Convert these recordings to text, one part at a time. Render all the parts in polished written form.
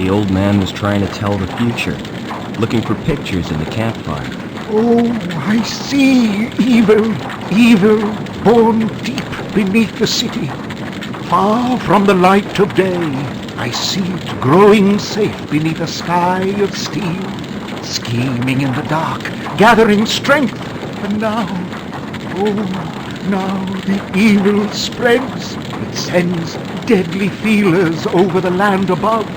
The old man was trying to tell the future, looking for pictures in the campfire. Oh, I see evil, evil, born deep beneath the city. Far from the light of day, I see it growing safe beneath a sky of steel, scheming in the dark, gathering strength. And now, oh, now the evil spreads. It sends deadly feelers over the land above,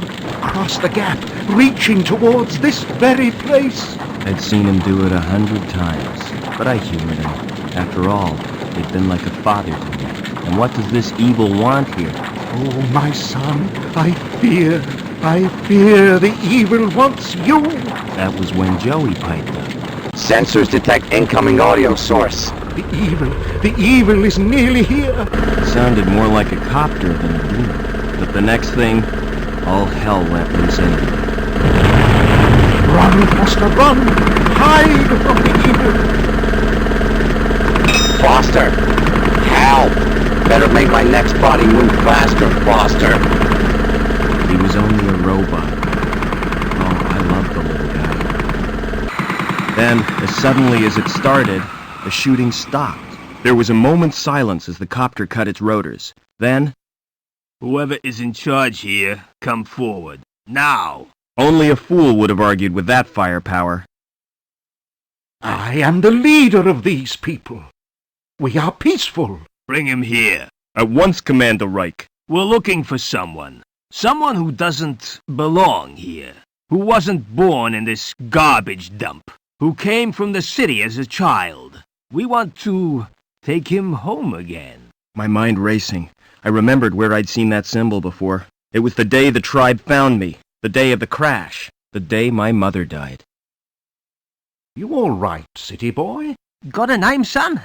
across the gap, reaching towards this very place. I'd seen him do it 100 times, but I humored him. After all, he'd been like a father to me. And what does this evil want here? Oh, my son, I fear the evil wants you. That was when Joey piped up. Sensors detect incoming audio source. The evil is nearly here. It sounded more like a copter than a demon. But the next thing, all hell went loose anyway. Run, Foster, run! Hide from the evil! Foster! Help! Better make my next body move faster, Foster. He was only a robot. Oh, I loved the little guy. Then, as suddenly as it started, the shooting stopped. There was a moment's silence as the copter cut its rotors. Then, "Whoever is in charge here, come forward. Now!" only a fool would have argued with that firepower. I am the leader of these people. We are peaceful. Bring him here. At once, Commander Reich. We're looking for someone. Someone who doesn't belong here. Who wasn't born in this garbage dump. Who came from the city as a child. We want to take him home again. My mind racing. I remembered where I'd seen that symbol before. It was the day the tribe found me. The day of the crash. The day my mother died. You all right, city boy? Got a name, son?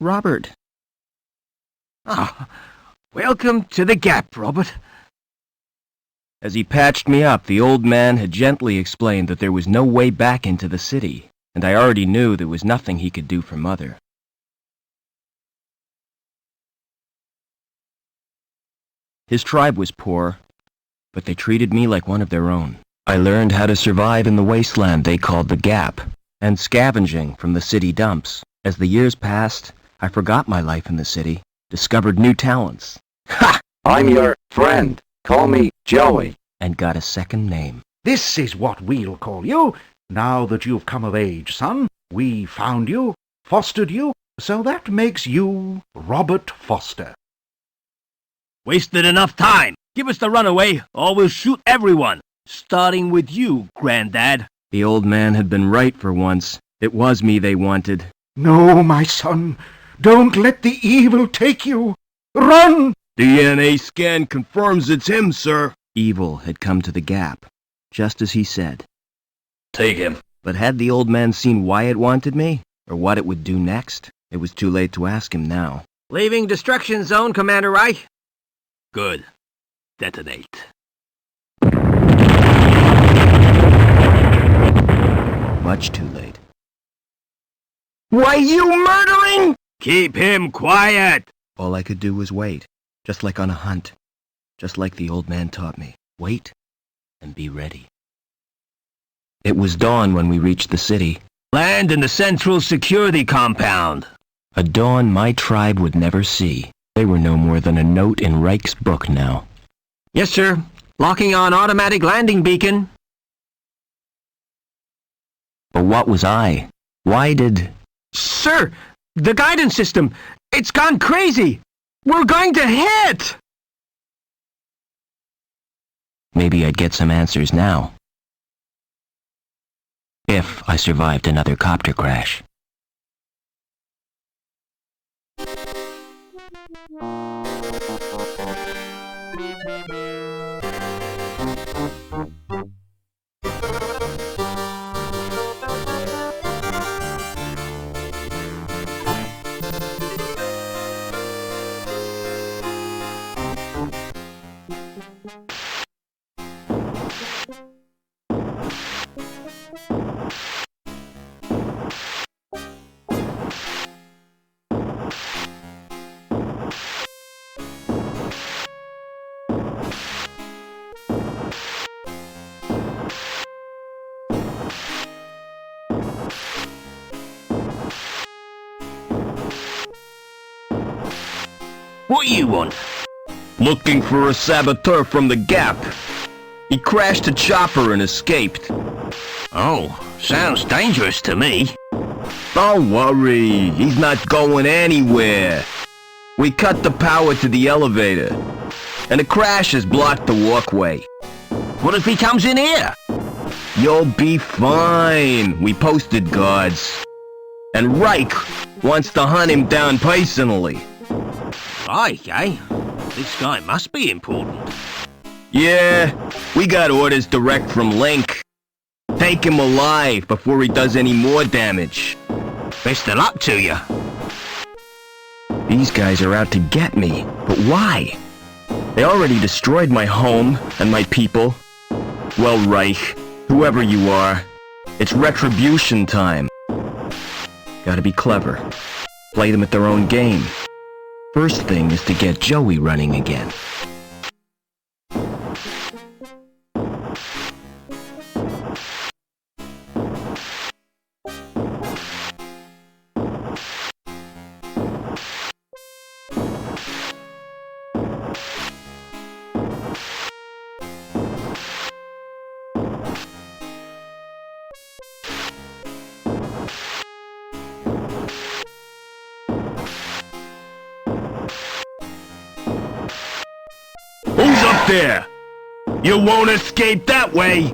Robert. Ah, welcome to the Gap, Robert. As he patched me up, the old man had gently explained that there was no way back into the city, and I already knew there was nothing he could do for Mother. His tribe was poor, but they treated me like one of their own. I learned how to survive in the wasteland they called the Gap, and scavenging from the city dumps. As the years passed, I forgot my life in the city, discovered new talents. Ha! I'm your friend. Call me Joey. And got a second name. This is what we'll call you. Now that you've come of age, son, we found you, fostered you, so that makes you Robert Foster. Wasted enough time. Give us the runaway, or we'll shoot everyone. Starting with you, Granddad. The old man had been right for once. It was me they wanted. No, my son. Don't let the evil take you. Run! DNA scan confirms it's him, sir. Evil had come to the Gap, just as he said. Take him. But had the old man seen why it wanted me, or what it would do next? It was too late to ask him now. Leaving destruction zone, Commander Reich. Good. Detonate. Much too late. Why, you murdering? Keep him quiet. All I could do was wait, just like on a hunt. Just like the old man taught me. Wait and be ready. It was dawn when we reached the city. Land in the central security compound. A dawn my tribe would never see. They were no more than a note in Reich's book now. Yes, sir. Locking on automatic landing beacon. But what was I? Why did... Sir, the guidance system, it's gone crazy. We're going to hit. Maybe I'd get some answers now. If I survived another copter crash. What you want? Looking for a saboteur from the Gap. He crashed a chopper and escaped. Oh, sounds dangerous to me. Don't worry, he's not going anywhere. We cut the power to the elevator, and the crash has blocked the walkway. What if he comes in here? You'll be fine. We posted guards. And Reich wants to hunt him down personally. Right, eh? This guy must be important. Yeah, we got orders direct from Link. Take him alive before he does any more damage. Best of luck to you. These guys are out to get me, but why? They already destroyed my home and my people. Well, Reich, whoever you are, it's retribution time. Gotta be clever. Play them at their own game. First thing is to get Joey running again. Who's up there? You won't escape that way!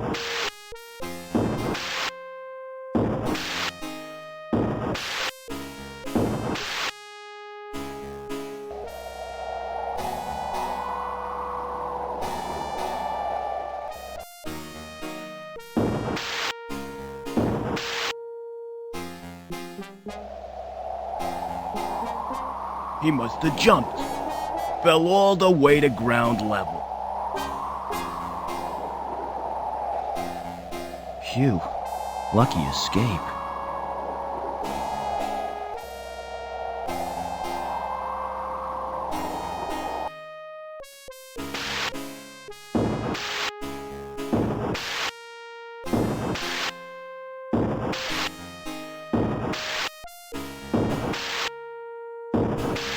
He must have jumped. Fell all the way to ground level. Phew. Lucky escape.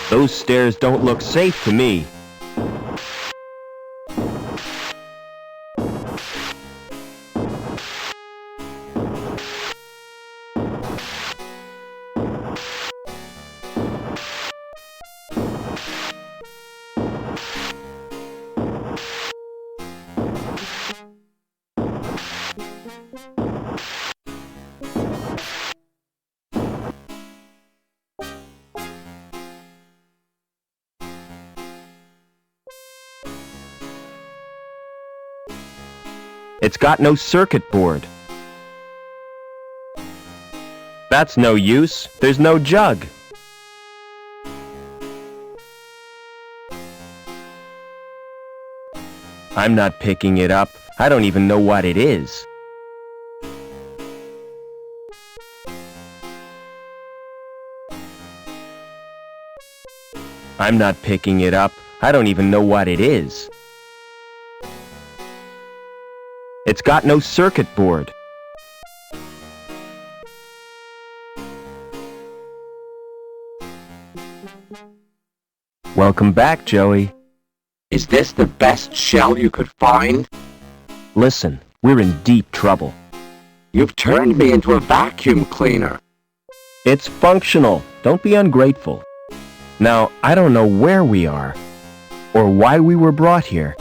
Those stairs don't look safe to me. It's got no circuit board. That's no use. There's no jug. I'm not picking it up. I don't even know what it is. I'm not picking it up. I don't even know what it is. It's got no circuit board. Welcome back, Joey. Is this the best shell you could find? Listen, we're in deep trouble. You've turned me into a vacuum cleaner. It's functional. Don't be ungrateful. Now, I don't know where we are, or why we were brought here,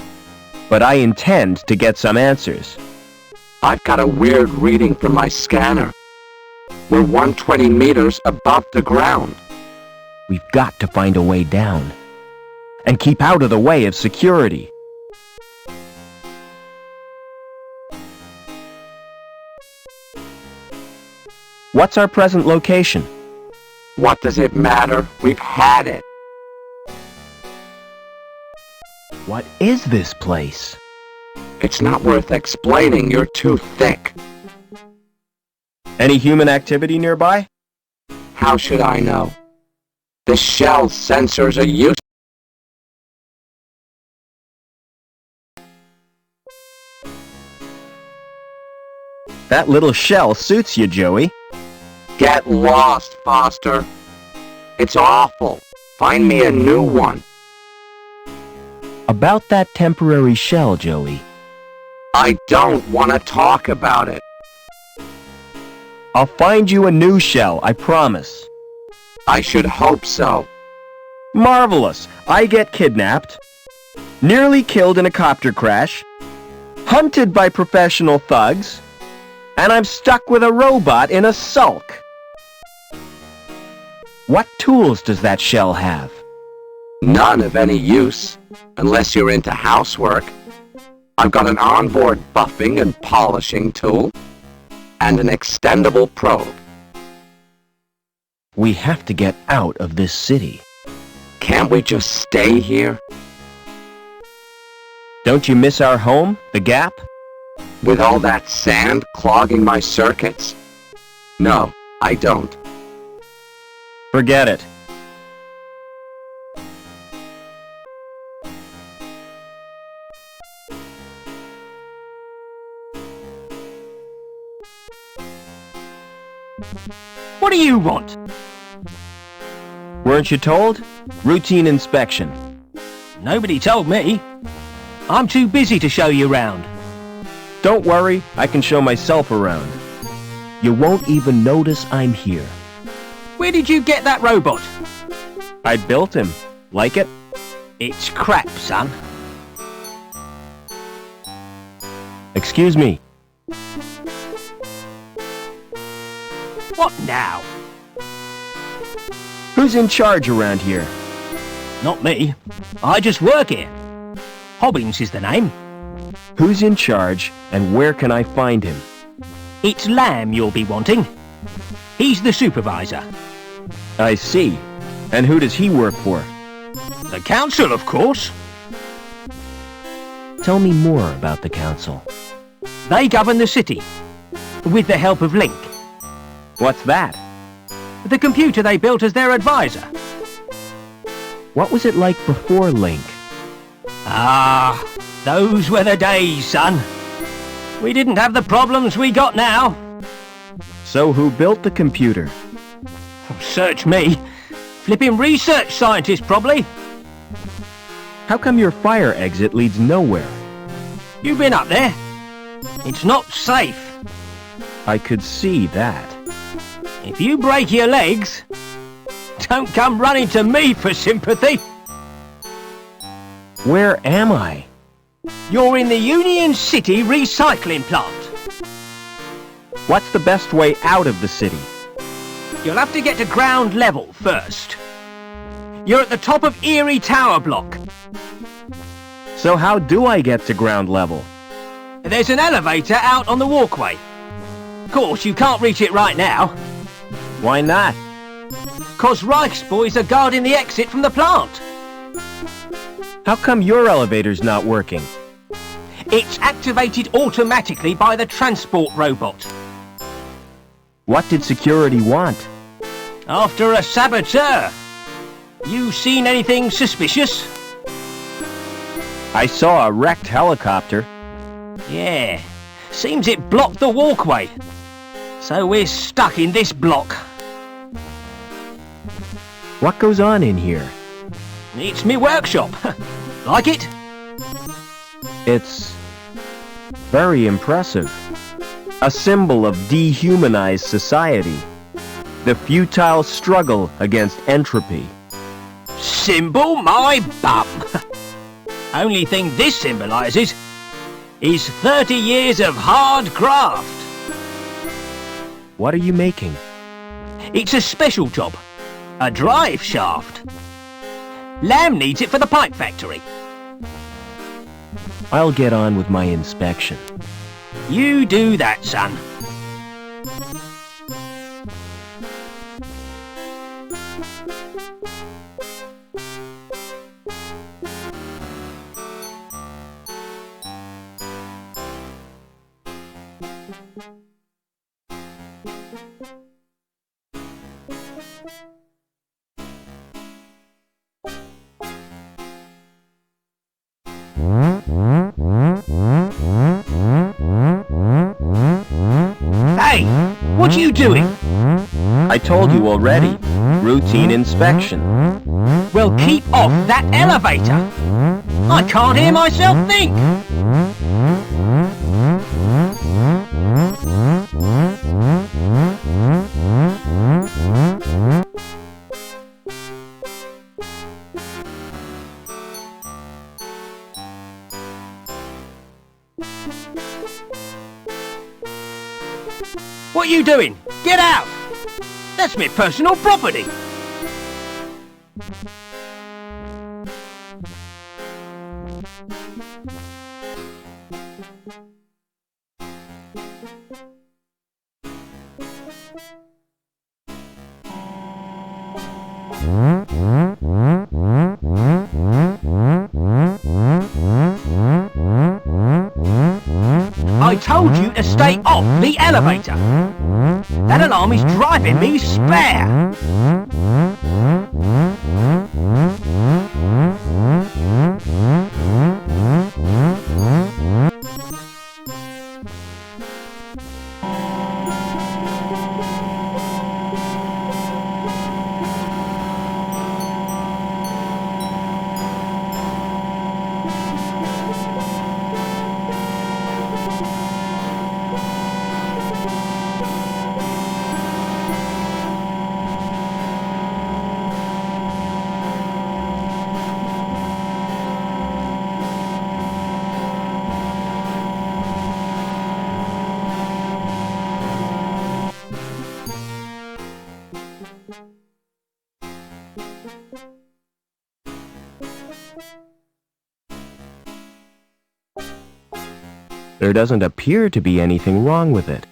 but I intend to get some answers. I've got a weird reading from my scanner. We're 120 meters above the ground. We've got to find a way down, and keep out of the way of security. What's our present location? What does it matter? We've had it. What is this place? It's not worth explaining. You're too thick. Any human activity nearby? How should I know? The shell sensors are useless. That little shell suits you, Joey. Get lost, Foster. It's awful. Find me a new one. About that temporary shell, Joey. I don't want to talk about it. I'll find you a new shell, I promise. I should hope so. Marvelous. I get kidnapped, nearly killed in a copter crash, hunted by professional thugs, and I'm stuck with a robot in a sulk. What tools does that shell have? None of any use, unless you're into housework. I've got an onboard buffing and polishing tool, and an extendable probe. We have to get out of this city. Can't we just stay here? Don't you miss our home, the Gap? With all that sand clogging my circuits? No, I don't. Forget it. What do you want? Weren't you told? Routine inspection. Nobody told me. I'm too busy to show you around. Don't worry, I can show myself around. You won't even notice I'm here. Where did you get that robot? I built him. Like it? It's crap, son. Excuse me. What now? Who's in charge around here? Not me. I just work here. Hobbins is the name. Who's in charge, and where can I find him? It's Lamb you'll be wanting. He's the supervisor. I see. And who does he work for? The council, of course. Tell me more about the council. They govern the city, with the help of Link, What's that? the computer they built as their advisor. What was it like before Link? Ah, those were the days, son. We didn't have the problems we got now. So who built the computer? Search me. Flipping research scientist, probably. How come your fire exit leads nowhere? You've been up there. It's not safe. I could see that. If you break your legs, don't come running to me for sympathy. Where am I? You're in the Union City recycling plant. What's the best way out of the city? You'll have to get to ground level first. You're at the top of Erie Tower Block. So how do I get to ground level? There's an elevator out on the walkway. Of course, you can't reach it right now, Why not? 'cause Reich's boys are guarding the exit from the plant. How come your elevator's not working? It's activated automatically by the transport robot. What did security want? After a saboteur. You seen anything suspicious? I saw a wrecked helicopter. Yeah, seems it blocked the walkway. So we're stuck in this block. What goes on in here? It's me workshop. Like it? It's very impressive. A symbol of dehumanized society. The futile struggle against entropy. Symbol my bum. Only thing this symbolises is 30 years of hard graft. What are you making? It's a special job. A drive shaft. Lamb needs it for the pipe factory. I'll get on with my inspection. You do that, son. Hey, what are you doing? I told you already. Routine inspection. Well, keep off that elevator. I can't hear myself think! What are you doing? Get out! That's my personal property! I told you to stay off the elevator! That alarm is driving me spare! There doesn't appear to be anything wrong with it.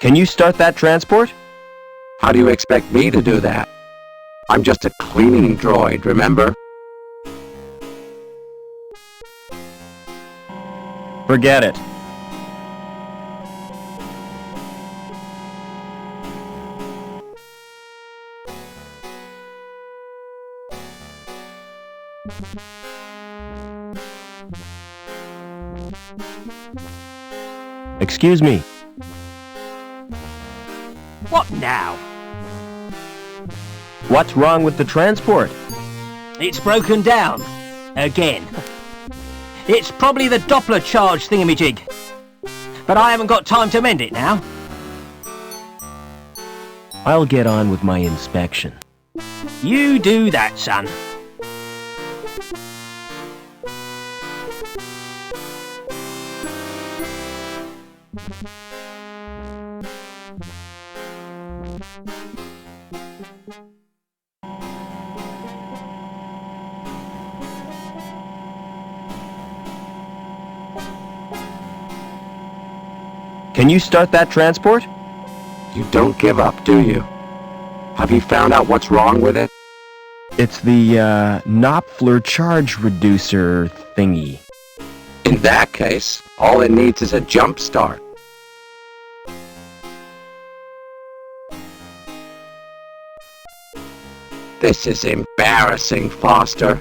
Can you start that transport? How do you expect me to do that? I'm just a cleaning droid, remember? Forget it. Excuse me. What now? What's wrong with the transport? It's broken down. Again. It's probably the Doppler charge thingamajig. But I haven't got time to mend it now. I'll get on with my inspection. You do that, son. Can you start that transport? You don't give up, do you? Have you found out what's wrong with it? It's the, Knopfler charge reducer thingy. In that case, all it needs is a jump start. This is embarrassing, Foster.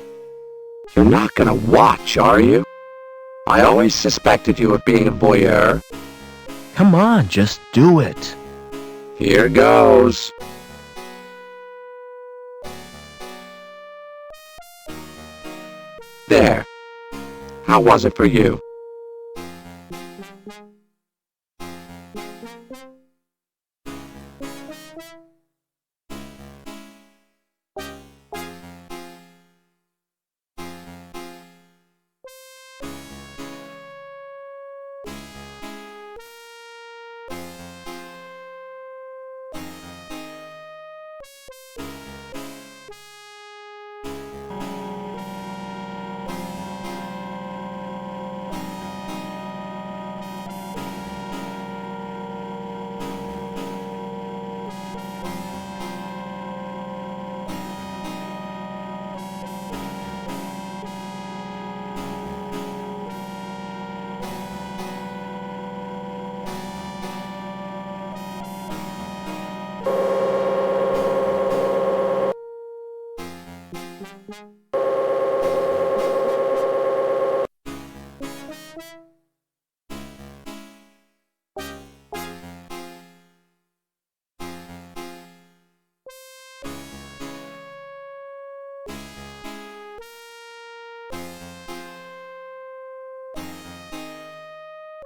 You're not gonna watch, are you? I always suspected you of being a voyeur. Come on, just do it. Here goes. There. How was it for you?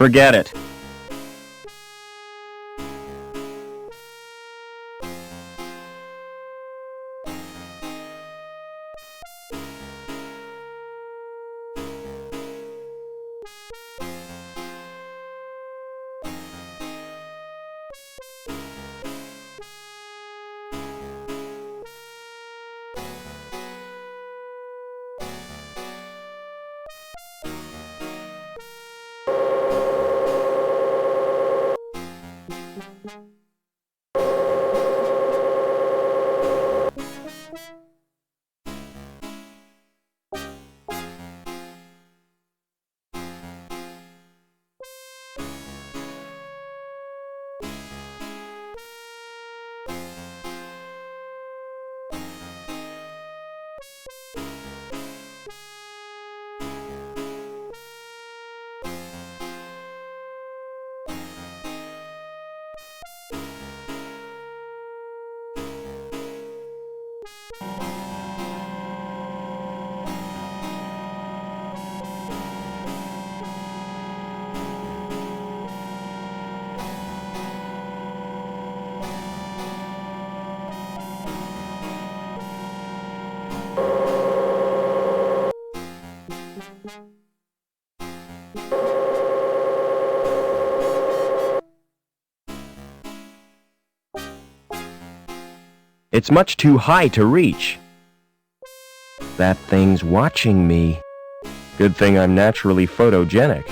Forget it. It's much too high to reach. That thing's watching me. Good thing I'm naturally photogenic.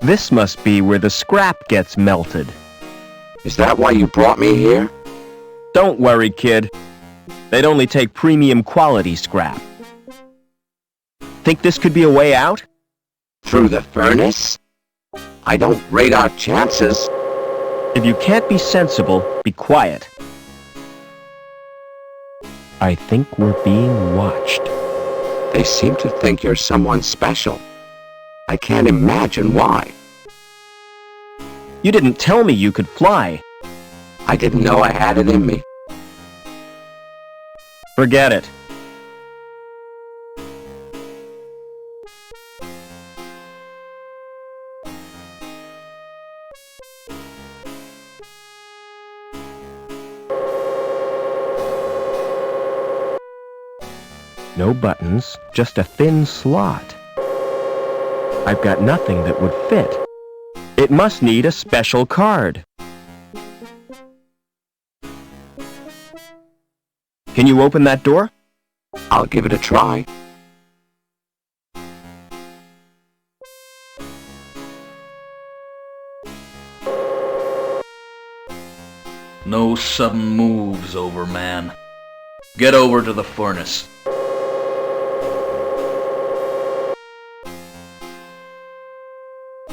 This must be where the scrap gets melted. Is that why you brought me here? Don't worry, kid. They'd only take premium quality scrap. Think this could be a way out? Through the furnace? I don't rate our chances. If you can't be sensible, be quiet. I think we're being watched. They seem to think you're someone special. I can't imagine why. You didn't tell me you could fly. I didn't know I had it in me. Forget it. No buttons, just a thin slot. I've got nothing that would fit. It must need a special card. Can you open that door? I'll give it a try. No sudden moves, Overman. Get over to the furnace.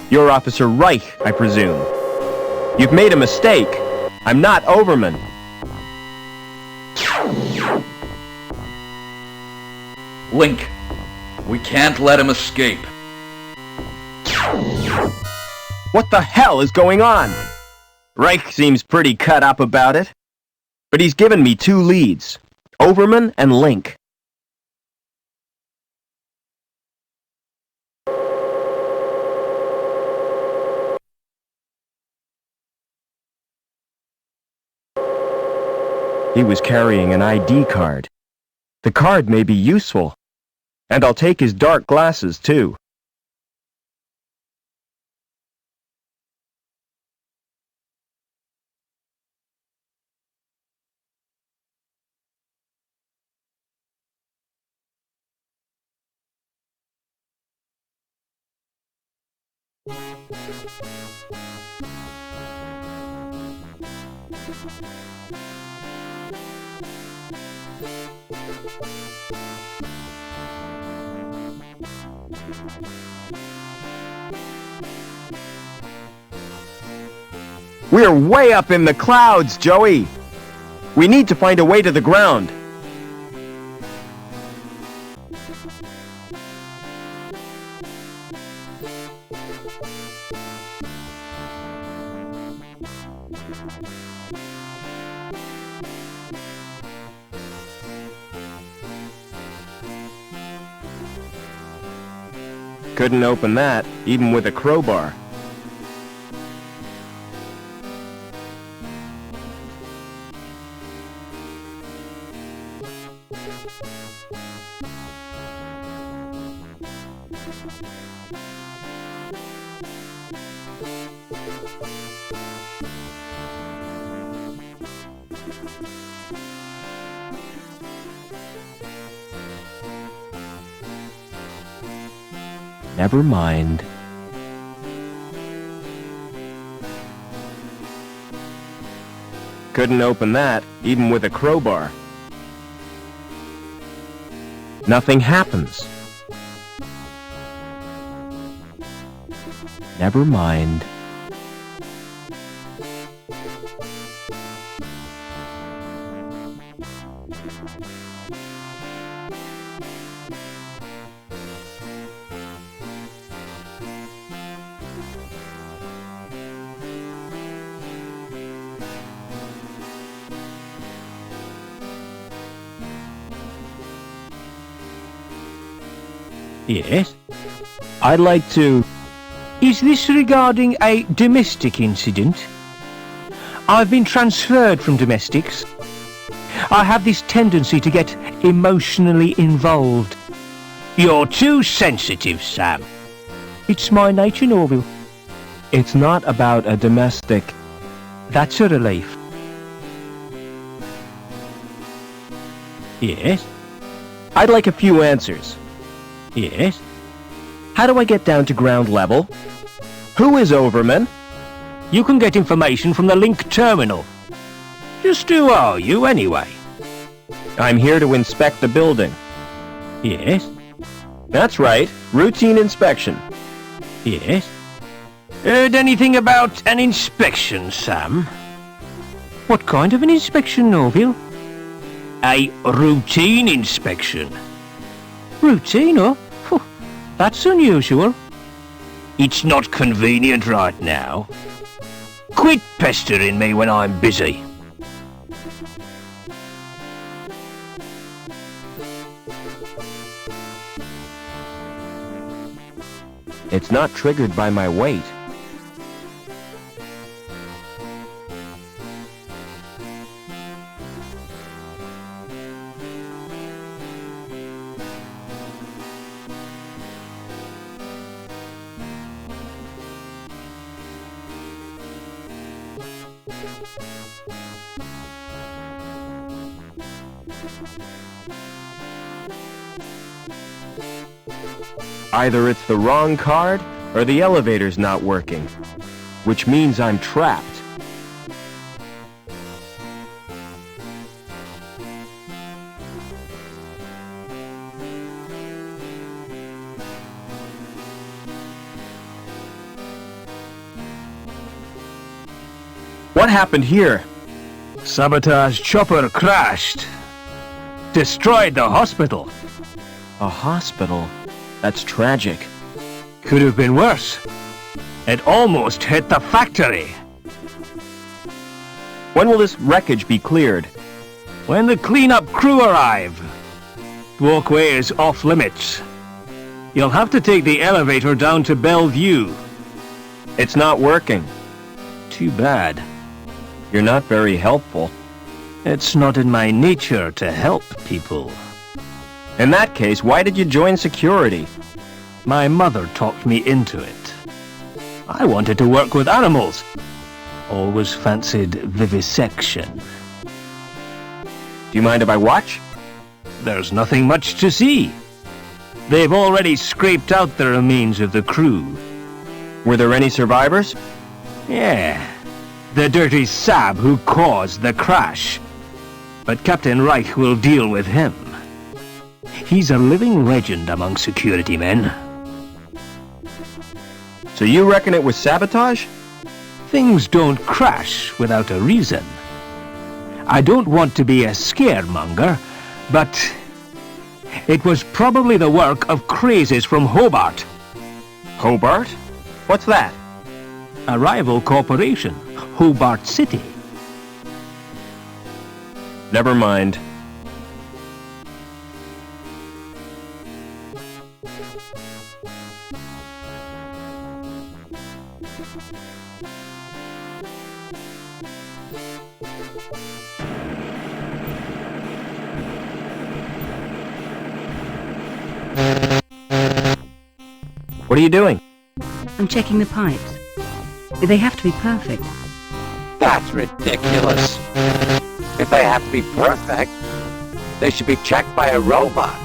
You're Officer Reich, I presume. You've made a mistake. I'm not Overman. Link, we can't let him escape. What the hell is going on? Reich seems pretty cut up about it. But he's given me 2 leads, Overman and Link. He was carrying an ID card. The card may be useful. And I'll take his dark glasses, too. We're way up in the clouds, Joey. We need to find a way to the ground. Couldn't open that, even with a crowbar. Never mind. Couldn't open that, even with a crowbar. Nothing happens. Never mind. Yes? I'd like to... Is this regarding a domestic incident? I've been transferred from domestics. I have this tendency to get emotionally involved. You're too sensitive, Sam. It's my nature, Norville. It's not about a domestic... That's a relief. Yes? I'd like a few answers. Yes? How do I get down to ground level? Who is Overman? You can get information from the link terminal. Just who are you, anyway? I'm here to inspect the building. Yes? That's right. Routine inspection. Yes? Heard anything about an inspection, Sam? What kind of an inspection, Norville? A routine inspection. Routine, oh? Phew, that's unusual. It's not convenient right now. Quit pestering me when I'm busy. It's not triggered by my weight. Either it's the wrong card, or the elevator's not working. Which means I'm trapped. What happened here? Sabotage chopper crashed. Destroyed the hospital. A hospital? That's tragic. Could have been worse. It almost hit the factory. When will this wreckage be cleared? When the cleanup crew arrive. Walkway is off limits. You'll have to take the elevator down to Bellevue. It's not working. Too bad. You're not very helpful. It's not in my nature to help people. In that case, why did you join security? My mother talked me into it. I wanted to work with animals. Always fancied vivisection. Do you mind if I watch? There's nothing much to see. They've already scraped out the remains of the crew. Were there any survivors? Yeah. The dirty sab who caused the crash. But Captain Reich will deal with him. He's a living legend among security men. So you reckon it was sabotage? Things don't crash without a reason. I don't want to be a scaremonger, but it was probably the work of crazies from Hobart. Hobart? What's that? A rival corporation, Hobart City. Never mind. What are you doing? I'm checking the pipes. They have to be perfect. That's ridiculous. If they have to be perfect, they should be checked by a robot.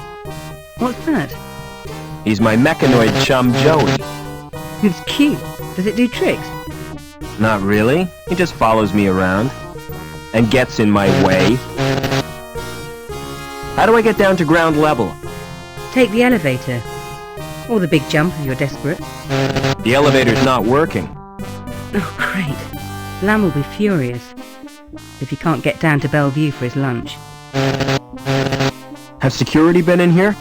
What's that? He's my mechanoid chum Joey. It's cute. Does it do tricks? Not really. He just follows me around. And gets in my way. How do I get down to ground level? Take the elevator. Or the big jump if you're desperate. The elevator's not working. Oh, great. Lamb will be furious if he can't get down to Bellevue for his lunch. Has security been in here?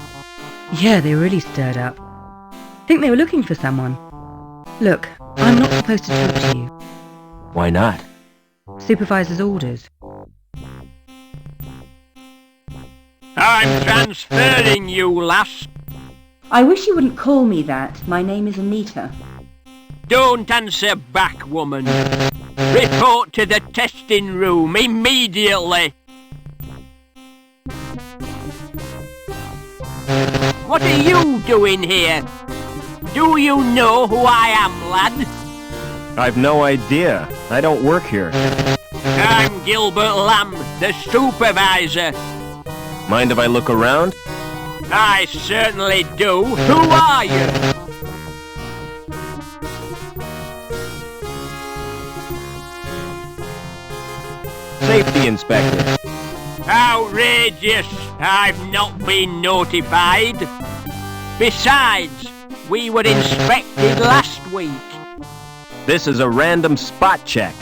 Yeah, they were really stirred up. Think they were looking for someone. Look, I'm not supposed to talk to you. Why not? Supervisor's orders. I'm transferring you, lass. I wish you wouldn't call me that. My name is Anita. Don't answer back, woman. Report to the testing room immediately. What are you doing here? Do you know who I am, lad? I've no idea. I don't work here. I'm Gilbert Lamb, the supervisor. Mind if I look around? I certainly do. Who are you? Safety inspector. Outrageous! I've not been notified. Besides, we were inspected last week. This is a random spot check.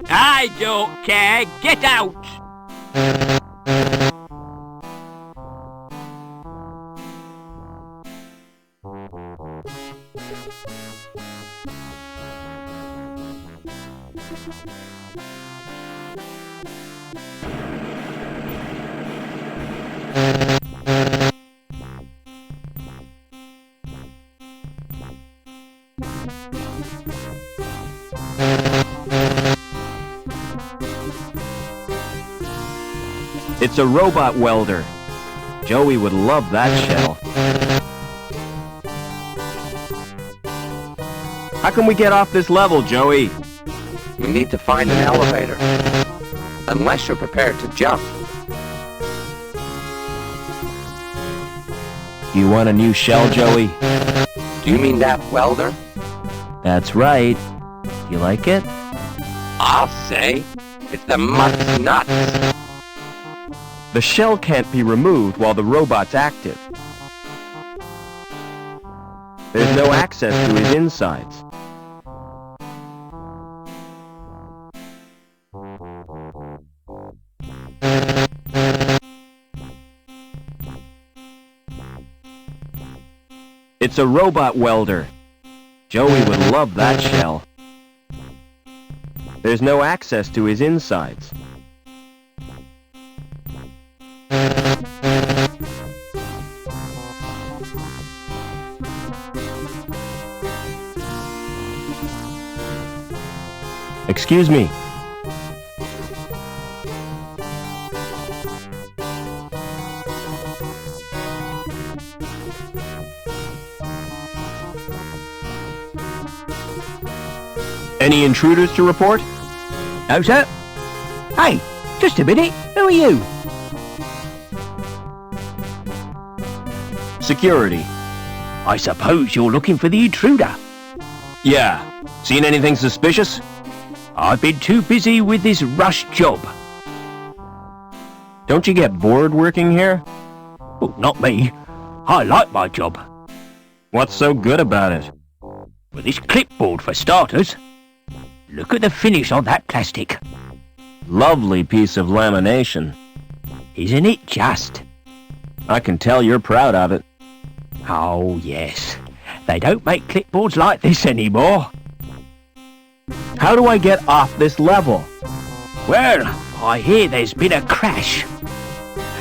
I don't care. Get out! It's a robot welder. Joey would love that shell. How can we get off this level, Joey? We need to find an elevator. Unless you're prepared to jump. You want a new shell, Joey? Do you mean that welder? That's right. You like it? I'll say. It's the mutt's nuts. The shell can't be removed while the robot's active. There's no access to his insides. It's a robot welder. Joey would love that shell. There's no access to his insides. Excuse me. Any intruders to report? No, sir. Hey, just a minute. Who are you? Security. I suppose you're looking for the intruder. Yeah. Seen anything suspicious? I've been too busy with this rush job. Don't you get bored working here? Oh, not me. I like my job. What's so good about it? With this clipboard for starters. Look at the finish on that plastic. Lovely piece of lamination. Isn't it just? I can tell you're proud of it. Oh, yes. They don't make clipboards like this anymore. How do I get off this level? Well, I hear there's been a crash.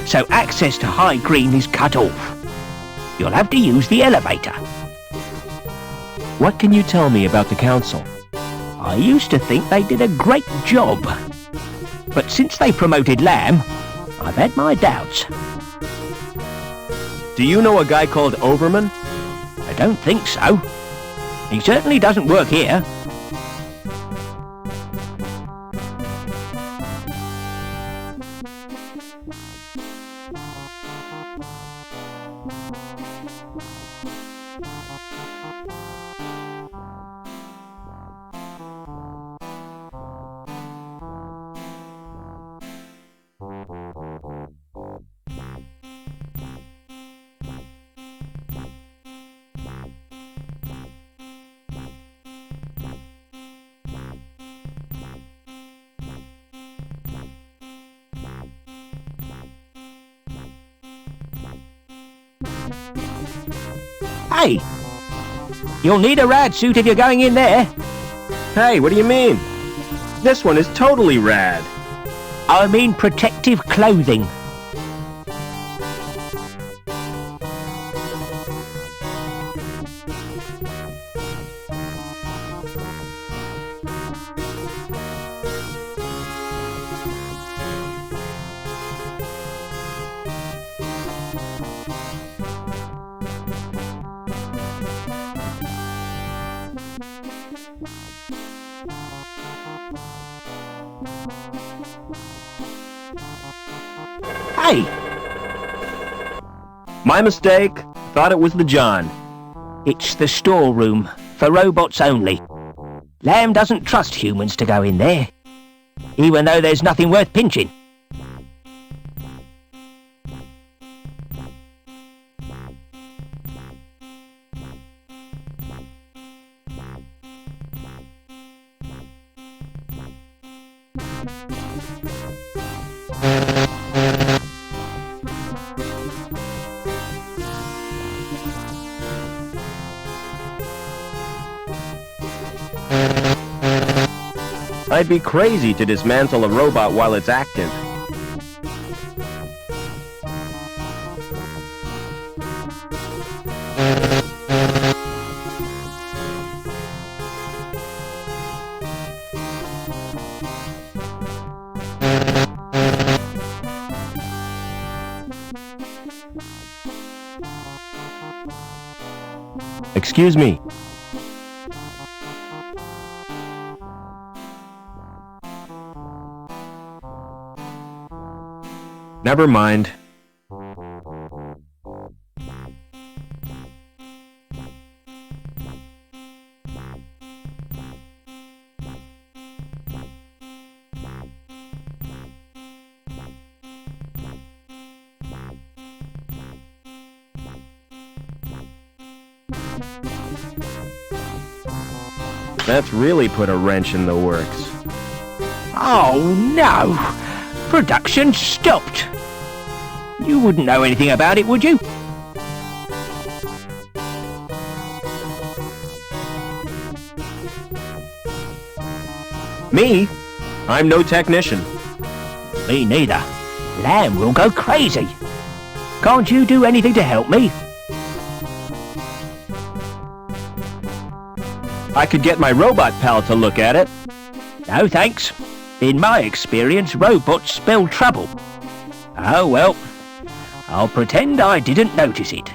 So access to high green is cut off. You'll have to use the elevator. What can you tell me about the council? I used to think they did a great job. But since they promoted Lamb, I've had my doubts. Do you know a guy called Overman? I don't think so. He certainly doesn't work here. Hey! You'll need a rad suit if you're going in there. Hey, what do you mean? This one is totally rad. I mean protective clothing. Hey! My mistake. Thought it was the John. It's the storeroom, for robots only. Lamb doesn't trust humans to go in there, even though there's nothing worth pinching. I'd be crazy to dismantle a robot while it's active. Excuse me. Never mind. That's really put a wrench in the works. Oh no! Production stopped! You wouldn't know anything about it, would you? Me? I'm no technician. Me neither. Lamb will go crazy. Can't you do anything to help me? I could get my robot pal to look at it. No thanks. In my experience, robots spell trouble. Oh well. I'll pretend I didn't notice it.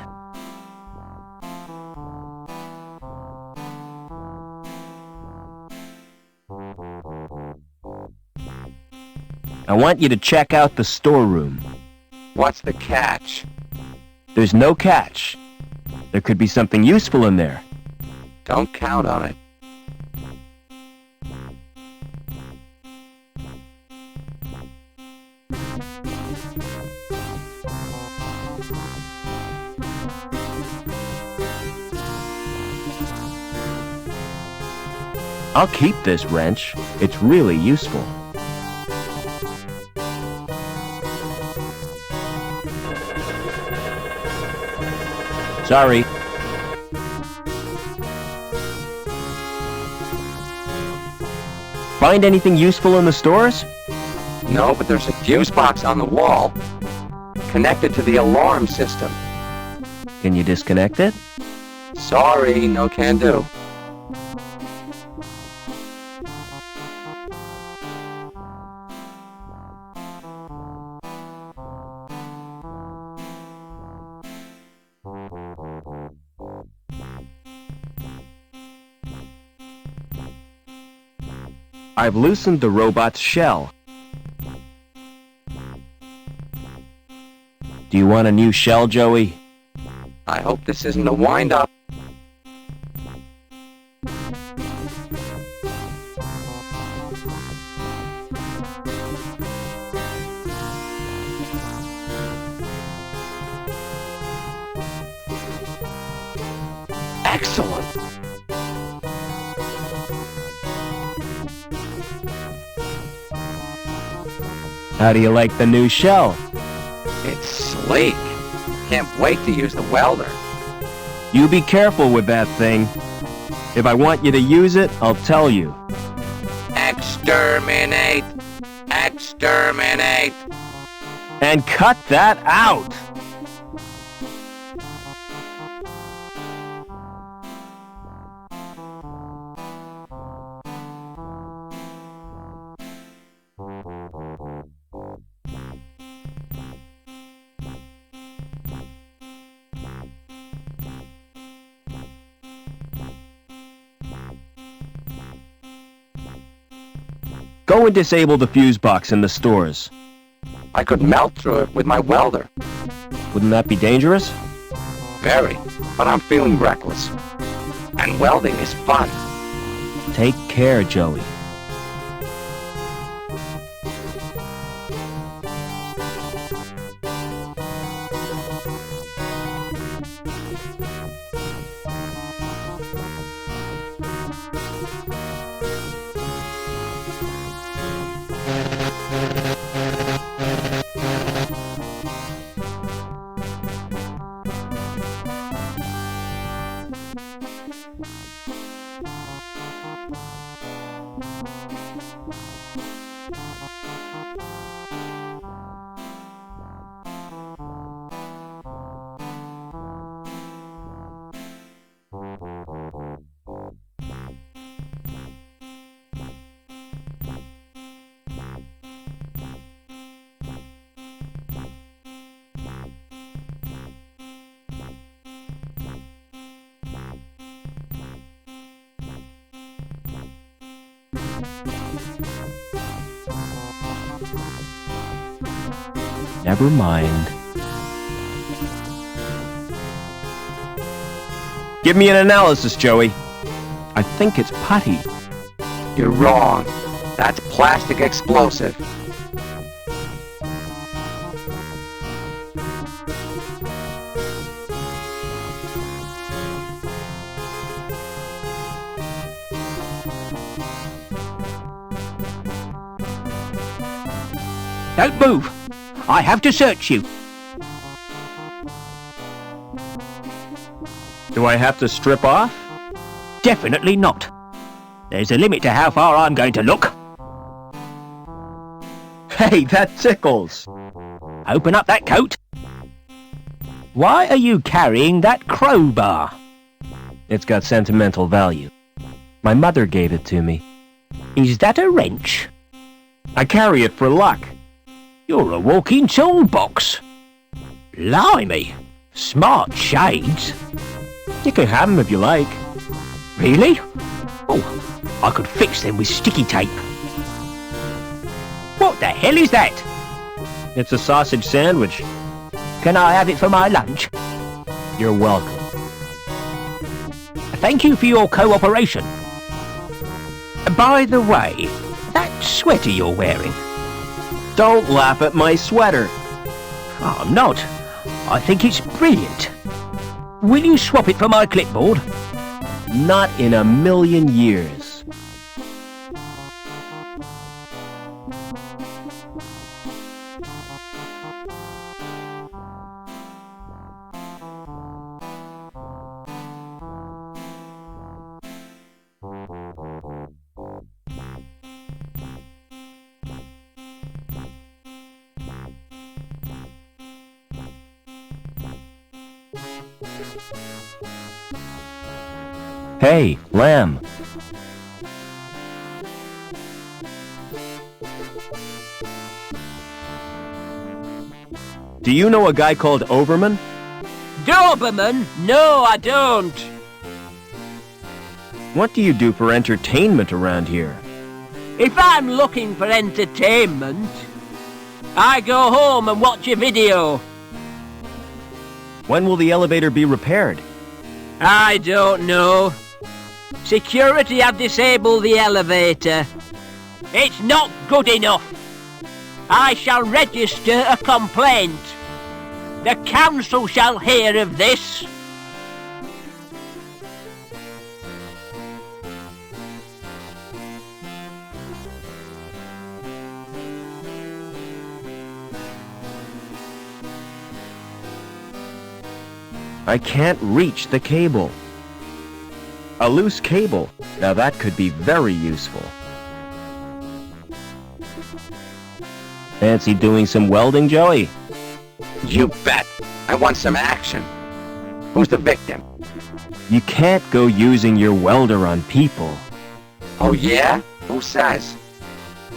I want you to check out the storeroom. What's the catch? There's no catch. There could be something useful in there. Don't count on it. I'll keep this wrench. It's really useful. Sorry. Find anything useful in the stores? No, but there's a fuse box on the wall, connected to the alarm system. Can you disconnect it? Sorry, no can do. I've loosened the robot's shell. Do you want a new shell, Joey? I hope this isn't a wind-up. Excellent! How do you like the new shell? It's sleek. Can't wait to use the welder. You be careful with that thing. If I want you to use it, I'll tell you. Exterminate! Exterminate! And cut that out! Go and disable the fuse box in the stores. I could melt through it with my welder. Wouldn't that be dangerous? Very, but I'm feeling reckless. And welding is fun. Take care, Joey. Never mind. Give me an analysis, Joey. I think it's putty. You're wrong. That's plastic explosive. Don't move. I have to search you. Do I have to strip off? Definitely not. There's a limit to how far I'm going to look. Hey, that tickles. Open up that coat. Why are you carrying that crowbar? It's got sentimental value. My mother gave it to me. Is that a wrench? I carry it for luck. You're a walking toolbox. Blimey. Smart shades. You can have them if you like. Really? Oh, I could fix them with sticky tape. What the hell is that? It's a sausage sandwich. Can I have it for my lunch? You're welcome. Thank you for your cooperation. By the way, that sweater you're wearing. Don't laugh at my sweater. I'm not. I think it's brilliant. Will you swap it for my clipboard? Not in a million years. Hey, Lamb. Do you know a guy called Overman? Doberman? No, I don't. What do you do for entertainment around here? If I'm looking for entertainment, I go home and watch a video. When will the elevator be repaired? I don't know. Security have disabled the elevator. It's not good enough. I shall register a complaint. The council shall hear of this. I can't reach the cable. A loose cable. Now that could be very useful. Fancy doing some welding, Joey? You bet. I want some action. Who's the victim? You can't go using your welder on people. Oh yeah? Who says?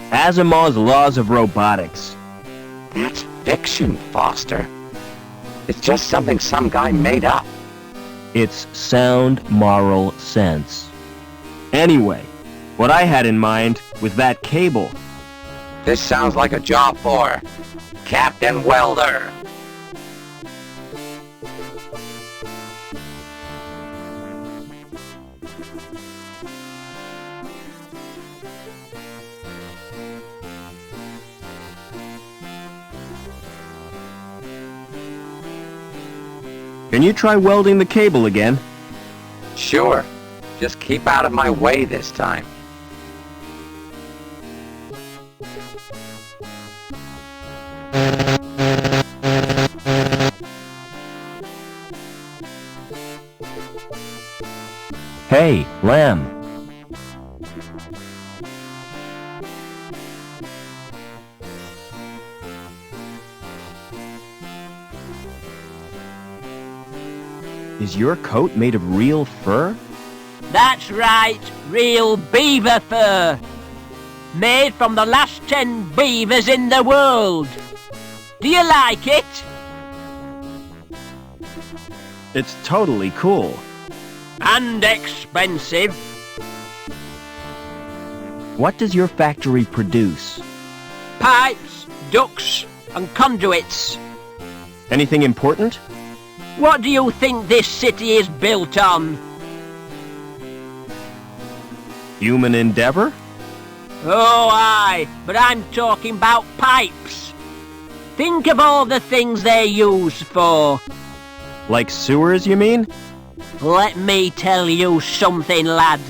Asimov's laws of robotics. That's fiction, Foster. It's just something some guy made up. It's sound moral sense. Anyway, what I had in mind was that cable. This sounds like a job for Captain Welder. Can you try welding the cable again? Sure. Just keep out of my way this time. Hey, Lamb. Is your coat made of real fur? That's right, real beaver fur. Made from the last 10 beavers in the world. Do you like it? It's totally cool. And expensive. What does your factory produce? Pipes, ducts, and conduits. Anything important? What do you think this city is built on? Human endeavor? Oh, aye, but I'm talking about pipes. Think of all the things they're used for. Like sewers, you mean? Let me tell you something, lad.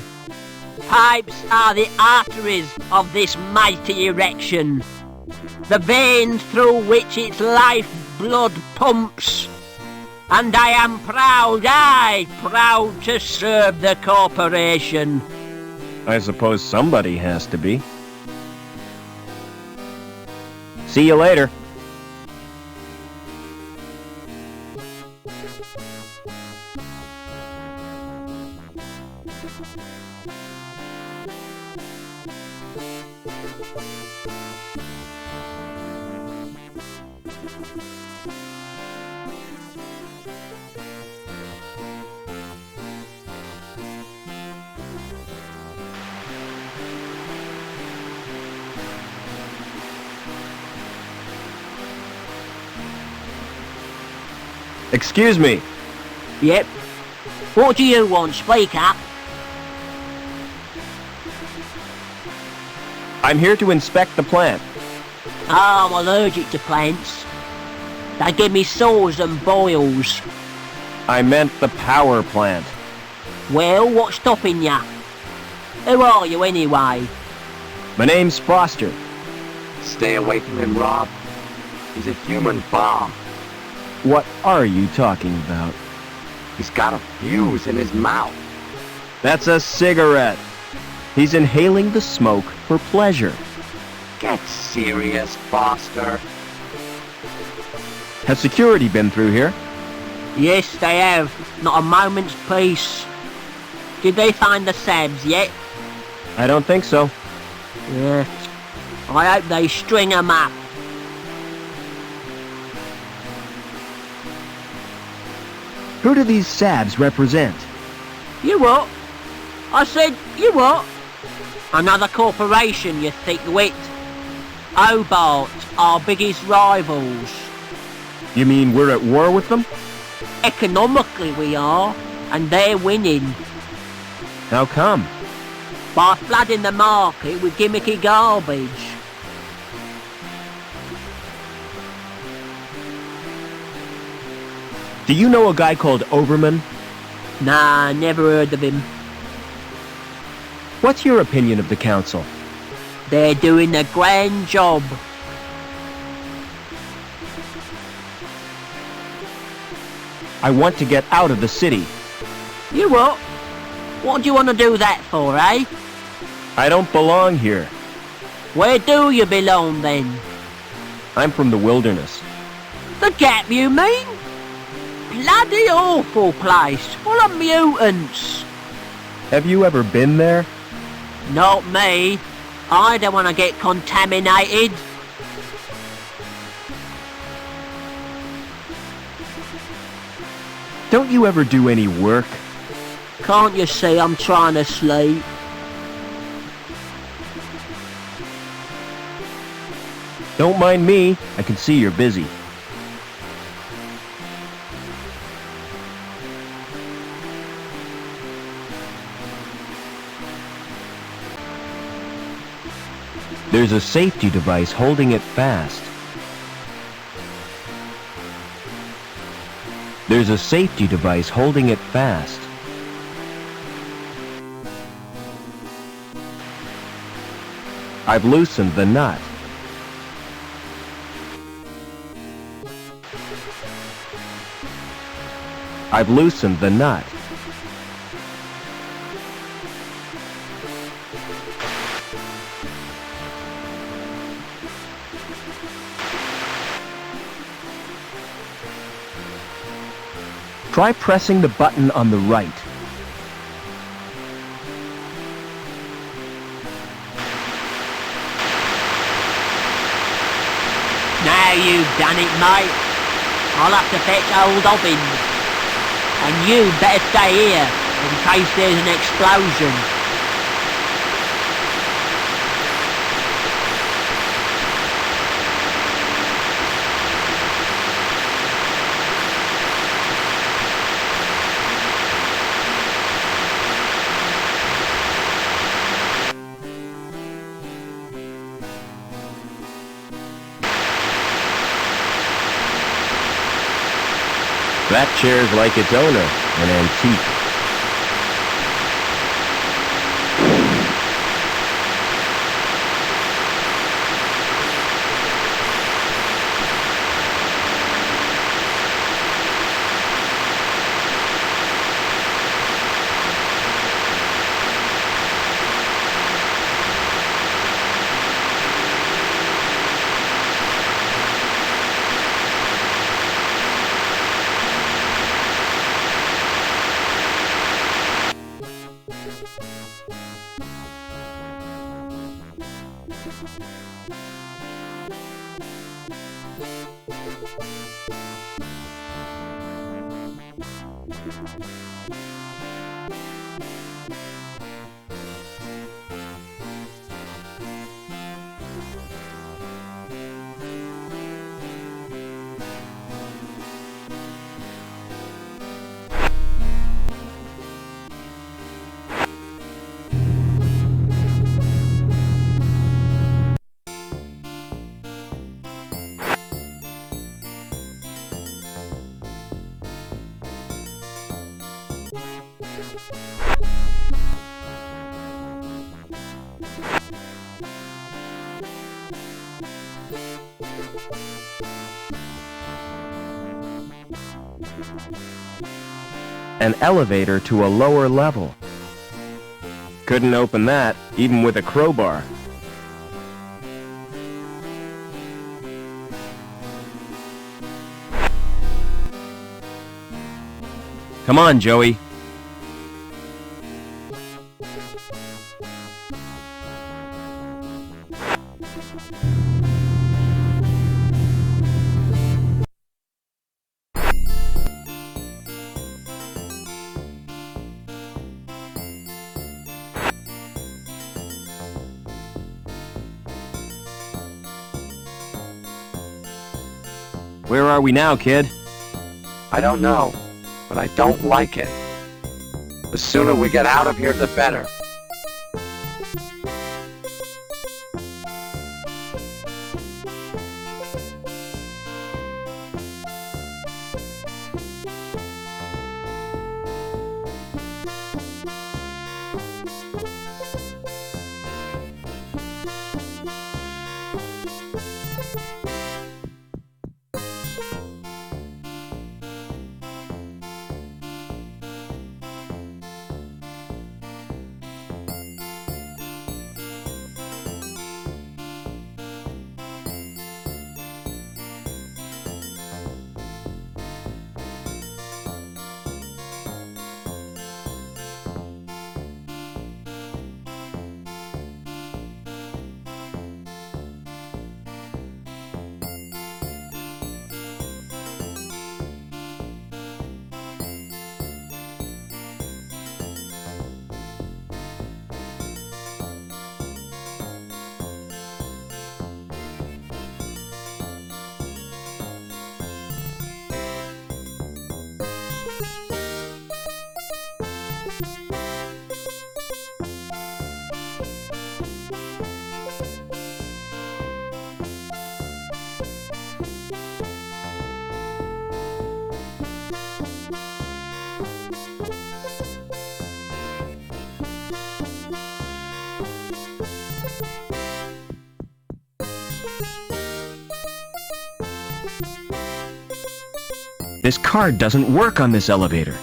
Pipes are the arteries of this mighty erection. The veins through which its lifeblood pumps. And I am proud, proud to serve the corporation. I suppose somebody has to be. See you later. Excuse me. Yep. What do you want, speak up? I'm here to inspect the plant. Oh, I'm allergic to plants. They give me sores and boils. I meant the power plant. Well, what's stopping ya? Who are you anyway? My name's Foster. Stay away from him, Rob. He's a human bomb. What are you talking about? He's got a fuse in his mouth. That's a cigarette. He's inhaling the smoke for pleasure. Get serious, Foster. Has security been through here? Yes, they have. Not a moment's peace. Did they find the Sabs yet? I don't think so. Yeah. I hope they string 'em up. Who do these Sabs represent? You what? I said, you what? Another corporation, you thick-wit. Hobart, our biggest rivals. You mean we're at war with them? Economically we are, and they're winning. How come? By flooding the market with gimmicky garbage. Do you know a guy called Overman? Nah, never heard of him. What's your opinion of the council? They're doing a grand job. I want to get out of the city. You what? What do you want to do that for, eh? I don't belong here. Where do you belong then? I'm from the wilderness. The Gap, you mean? Bloody awful place, full of mutants. Have you ever been there? Not me. I don't want to get contaminated. Don't you ever do any work? Can't you see I'm trying to sleep? Don't mind me. I can see you're busy. There's a safety device holding it fast. There's a safety device holding it fast. I've loosened the nut. I've loosened the nut. Try pressing the button on the right. Now you've done it, mate. I'll have to fetch old Obbins. And you better stay here, in case there's an explosion. That chair's like its owner, an antique. An elevator to a lower level. Couldn't open that, even with a crowbar. Come on, Joey. Where are we now, kid? I don't know, but I don't like it. The sooner we get out of here, the better. This card doesn't work on this elevator.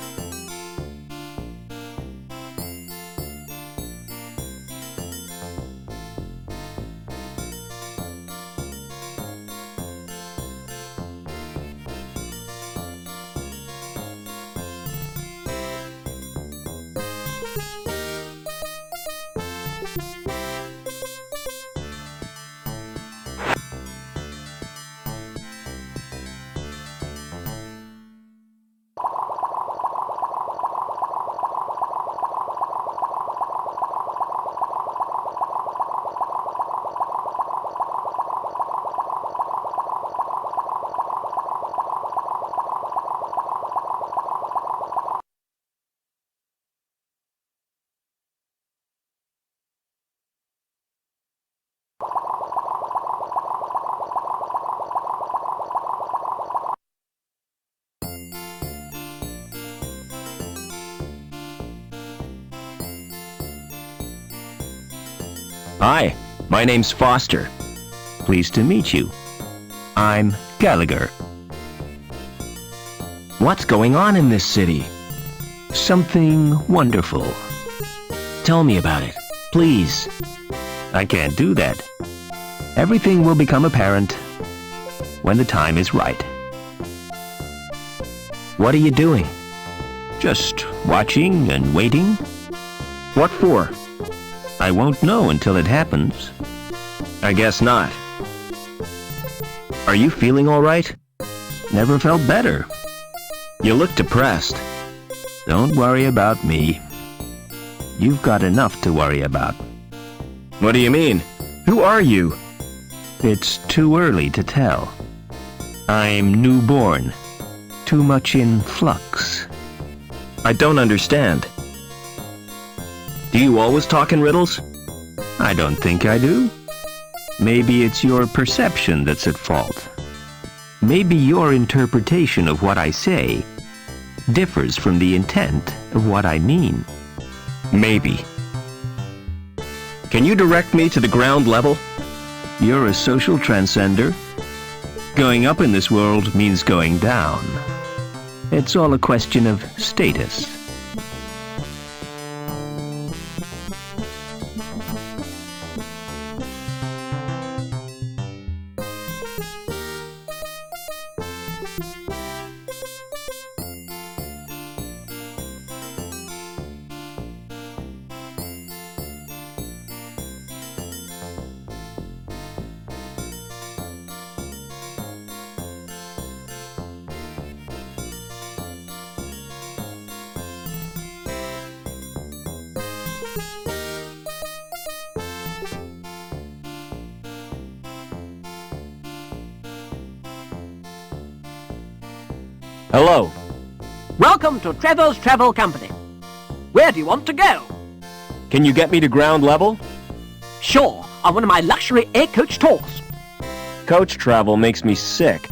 Hi, my name's Foster. Pleased to meet you. I'm Gallagher. What's going on in this city? Something wonderful. Tell me about it, please. I can't do that. Everything will become apparent when the time is right. What are you doing? Just watching and waiting. What for? I won't know until it happens. I guess not. Are you feeling all right? Never felt better. You look depressed. Don't worry about me. You've got enough to worry about. What do you mean? Who are you? It's too early to tell. I'm newborn. Too much in flux. I don't understand. Do you always talk in riddles? I don't think I do. Maybe it's your perception that's at fault. Maybe your interpretation of what I say differs from the intent of what I mean. Maybe. Can you direct me to the ground level? You're a social transcender. going up in this world means going down. It's all a question of status. Hello. Welcome to Trevor's Travel Company. Where do you want to go? Can you get me to ground level? Sure, on one of my luxury air coach tours. Coach travel makes me sick.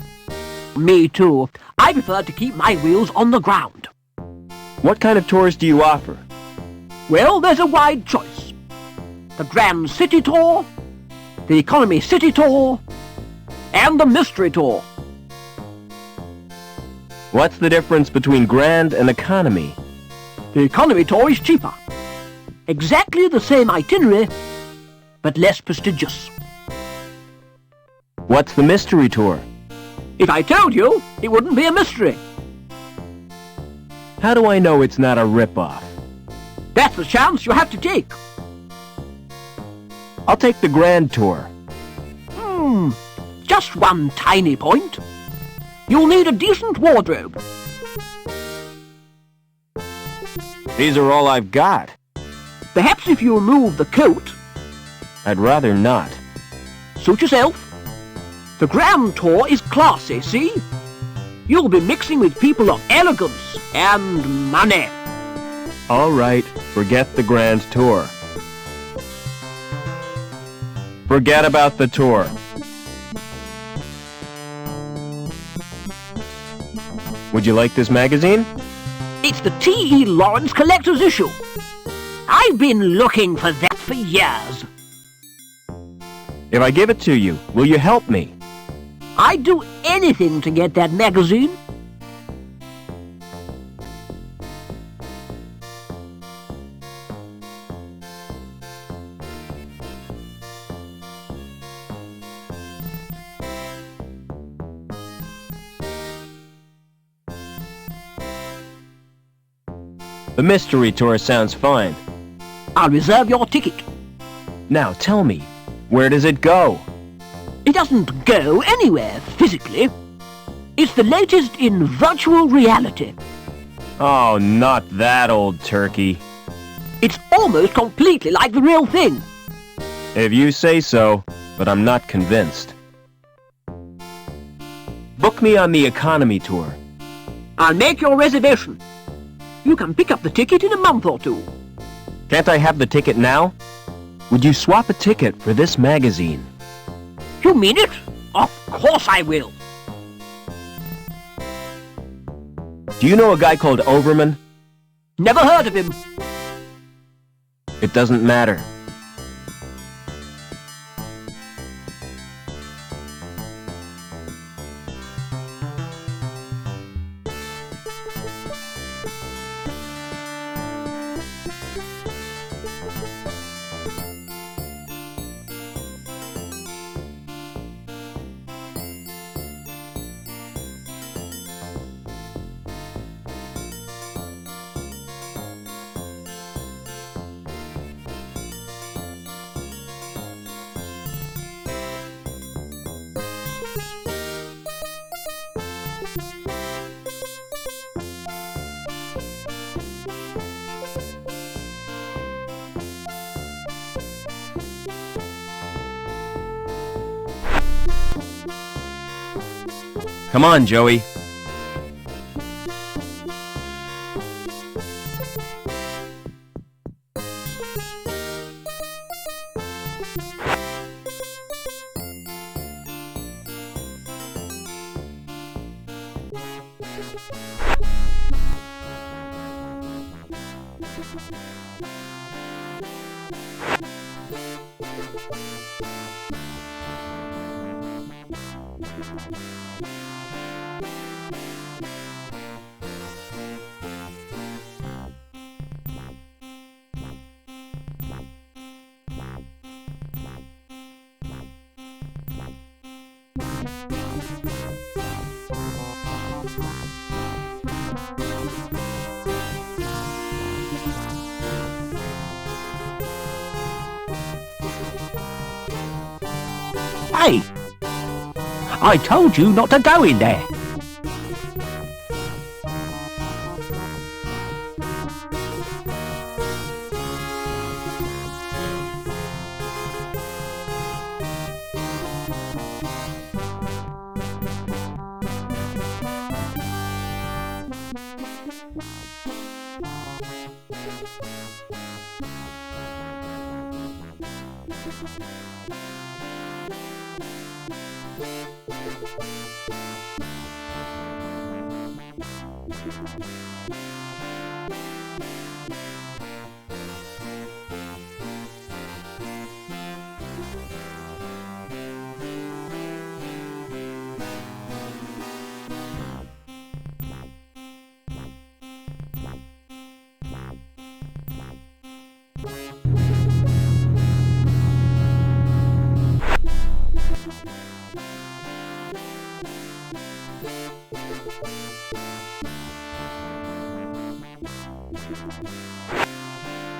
Me too. I prefer to keep my wheels on the ground. What kind of tours do you offer? Well, there's a wide choice. The Grand City Tour, the Economy City Tour, and the Mystery Tour. What's the difference between grand and economy? The Economy Tour is cheaper. Exactly the same itinerary, but less prestigious. What's the mystery tour? If I told you, it wouldn't be a mystery. How do I know it's not a rip-off? That's the chance you have to take. I'll take the grand tour. Just one tiny point. You'll need a decent wardrobe. These are all I've got. Perhaps if you remove the coat, I'd rather not. suit yourself. The Grand Tour is classy, see? You'll be mixing with people of elegance and money. All right, forget the grand tour. Forget about the tour. Would you like this magazine? It's the T.E. Lawrence Collector's Issue. I've been looking for that for years. If I give it to you, will you help me? I'd do anything to get that magazine. The mystery tour sounds fine. I'll reserve your ticket. Now tell me, where does it go? It doesn't go anywhere physically. It's the latest in virtual reality. Oh, not that old turkey. It's almost completely like the real thing. If you say so, but I'm not convinced. Book me on the economy tour. I'll make your reservation. You can pick up the ticket in a month or two. Can't I have the ticket now? Would you swap a ticket for this magazine? You mean it? Of course I will. Do you know a guy called Overman? Never heard of him. It doesn't matter. Come on, Joey. Hey! I told you not to go in there.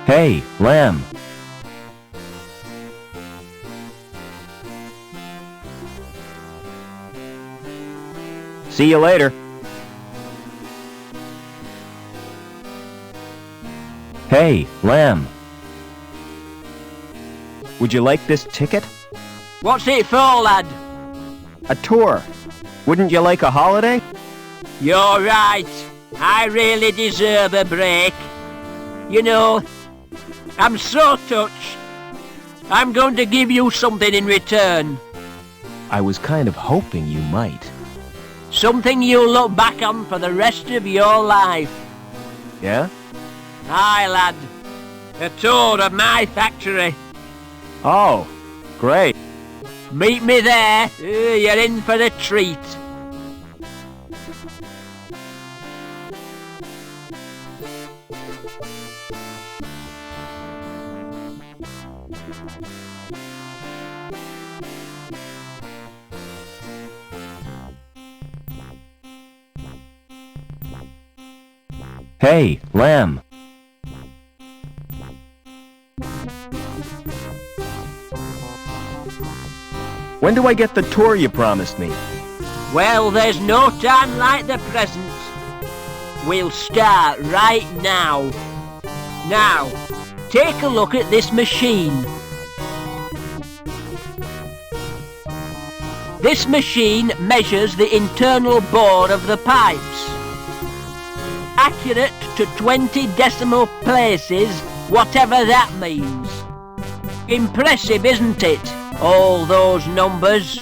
Hey, lamb. See you later. Hey, lamb. Would you like this ticket? What's it for, lad? A tour. Wouldn't you like a holiday? You're right. I really deserve a break. You know, I'm so touched. I'm going to give you something in return. I was kind of hoping you might. Something you'll look back on for the rest of your life. Yeah? Aye, lad. A tour of my factory. Oh, great. Meet me there. You're in for a treat. Hey, lamb. When do I get the tour you promised me? Well, there's no time like the present. We'll start right now. Now, take a look at this machine. This machine measures the internal bore of the pipes. Accurate to 20 decimal places, whatever that means. Impressive, isn't it? All those numbers.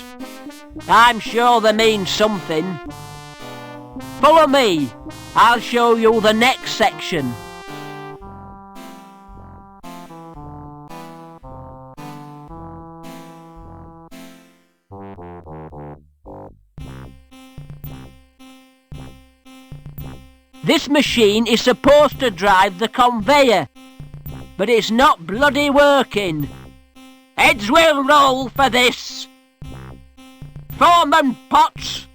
I'm sure they mean something. Follow me. I'll show you the next section. This machine is supposed to drive the conveyor, but it's not bloody working. Heads will roll for this. Foreman Potts,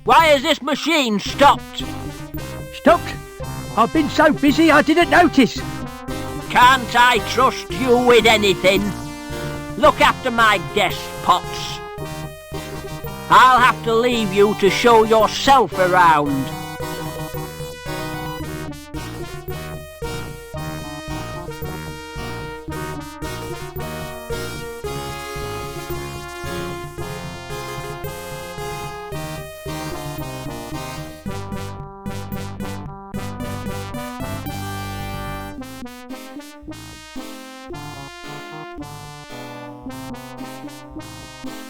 why has this machine stopped? Stopped? I've been so busy I didn't notice. Can't I trust you with anything? Look after my desk, Potts. I'll have to leave you to show yourself around.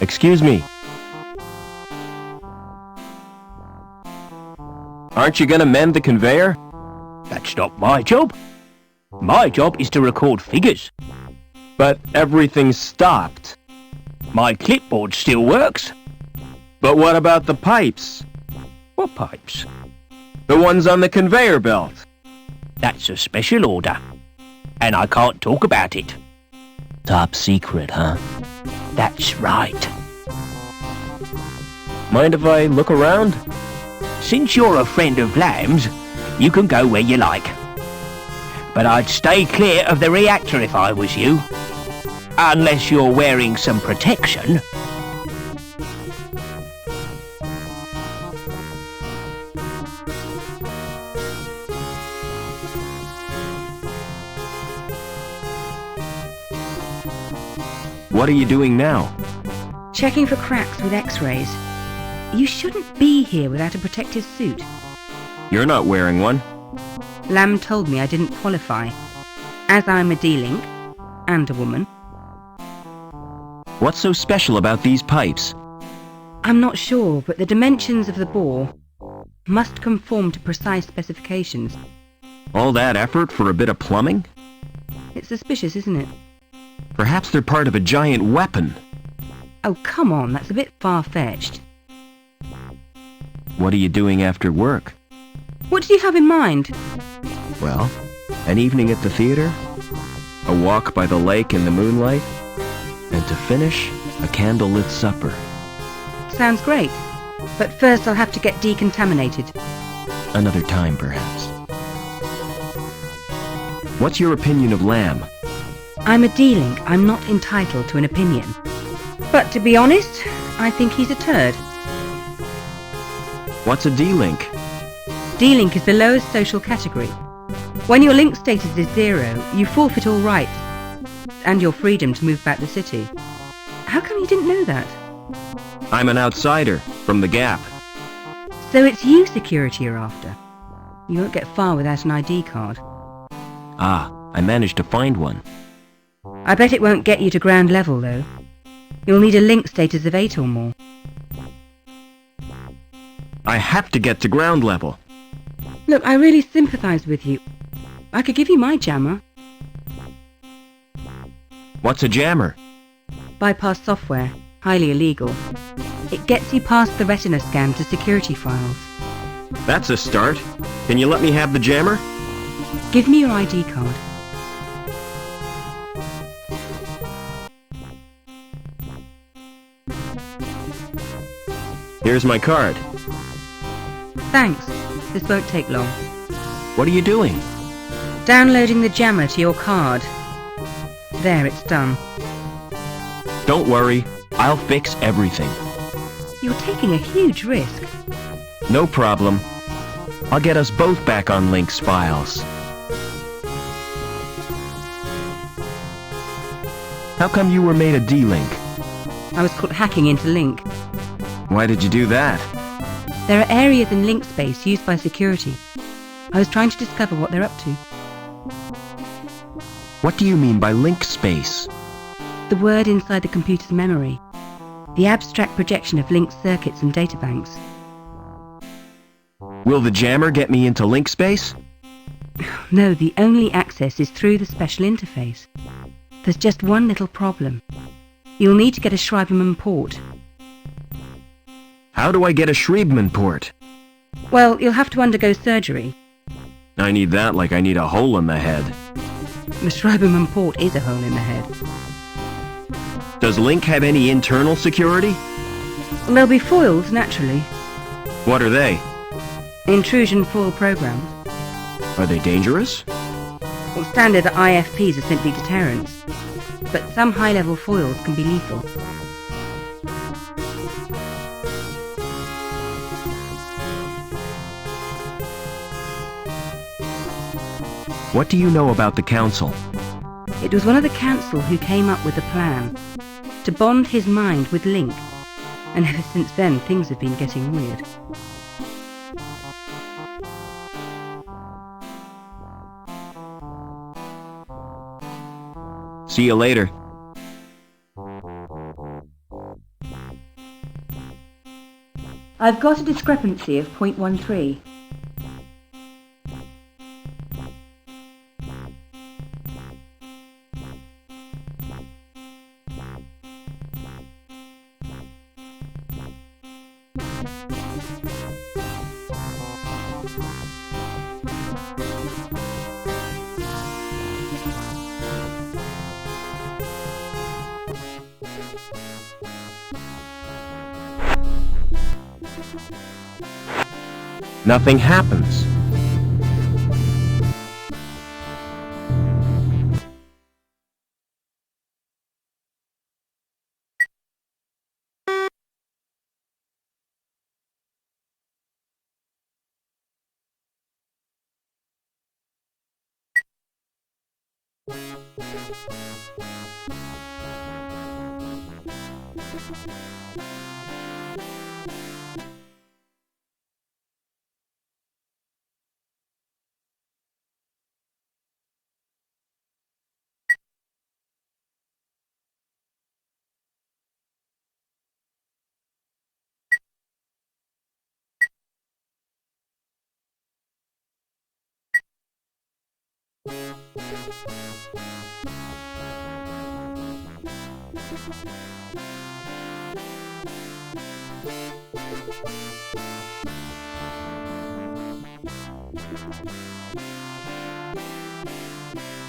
Excuse me. Aren't you gonna mend the conveyor? That's not my job. My job is to record figures. But everything's stopped. My clipboard still works. But what about the pipes? What pipes? The ones on the conveyor belt. That's a special order. And I can't talk about it. Top secret, huh? That's right. Mind if I look around? Since you're a friend of Lamb's, you can go where you like. But I'd stay clear of the reactor if I was you. Unless you're wearing some protection. What are you doing now? Checking for cracks with X-rays. You shouldn't be here without a protective suit. You're not wearing one. Lamb told me I didn't qualify, as I'm a D-link and a woman. What's so special about these pipes? I'm not sure, but the dimensions of the bore must conform to precise specifications. All that effort for a bit of plumbing? It's suspicious, isn't it? Perhaps they're part of a giant weapon. Oh, come on, that's a bit far-fetched. What are you doing after work? What did you have in mind? Well, an evening at the theater, a walk by the lake in the moonlight, and to finish, a candlelit supper. Sounds great, but first I'll have to get decontaminated. Another time, perhaps. What's your opinion of Lamb? I'm a D-link, I'm not entitled to an opinion. But to be honest, I think he's a turd. What's a D-link? D-link is the lowest social category. When your link status is 0, you forfeit all rights and your freedom to move back the city. How come you didn't know that? I'm an outsider, from the Gap. So it's you security are after. You won't get far without an ID card. Ah, I managed to find one. I bet it won't get you to ground level, though. You'll need a link status of 8 or more. I have to get to ground level. Look, I really sympathise with you. I could give you my jammer. What's a jammer? Bypass software. Highly illegal. It gets you past the retina scan to security files. That's a start. Can you let me have the jammer? Give me your ID card. Here's my card. Thanks. This won't take long. What are you doing? Downloading the jammer to your card. There, it's done. Don't worry. I'll fix everything. You're taking a huge risk. No problem. I'll get us both back on Link's files. How come you were made a D-Link? I was caught hacking into Link. Why did you do that? There are areas in Link space used by security. I was trying to discover what they're up to. What do you mean by link space? The word inside the computer's memory. The abstract projection of linked circuits and databanks. Will the jammer get me into link space? No, the only access is through the special interface. There's just one little problem. You'll need to get a Schreiberman port. How do I get a Schreiberman port? Well, you'll have to undergo surgery. I need that like I need a hole in the head. The Schreiberman port is a hole in the head. Does Link have any internal security? There'll be foils, naturally. What are they? Intrusion foil programs. Are they dangerous? Well, standard IFPs are simply deterrents. But some high-level foils can be lethal. What do you know about the Council? It was one of the council who came up with the plan to bond his mind with Link, and ever since then things have been getting weird. See you later. I've got a discrepancy of 0.13. Nothing happens.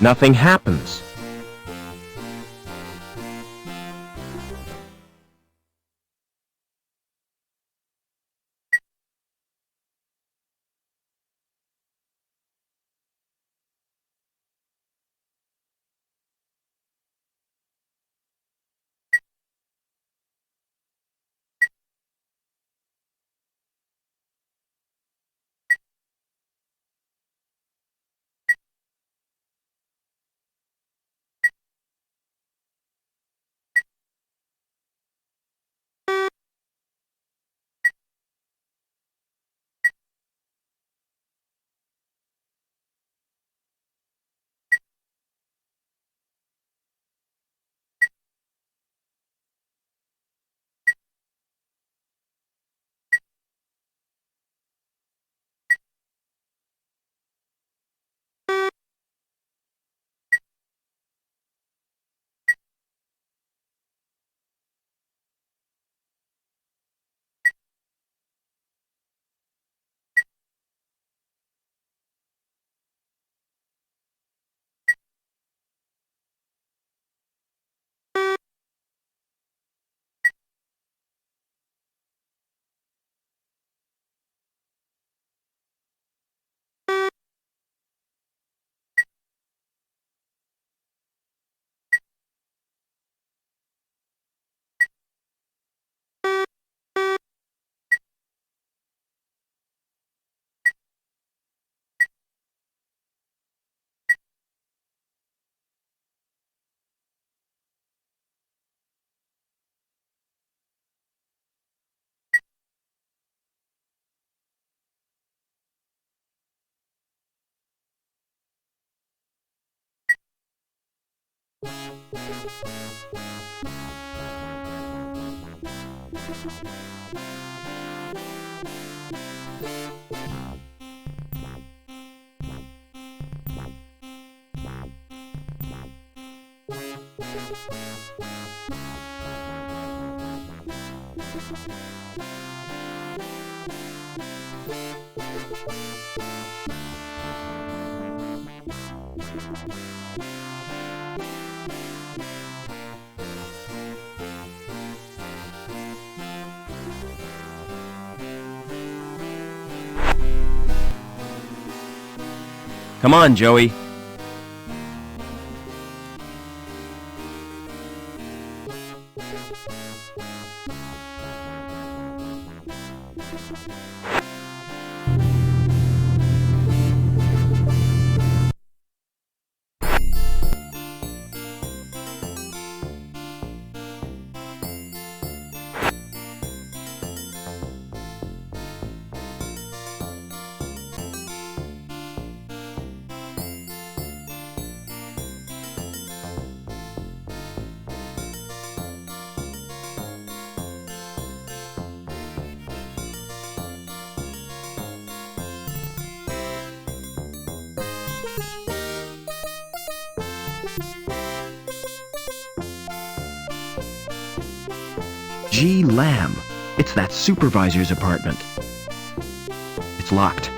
Nothing happens. Come on, Joey. Gee, Lamb. It's that supervisor's apartment. It's locked.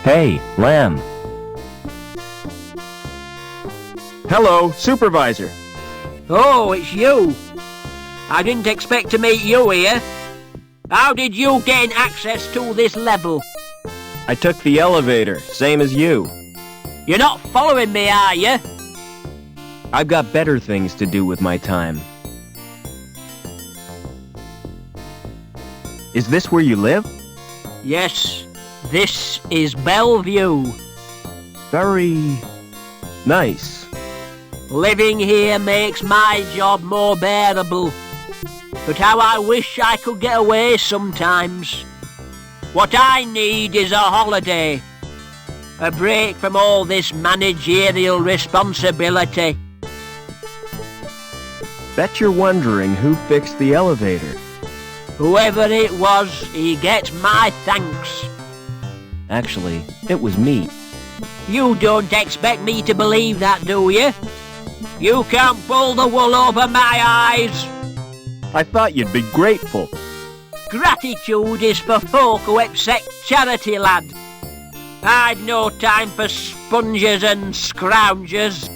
Hey, Lamb. Hello, Supervisor. Oh, it's you. I didn't expect to meet you here. How did you gain access to this level? I took the elevator, same as you. You're not following me, are you? I've got better things to do with my time. Is this where you live? Yes, this is Bellevue. Very nice. Living here makes my job more bearable. But how I wish I could get away sometimes. What I need is a holiday. A break from all this managerial responsibility. Bet you're wondering who fixed the elevator. Whoever it was, he gets my thanks. Actually, it was me. You don't expect me to believe that, do you? You can't pull the wool over my eyes. I thought you'd be grateful. Gratitude is for folk who accept charity, lad. I've no time for sponges and scroungers.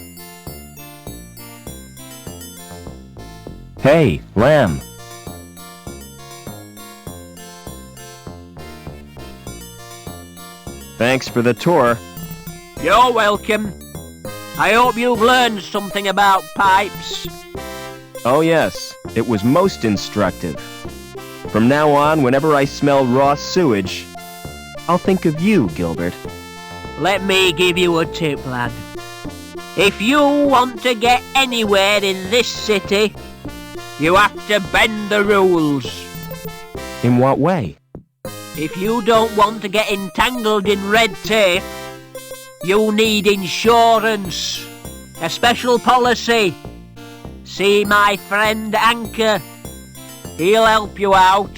Hey, Lamb. Thanks for the tour. You're welcome. I hope you've learned something about pipes. Oh yes, it was most instructive. From now on, whenever I smell raw sewage, I'll think of you, Gilbert. Let me give you a tip, lad. If you want to get anywhere in this city, you have to bend the rules. In what way? If you don't want to get entangled in red tape, you need insurance, a special policy. See my friend Anchor. He'll help you out.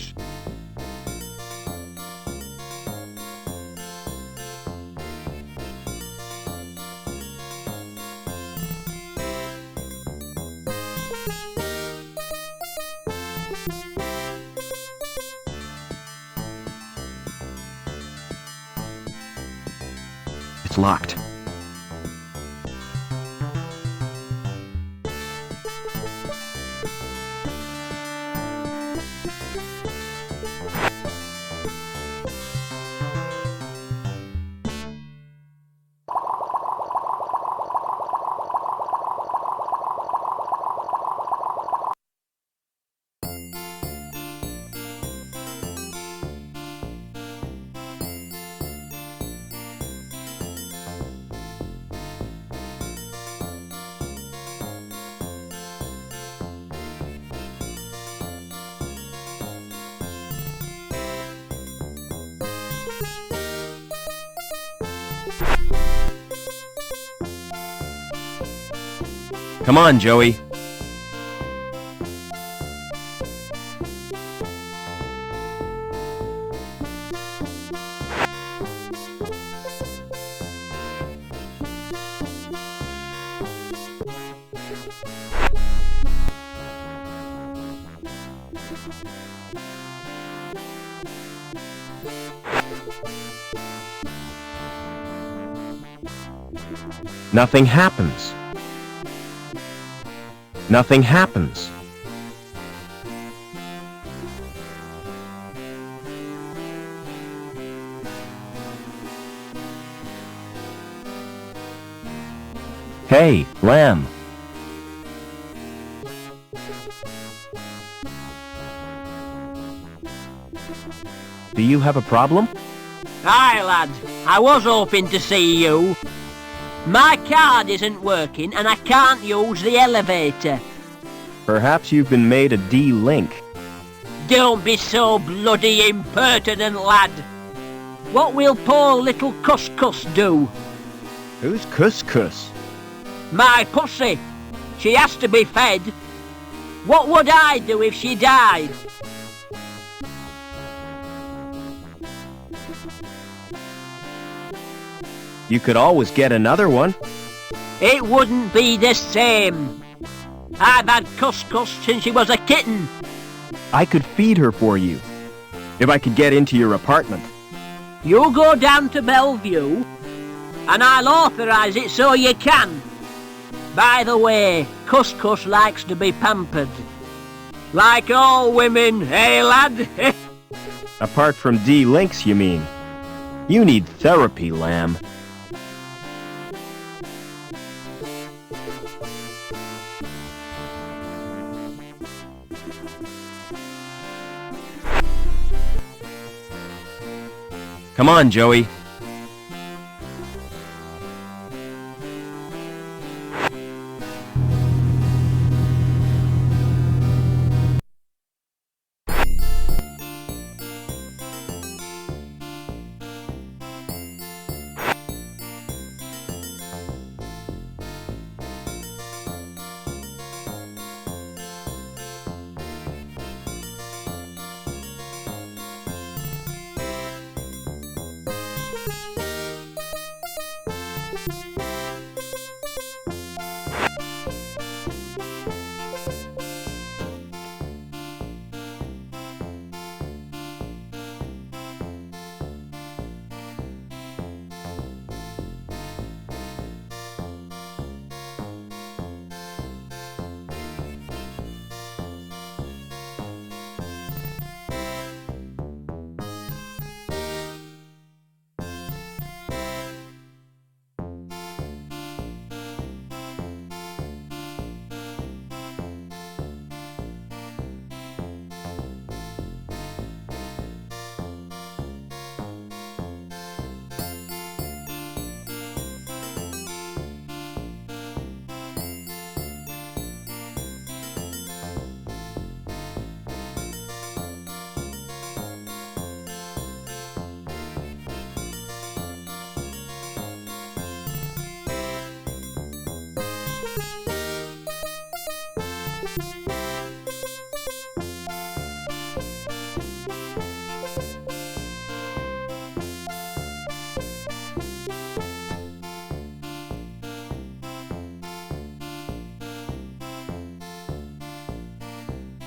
It's locked. Come on, Joey. Nothing happens. Nothing happens. Hey, Lamb. Do you have a problem? Aye, lad. I was hoping to see you. My card isn't working and I can't use the elevator. Perhaps you've been made a D-link. Don't be so bloody impertinent, lad. What will poor little Couscous do? Who's Couscous? My pussy. She has to be fed. What would I do if she died? You could always get another one. It wouldn't be the same. I've had Couscous since she was a kitten. I could feed her for you, if I could get into your apartment. You go down to Bellevue, and I'll authorise it so you can. By the way, Couscous likes to be pampered. Like all women, eh, lad? Apart from D-links, you mean? You need therapy, Lamb. Come on, Joey.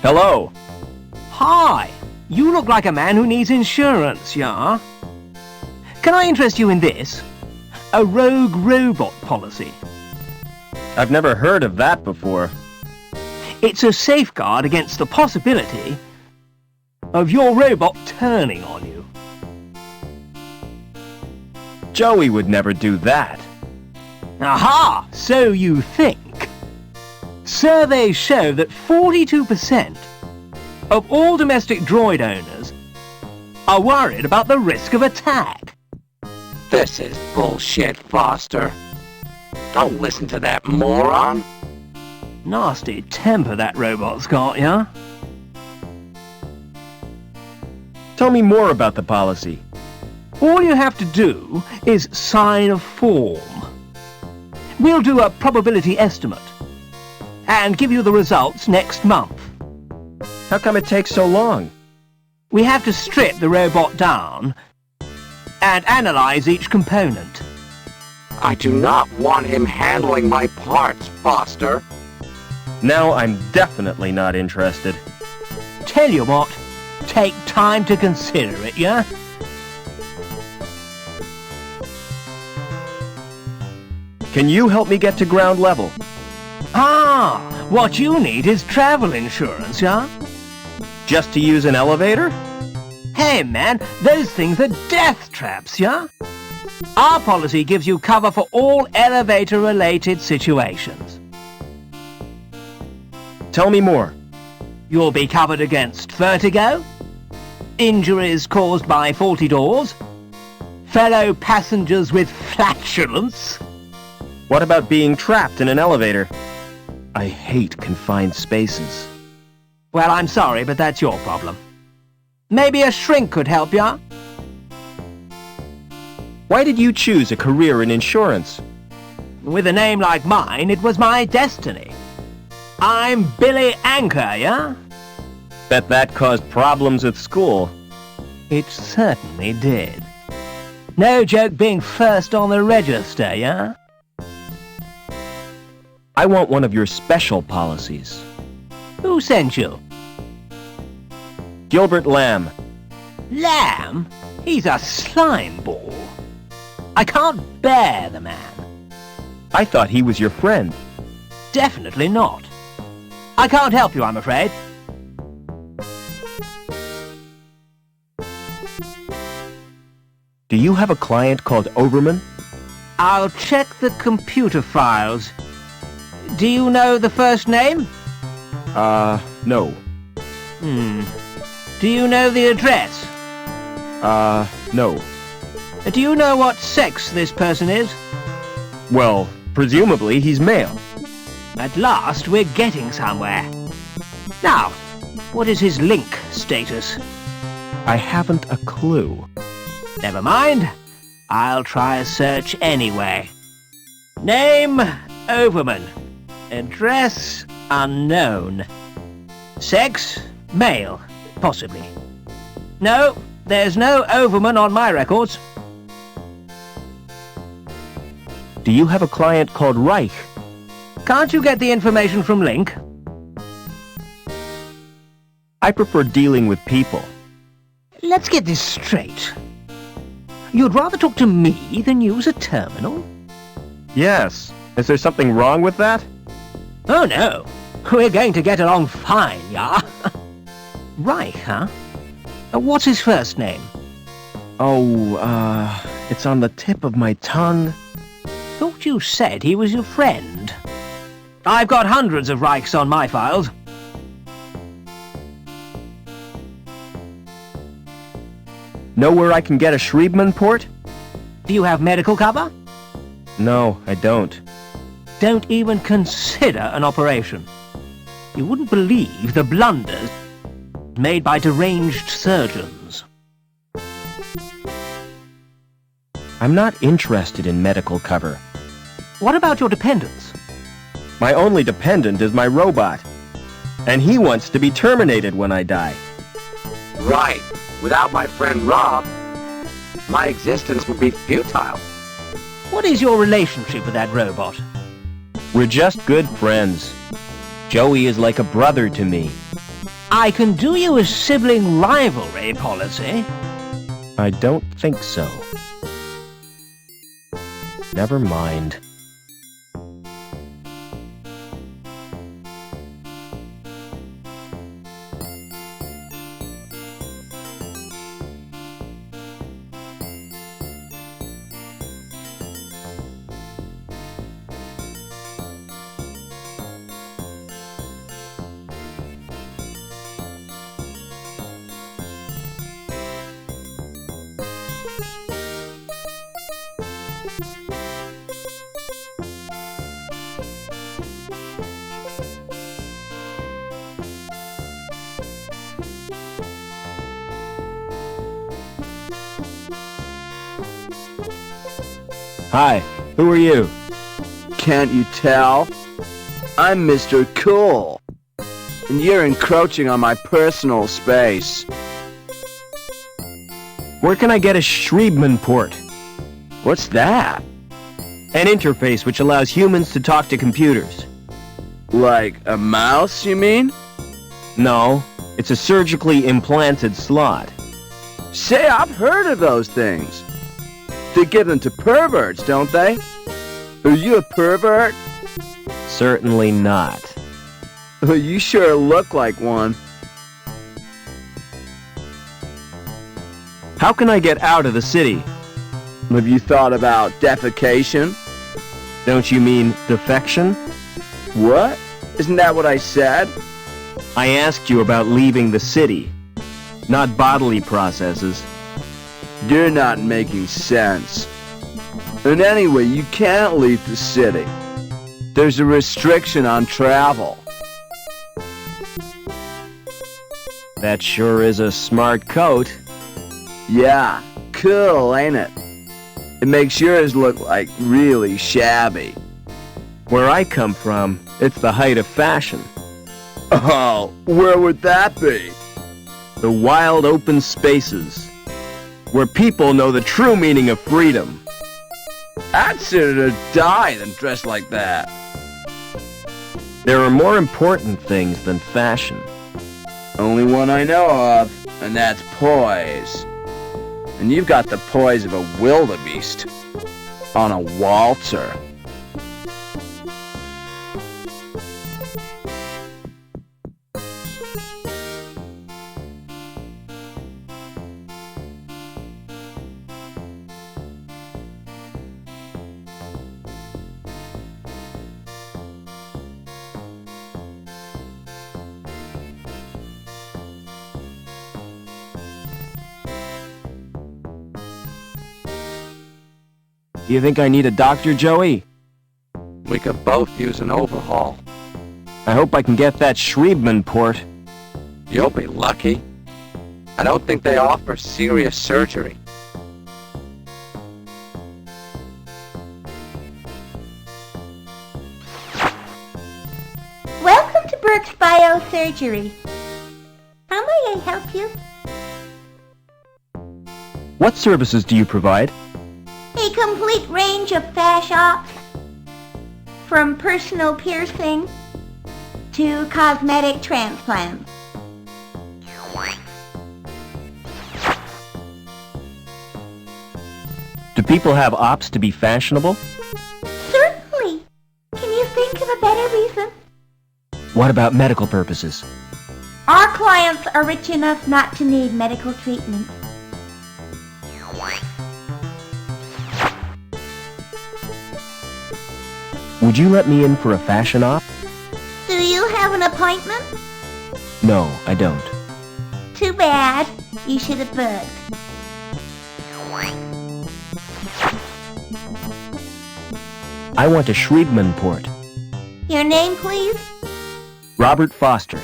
Hello. Hi. You look like a man who needs insurance, yeah? Can I interest you in this? A rogue robot policy. I've never heard of that before. It's a safeguard against the possibility of your robot turning on you. Joey would never do that. Aha! So you think. Surveys show that 42% of all domestic droid owners are worried about the risk of attack. This is bullshit, Foster. Don't listen to that moron. Nasty temper that robot's got, yeah? Tell me more about the policy. All you have to do is sign a form. We'll do a probability estimate. and give you the results next month. How come it takes so long? We have to strip the robot down and analyze each component. I do not want him handling my parts, Foster. Now I'm definitely not interested. Tell you what, take time to consider it, yeah? Can you help me get to ground level? Ah, what you need is travel insurance, yeah? Just to use an elevator? Hey man, those things are death traps, yeah? Our policy gives you cover for all elevator-related situations. Tell me more. You'll be covered against vertigo, injuries caused by faulty doors, fellow passengers with flatulence. What about being trapped in an elevator? I hate confined spaces. Well, I'm sorry, but that's your problem. Maybe a shrink could help ya? Why did you choose a career in insurance? With a name like mine, it was my destiny. I'm Billy Anchor, yeah? Bet that caused problems at school. It certainly did. No joke being first on the register, yeah? I want one of your special policies. Who sent you? Gilbert Lamb. Lamb? He's a slime ball. I can't bear the man. I thought he was your friend. Definitely not. I can't help you, I'm afraid. Do you have a client called Overman? I'll check the computer files. Do you know the first name? No. Do you know the address? No. Do you know what sex this person is? Well, presumably he's male. At last, we're getting somewhere. Now, what is his link status? I haven't a clue. Never mind. I'll try a search anyway. Name, Overman. Address, unknown. Sex, male, possibly. No, there's no Overman on my records. Do you have a client called Reich? Can't you get the information from Link? I prefer dealing with people. Let's get this straight. You'd rather talk to me than use a terminal? Yes. Is there something wrong with that? Oh no. We're going to get along fine, yeah? Reich, huh? What's his first name? Oh, it's on the tip of my tongue. Thought you said he was your friend. I've got hundreds of Reichs on my files. Know where I can get a Schriebman port? Do you have medical cover? No, I don't. Don't even consider an operation. You wouldn't believe the blunders made by deranged surgeons. I'm not interested in medical cover. What about your dependents? My only dependent is my robot. And he wants to be terminated when I die. Right. Without my friend Rob, my existence would be futile. What is your relationship with that robot? We're just good friends. Joey is like a brother to me. I can do you a sibling rivalry policy. I don't think so. Never mind. Hi, who are you? Can't you tell? I'm Mr. Cool, and you're encroaching on my personal space. Where can I get a Schriebman port? What's that? An interface which allows humans to talk to computers. Like a mouse, you mean? No, it's a surgically implanted slot. Say, I've heard of those things. They give them to perverts, don't they? Are you a pervert? Certainly not. Well, you sure look like one. How can I get out of the city? Have you thought about defecation? Don't you mean defection? What? Isn't that what I said? I asked you about leaving the city, not bodily processes. You're not making sense. And anyway, you can't leave the city. There's a restriction on travel. That sure is a smart coat. Yeah, cool, ain't it? It makes yours look like really shabby. Where I come from, it's the height of fashion. Oh, where would that be? The wild open spaces, where people know the true meaning of freedom. I'd sooner die than dress like that. There are more important things than fashion. Only one I know of, and that's poise. And you've got the poise of a wildebeest on a waltzer. Do you think I need a doctor, Joey? We could both use an overhaul. I hope I can get that Schriebman port. You'll be lucky. I don't think they offer serious surgery. Welcome to Burke's Biosurgery. How may I help you? What services do you provide? A complete range of fash ops. From personal piercing to cosmetic transplants. Do people have ops to be fashionable? Certainly. Can you think of a better reason? What about medical purposes? Our clients are rich enough not to need medical treatment. Would you let me in for a fashion op? Do you have an appointment? No, I don't. Too bad. You should have booked. I want a Schriebman port. Your name, please? Robert Foster.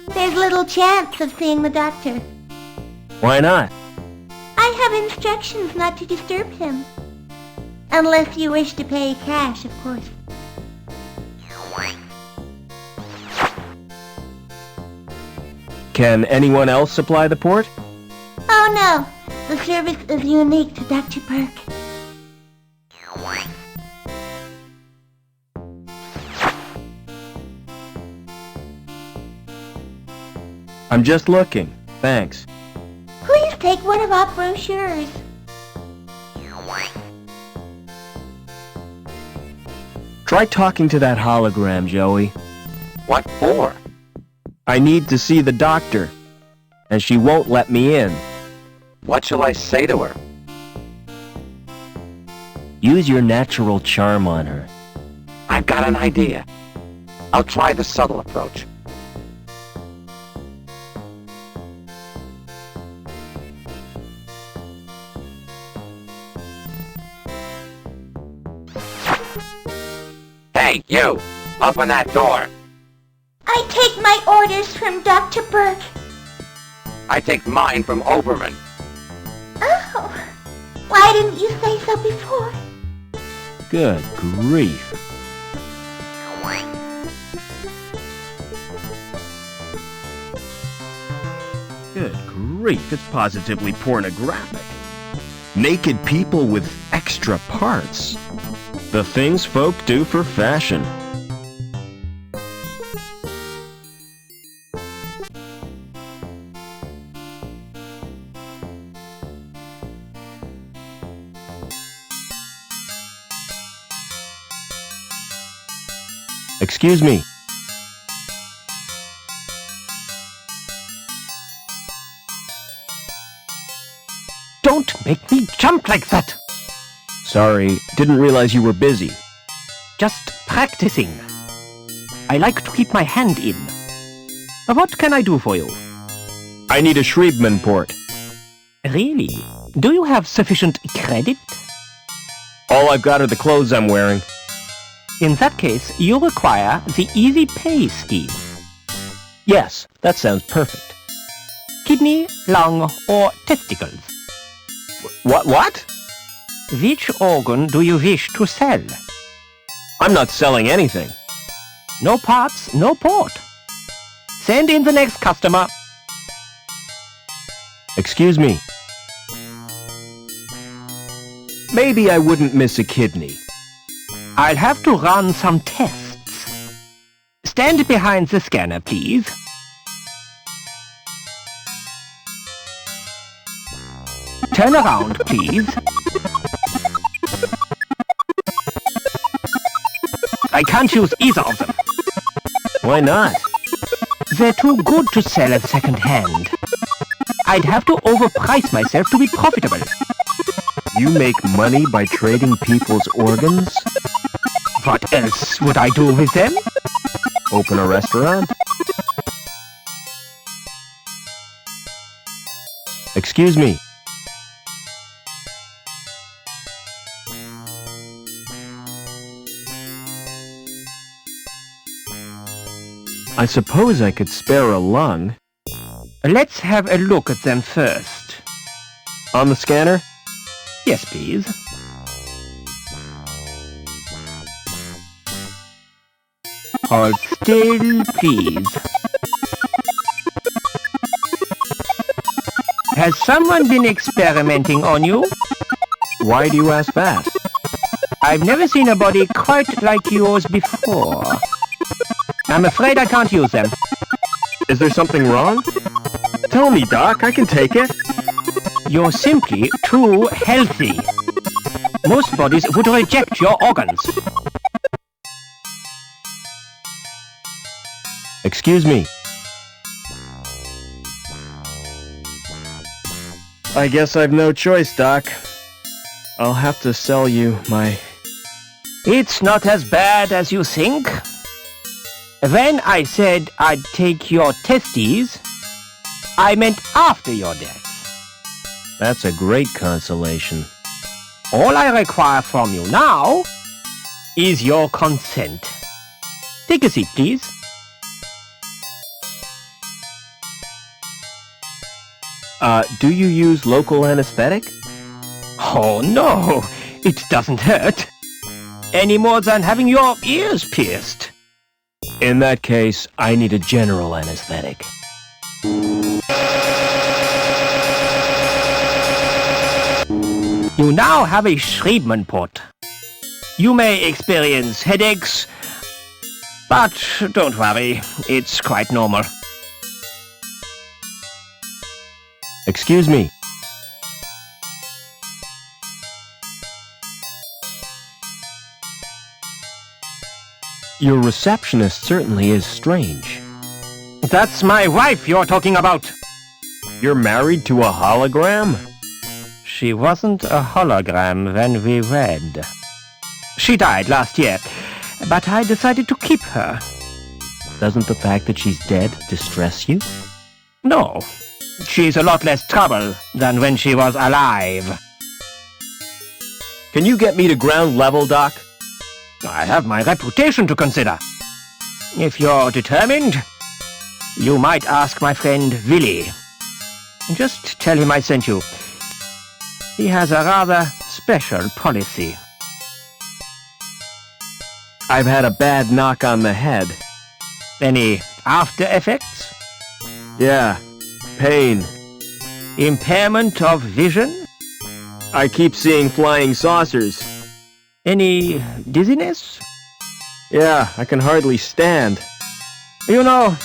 There's little chance of seeing the doctor. Why not? I have instructions not to disturb him. Unless you wish to pay cash, of course. Can anyone else supply the port? Oh no, the service is unique to Dr. Burke. I'm just looking. Thanks. Please take one of our brochures. Try talking to that hologram, Joey. What for? I need to see the doctor, and she won't let me in. What shall I say to her? Use your natural charm on her. I've got an idea. I'll try the subtle approach. Hey, you! Open that door! I take my orders from Dr. Burke. I take mine from Oberman. Oh, why didn't you say so before? Good grief. grief, it's positively pornographic. Naked people with extra parts. The things folk do for fashion. Excuse me. Don't make me jump like that! Sorry, didn't realize you were busy. Just practicing. I like to keep my hand in. What can I do for you? I need a Shriebman port. Really? Do you have sufficient credit? All I've got are the clothes I'm wearing. In that case, you require the easy pay scheme. Yes, that sounds perfect. Kidney, lung, or testicles. What? Which organ do you wish to sell? I'm not selling anything. No parts, no port. Send in the next customer. Excuse me. Maybe I wouldn't miss a kidney. I'll have to run some tests. Stand behind the scanner, please. Turn around, please. I can't use either of them. Why not? They're too good to sell at second hand. I'd have to overprice myself to be profitable. You make money by trading people's organs? What else would I do with them? Open a restaurant? Excuse me. I suppose I could spare a lung. Let's have a look at them first. On the scanner? Yes, please. Hold still, please. Has someone been experimenting on you? Why do you ask that? I've never seen a body quite like yours before. I'm afraid I can't use them. Is there something wrong? Tell me, Doc, I can take it. You're simply too healthy. Most bodies would reject your organs. Excuse me. I guess I've no choice, Doc. I'll have to sell you my... It's not as bad as you think. When I said I'd take your testes, I meant after your death. That's a great consolation. All I require from you now is your consent. Take a seat, please. Do you use local anesthetic? Oh no, it doesn't hurt. Any more than having your ears pierced. In that case, I need a general anesthetic. You now have a Shriebman port. You may experience headaches, but don't worry, it's quite normal. Excuse me. Your receptionist certainly is strange. That's my wife you're talking about. You're married to a hologram? She wasn't a hologram when we wed. She died last year, but I decided to keep her. Doesn't the fact that she's dead distress you? No. She's a lot less trouble than when she was alive. Can you get me to ground level, Doc? I have my reputation to consider. If you're determined, you might ask my friend Willie. Just tell him I sent you. He has a rather special policy. I've had a bad knock on the head. Any after effects? Yeah, pain. Impairment of vision? I keep seeing flying saucers. Any dizziness? Yeah, I can hardly stand. You know,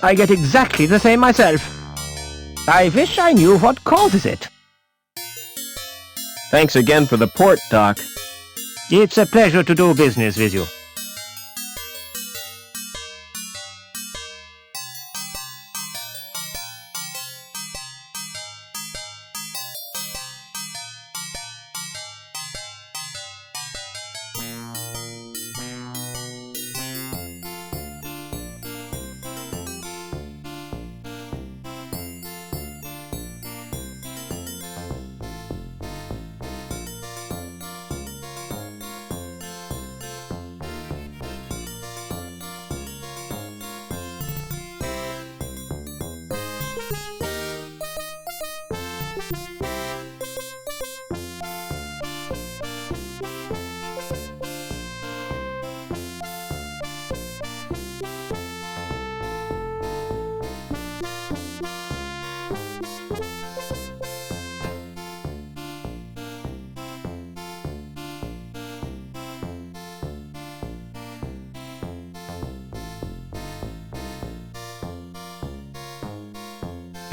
I get exactly the same myself. I wish I knew what causes it. Thanks again for the port, Doc. It's a pleasure to do business with you.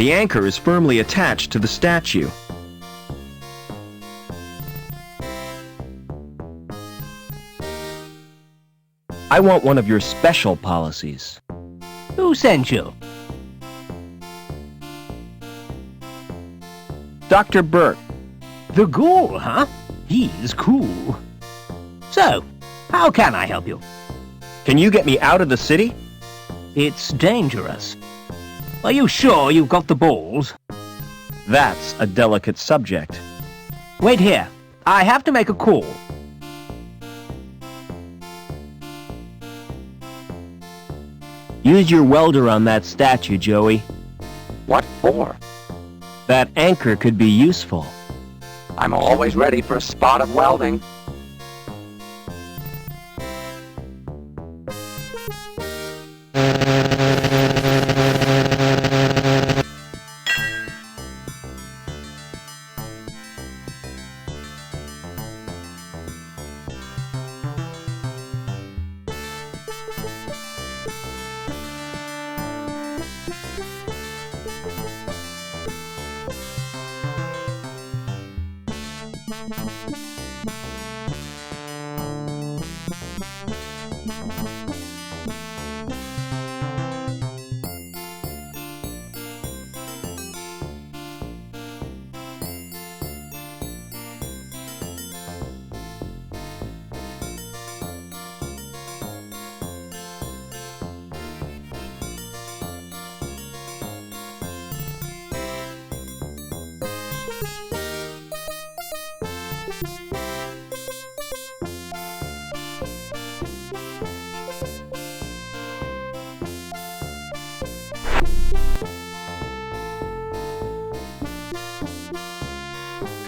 The anchor is firmly attached to the statue. I want one of your special policies. Who sent you? Dr. Burke. The ghoul, huh? He's cool. So, how can I help you? Can you get me out of the city? It's dangerous. Are you sure you've got the balls? That's a delicate subject. Wait here. I have to make a call. Use your welder on that statue, Joey. What for? That anchor could be useful. I'm always ready for a spot of welding.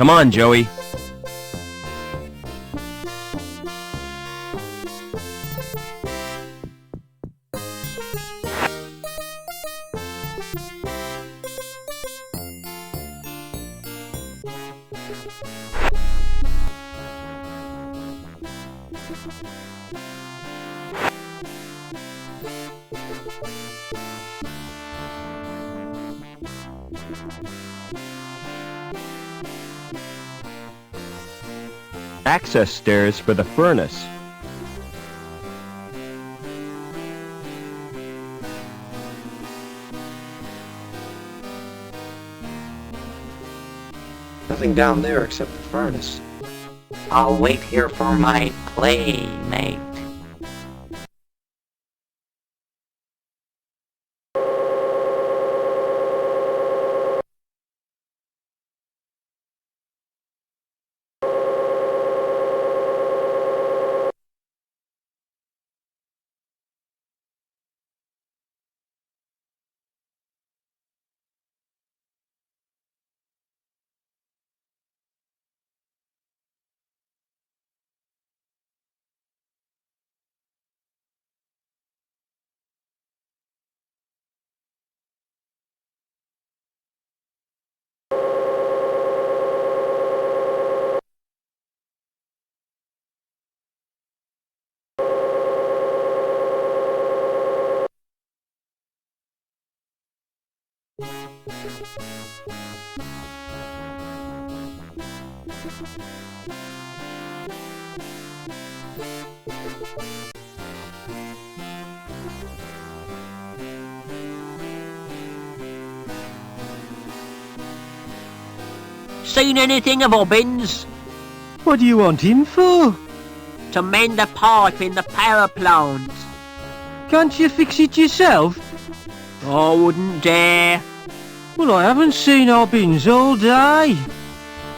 Come on, Joey. Access stairs for the furnace. Nothing down there except the furnace. I'll wait here for my playmate. Seen anything of Hobbins? What do you want him for? To mend a pipe in the power plant. Can't you fix it yourself? I wouldn't dare. Well, I haven't seen Hobbins all day.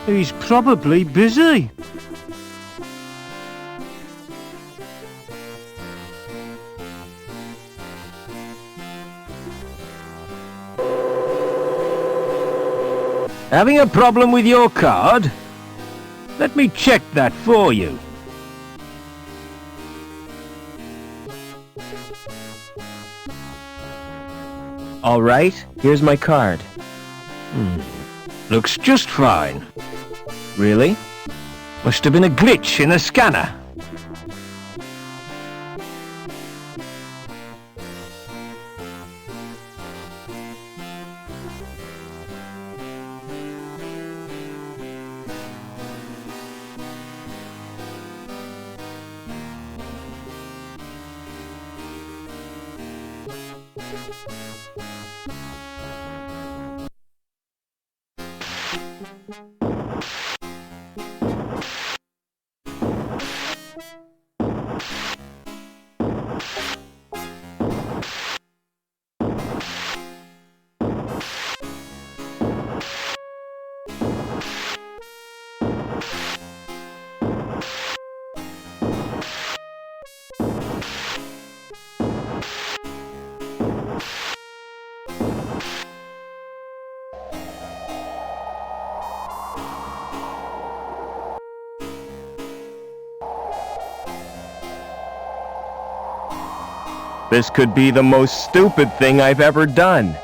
He's probably busy. Having a problem with your card? Let me check that for you. All right, here's my card. Looks just fine. Really? Must have been a glitch in the scanner. This could be the most stupid thing I've ever done.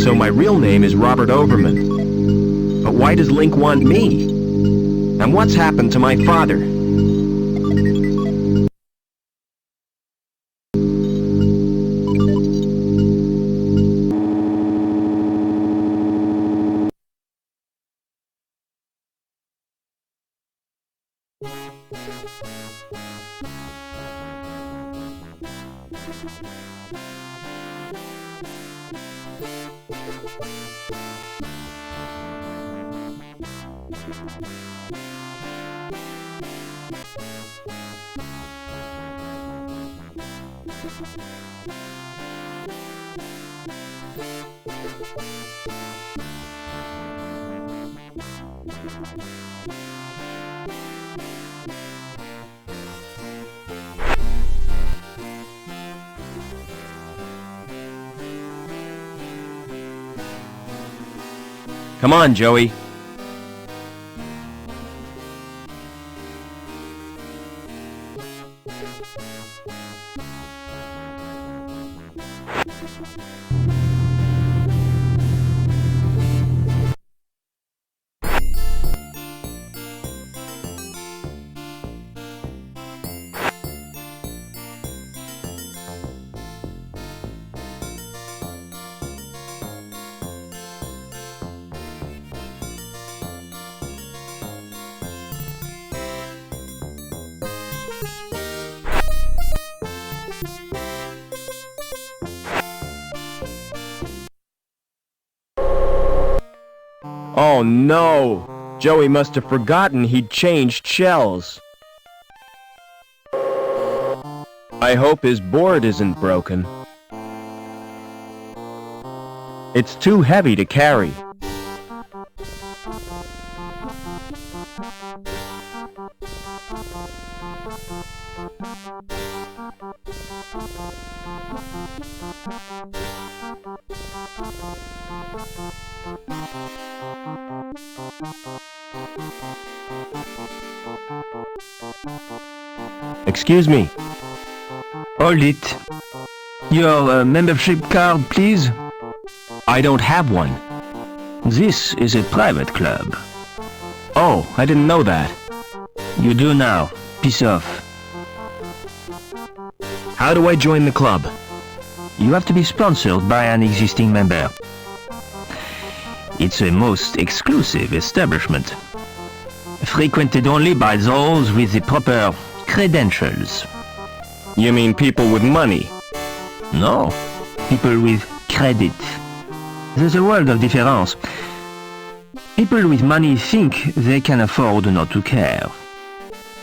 So my real name is Robert Overman. But why does Link want me? And what's happened to my father? Come on, Joey. Oh no! Joey must have forgotten he'd changed shells. I hope his board isn't broken. It's too heavy to carry. Excuse me. Hold it. Your membership card, please. I don't have one. This is a private club. Oh, I didn't know that. You do now. Peace off. How do I join the club? You have to be sponsored by an existing member. It's a most exclusive establishment. Frequented only by those with the proper credentials. You mean people with money? No, people with credit. There's a world of difference. People with money think they can afford not to care.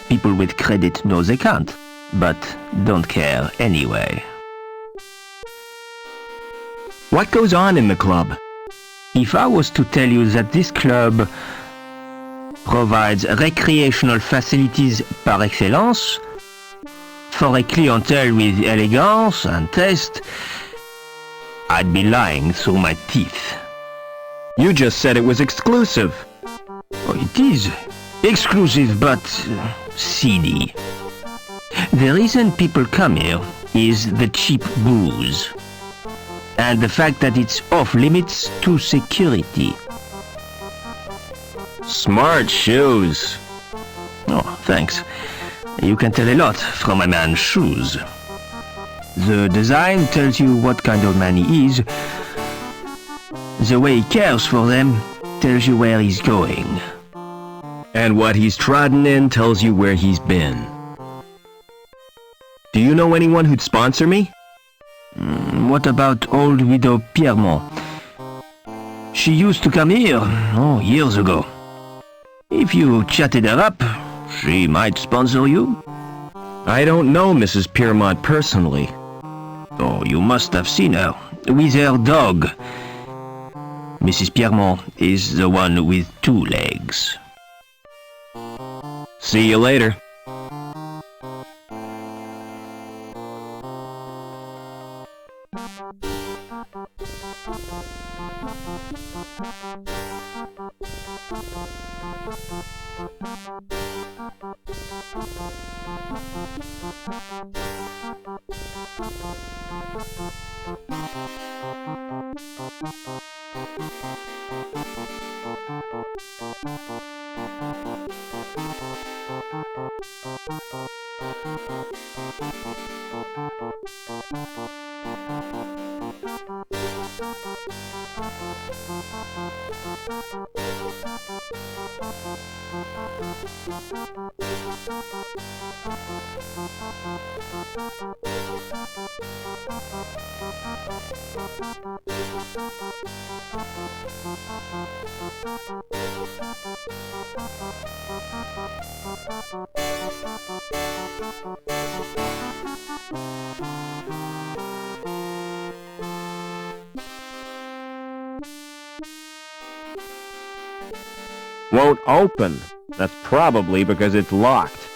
People with credit know they can't, but don't care anyway. What goes on in the club? If I was to tell you that this club provides recreational facilities par excellence for a clientele with elegance and taste, I'd be lying through my teeth. You just said it was exclusive. Oh, it is exclusive, but seedy. The reason people come here is the cheap booze, and the fact that it's off limits to security. Smart shoes. Oh, thanks. You can tell a lot from a man's shoes. The design tells you what kind of man he is. The way he cares for them tells you where he's going. And what he's trodden in tells you where he's been. Do you know anyone who'd sponsor me? What about old widow Piermont? She used to come here, years ago. If you chatted her up, she might sponsor you. I don't know Mrs. Piermont personally. Oh, you must have seen her, with her dog. Mrs. Piermont is the one with 2 legs. See you later. Won't open. That's probably because it's locked.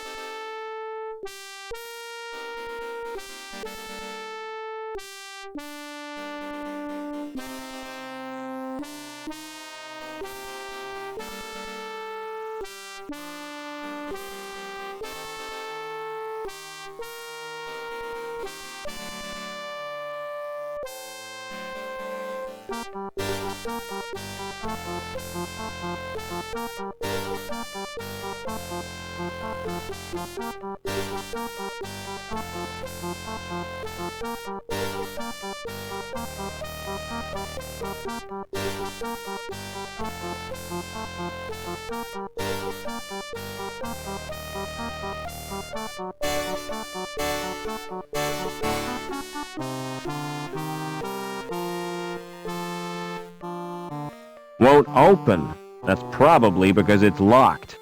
Won't open. That's probably because it's locked.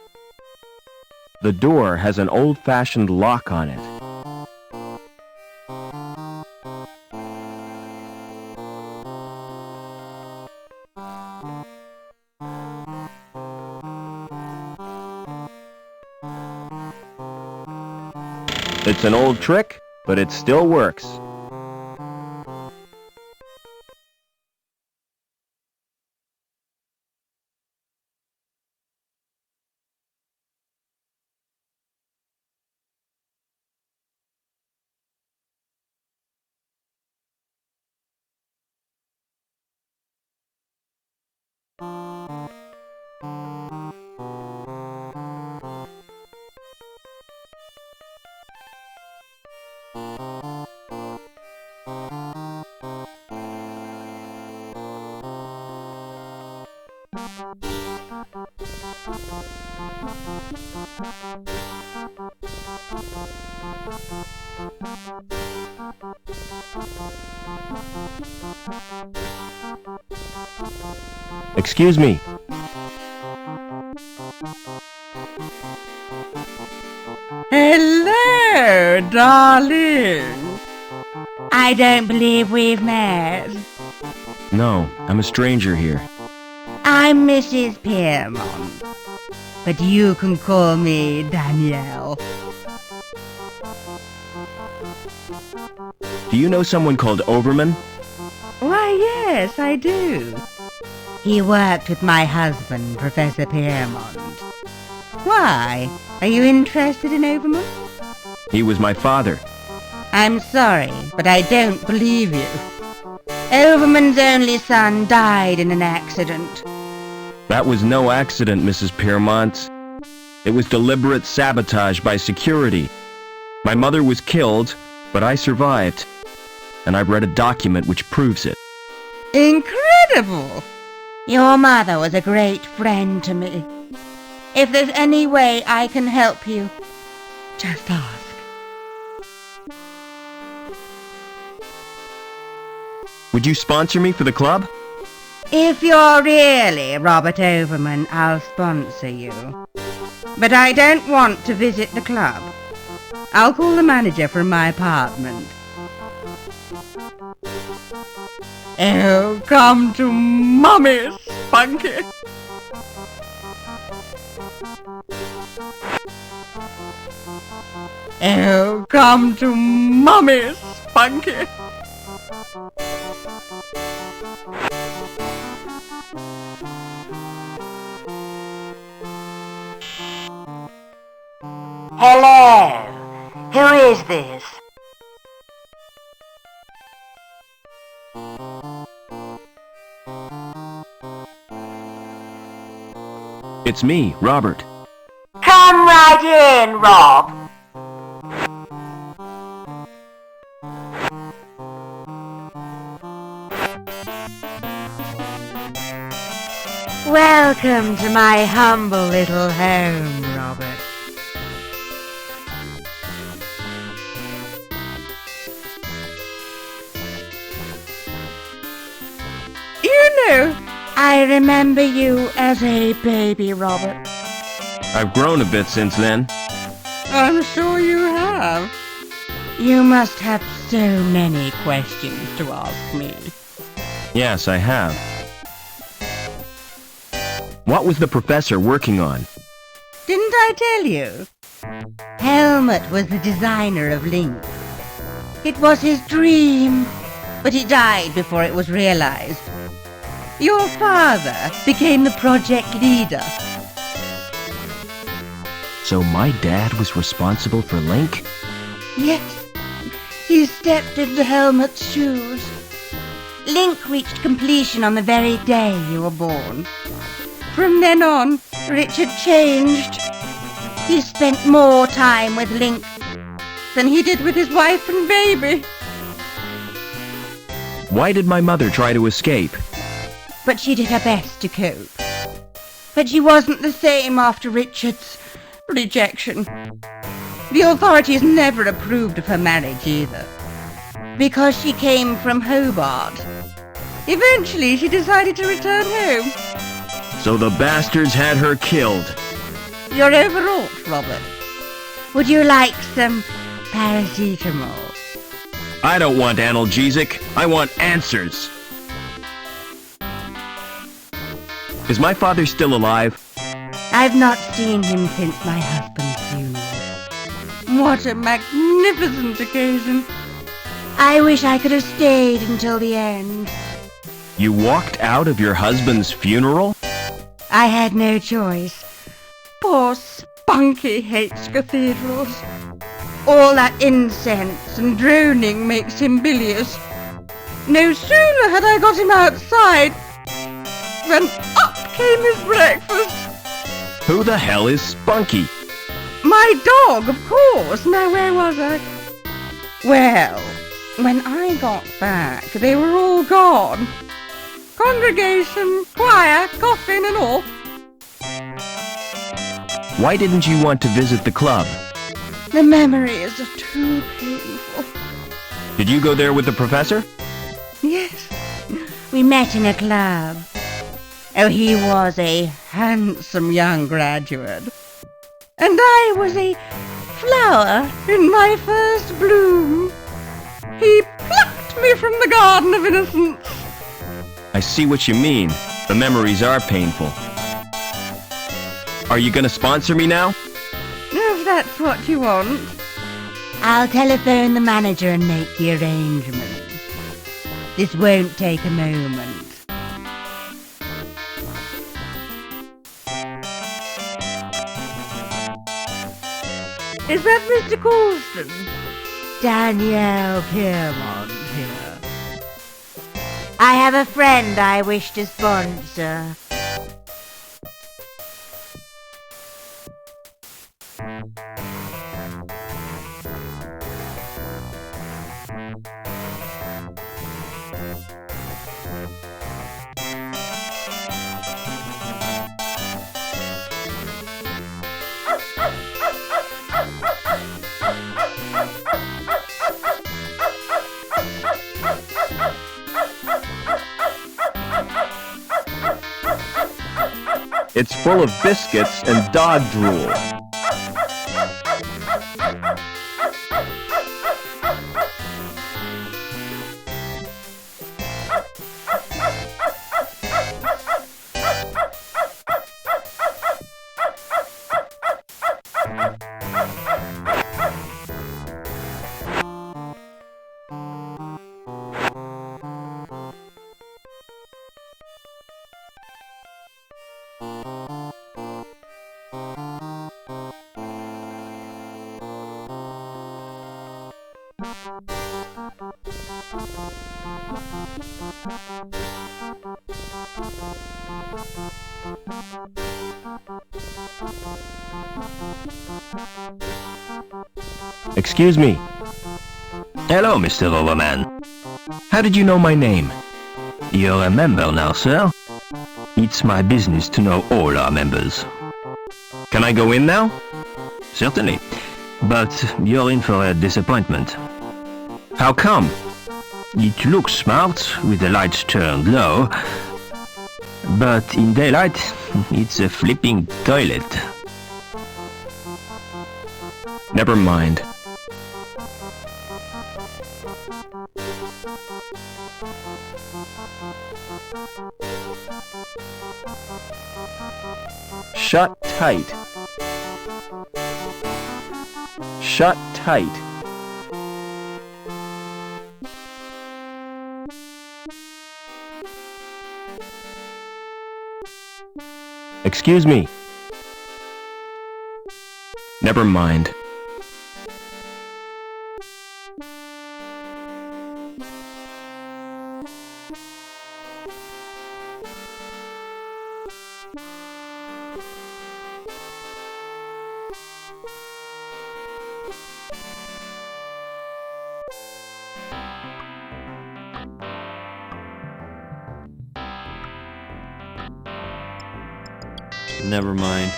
The door has an old-fashioned lock on it. It's an old trick, but it still works. Excuse me. Hello, darling. I don't believe we've met. No, I'm a stranger here. I'm Mrs. Piermont, but you can call me Danielle. Do you know someone called Overman? Why, yes, I do. He worked with my husband, Professor Piermont. Why? Are you interested in Overman? He was my father. I'm sorry, but I don't believe you. Overman's only son died in an accident. That was no accident, Mrs. Piermont. It was deliberate sabotage by security. My mother was killed, but I survived. And I've read a document which proves it. Incredible! Your mother was a great friend to me. If there's any way I can help you, just ask. Would you sponsor me for the club? If you're really Robert Overman, I'll sponsor you. But I don't want to visit the club. I'll call the manager from my apartment. Oh, come to Mummy, Spunky. Oh, come to Mummy, Spunky. Hello. Who is this? It's me, Robert. Come right in, Rob. Welcome to my humble little home, Robert. You know, I remember you as a baby, Robert. I've grown a bit since then. I'm sure you have. You must have so many questions to ask me. Yes, I have. What was the professor working on? Didn't I tell you? Helmut was the designer of Link. It was his dream, but he died before it was realized. Your father became the project leader. So my dad was responsible for Link? Yes, he stepped into Helmut's shoes. Link reached completion on the very day you were born. From then on, Richard changed. He spent more time with Link than he did with his wife and baby. Why did my mother try to escape? But she did her best to cope. But she wasn't the same after Richard's rejection. The authorities never approved of her marriage either, because she came from Hobart. Eventually, she decided to return home. So the bastards had her killed. You're overwrought, Robert. Would you like some paracetamol? I don't want analgesic. I want answers. Is my father still alive? I've not seen him since my husband's funeral. What a magnificent occasion. I wish I could have stayed until the end. You walked out of your husband's funeral? I had no choice. Poor Spunky hates cathedrals. All that incense and droning makes him bilious. No sooner had I got him outside than up came his breakfast. Who the hell is Spunky? My dog, of course. Now, where was I? Well, when I got back, they were all gone. Congregation, choir, coffin and all. Why didn't you want to visit the club? The memories are too painful. Did you go there with the professor? Yes, we met in a club. Oh, he was a handsome young graduate. And I was a flower in my first bloom. He plucked me from the garden of innocence. I see what you mean. The memories are painful. Are you gonna sponsor me now? If that's what you want. I'll telephone the manager and make the arrangements. This won't take a moment. Is that Mr. Coulson? Danielle Piermont here. I have a friend I wish to sponsor. It's full of biscuits and dog drool. Excuse me. Hello, Mr. Overman. How did you know my name? You're a member now, sir? It's my business to know all our members. Can I go in now? Certainly. But you're in for a disappointment. How come? It looks smart with the lights turned low, but in daylight, it's a flipping toilet. Never mind. Shut tight. Shut tight. Excuse me. Never mind. Never mind.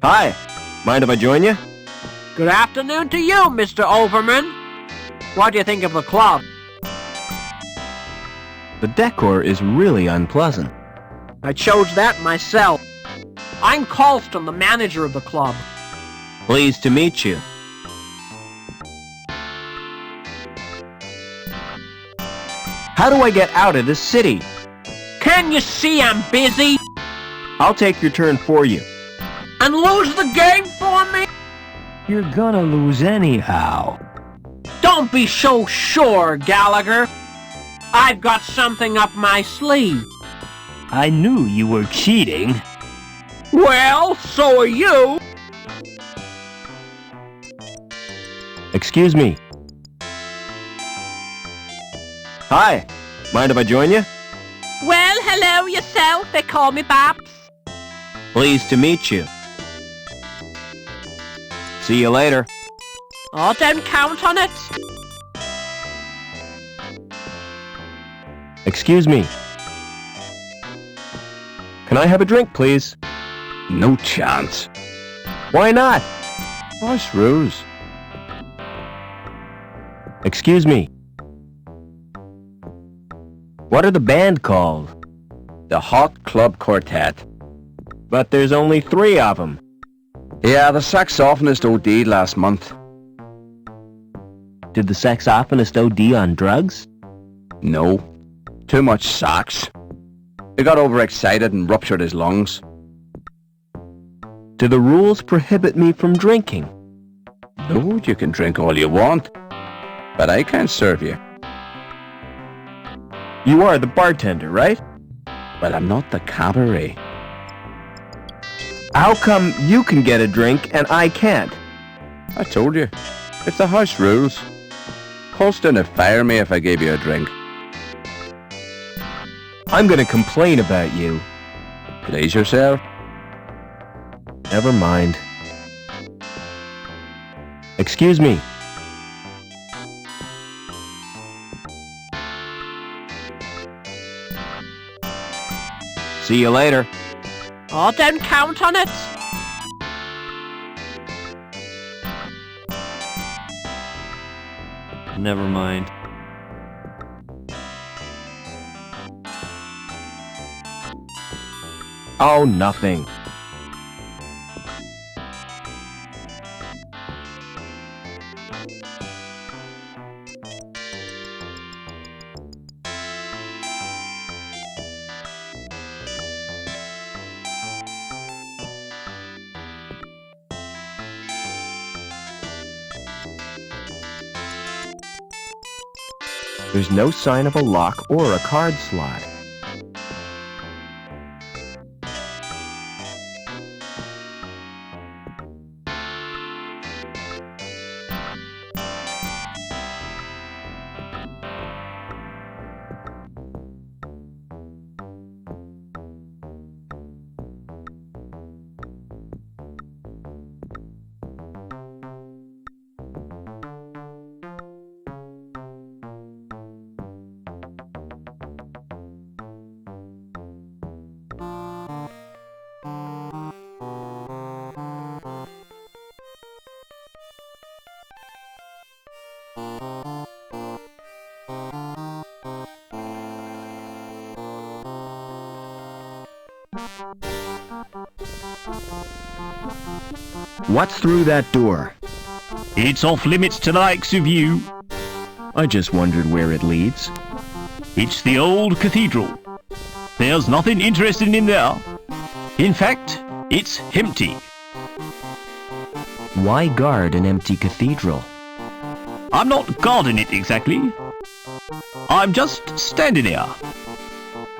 Hi! Mind if I join you? Good afternoon to you, Mr. Overman. What do you think of the club? The decor is really unpleasant. I chose that myself. I'm Colston, the manager of the club. Pleased to meet you. How do I get out of this city? Can you see I'm busy? I'll take your turn for you. And lose the game for me? You're gonna lose anyhow. Don't be so sure, Gallagher. I've got something up my sleeve. I knew you were cheating. Well, so are you. Excuse me. Hi. Mind if I join you? Well, hello yourself. They call me Babs. Pleased to meet you. See you later. Oh, don't count on it. Excuse me. Can I have a drink, please? No chance. Why not? House rules. Excuse me. What are the band called? The Hot Club Quartet. But there's only 3 of them. Yeah, the saxophonist OD'd last month. Did the saxophonist OD on drugs? No. Too much sax. He got overexcited and ruptured his lungs. Do the rules prohibit me from drinking? No, you can drink all you want. But I can't serve you. You are the bartender, right? But I'm not the cabaret. How come you can get a drink and I can't? I told you. It's the house rules. Colston would fire me if I gave you a drink. I'm gonna complain about you. Please yourself. Never mind. Excuse me. See you later. Oh, don't count on it. Never mind. Oh, nothing. There's no sign of a lock or a card slot. What's through that door? It's off limits to the likes of you. I just wondered where it leads. It's the old cathedral. There's nothing interesting in there. In fact, it's empty. Why guard an empty cathedral? I'm not guarding it exactly. I'm just standing there.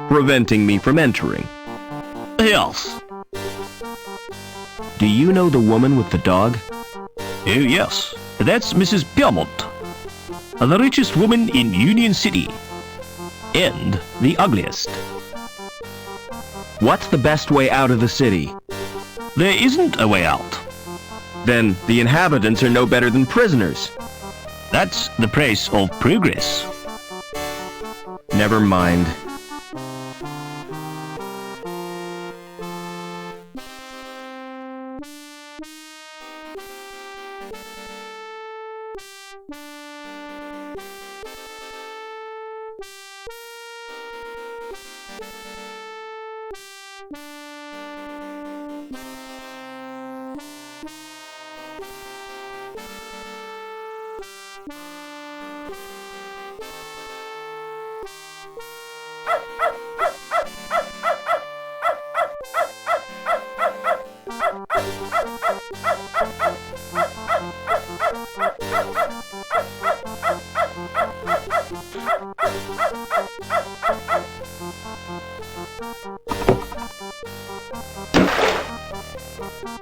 Preventing me from entering. Yes. Do you know the woman with the dog? Oh yes, that's Mrs. Piermont, the richest woman in Union City. And the ugliest. What's the best way out of the city? There isn't a way out. Then the inhabitants are no better than prisoners. That's the price of progress. Never mind.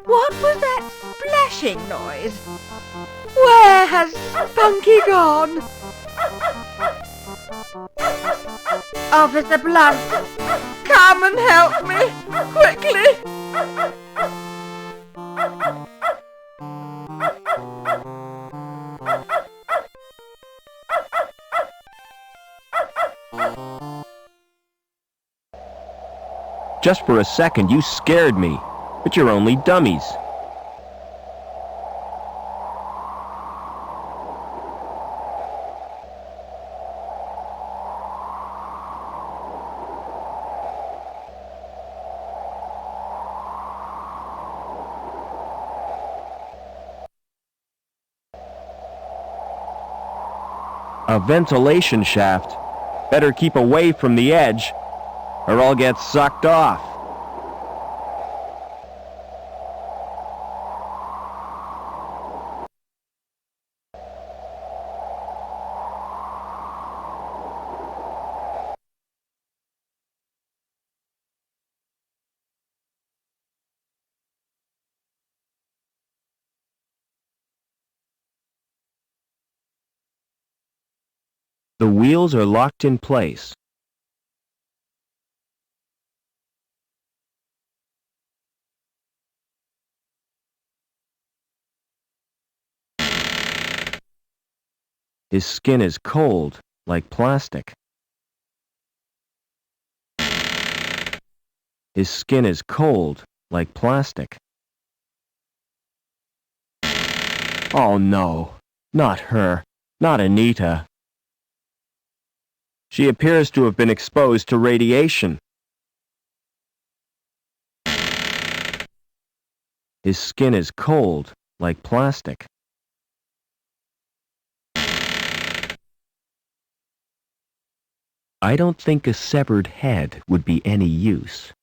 What was that splashing noise? Where has Spunky gone? Officer Blunt, come and help me, quickly! Just for a second you scared me, but you're only dummies. A ventilation shaft. Better keep away from the edge, or I'll get sucked off. The wheels are locked in place. His skin is cold, like plastic. His skin is cold, like plastic. Oh no, not her, not Anita. She appears to have been exposed to radiation. His skin is cold, like plastic. I don't think a severed head would be any use.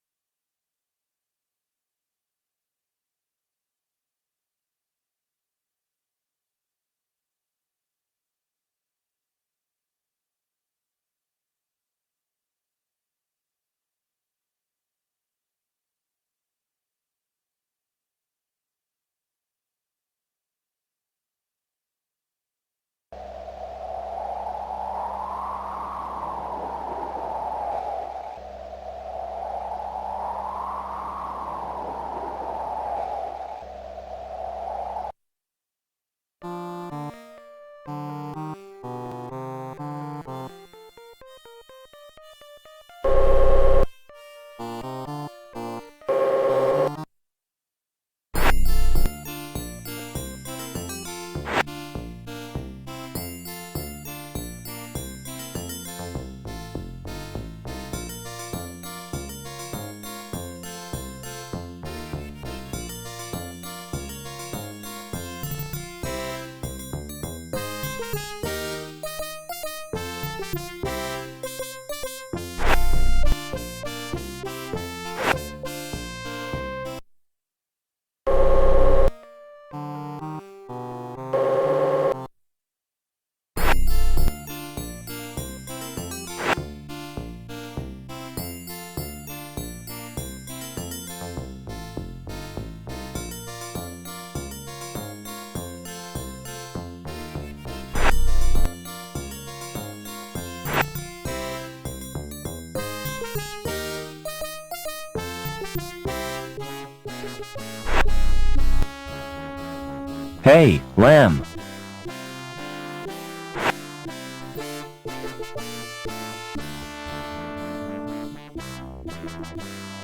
Hey, lamb.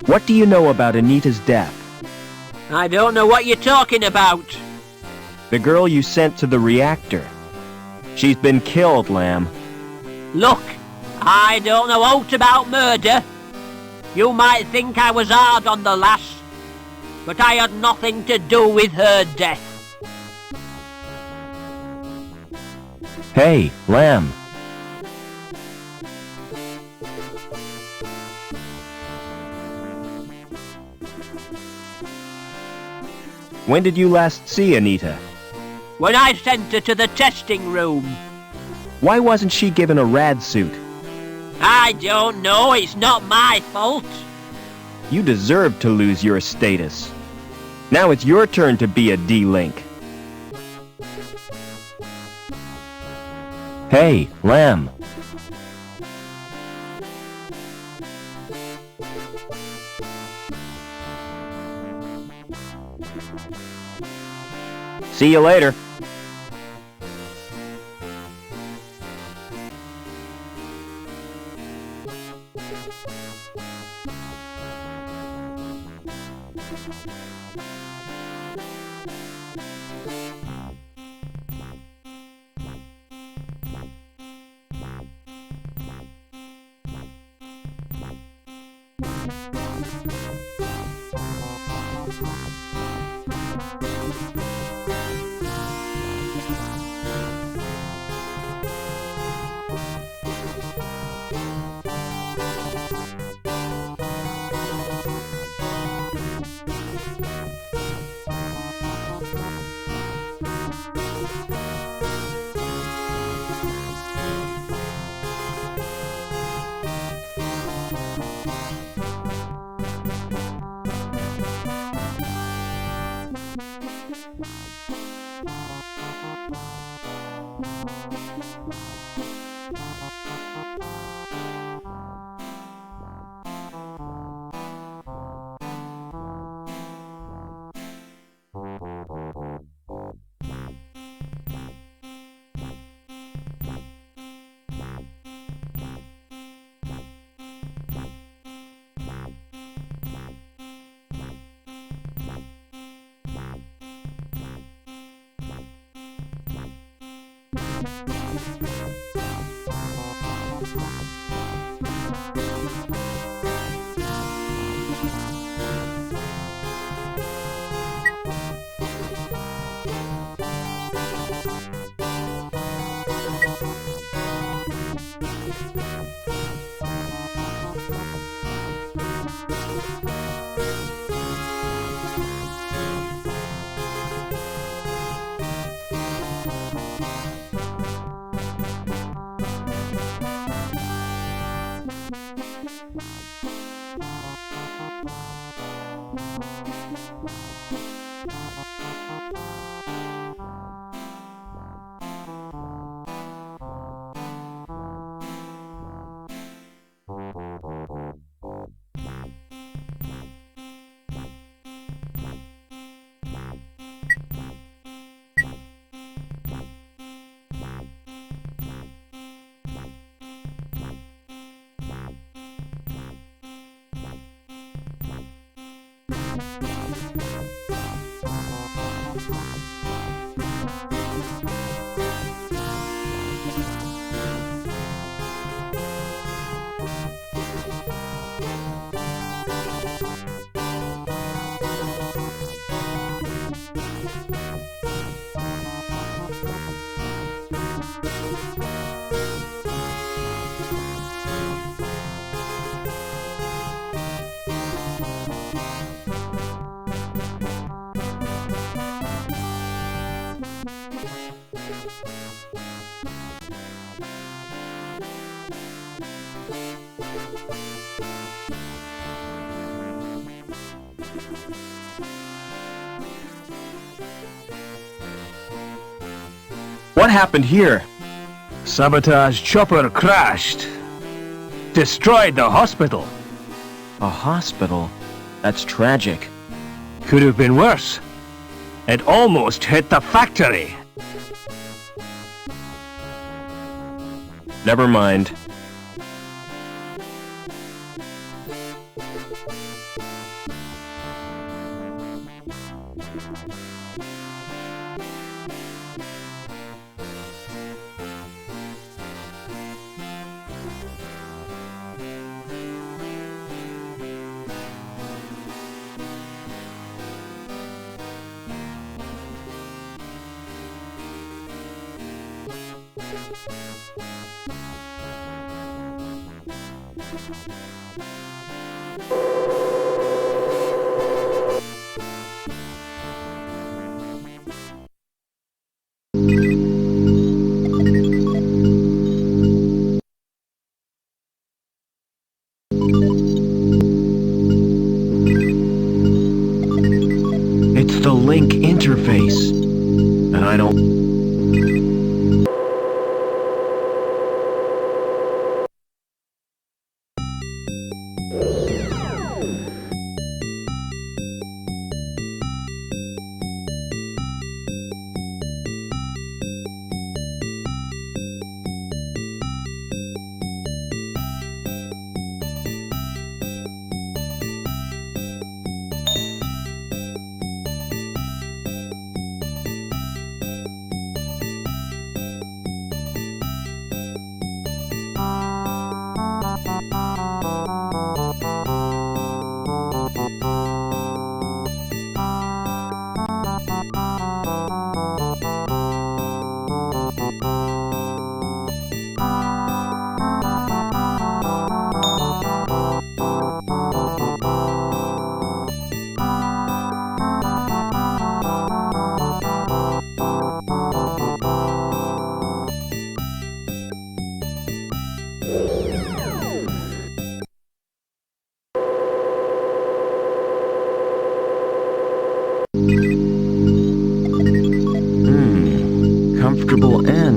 What do you know about Anita's death? I don't know what you're talking about. The girl you sent to the reactor. She's been killed, lamb. Look, I don't know aught about murder. You might think I was hard on the lass, but I had nothing to do with her death. Hey, lamb. When did you last see Anita? When I sent her to the testing room. Why wasn't she given a rad suit? I don't know, it's not my fault. You deserve to lose your status. Now it's your turn to be a D-Link. Hey, lamb. See you later. What happened here? Sabotage chopper crashed. Destroyed the hospital. A hospital? That's tragic. Could have been worse. It almost hit the factory. Never mind. It's the link interface. And I don't... Comfortable and...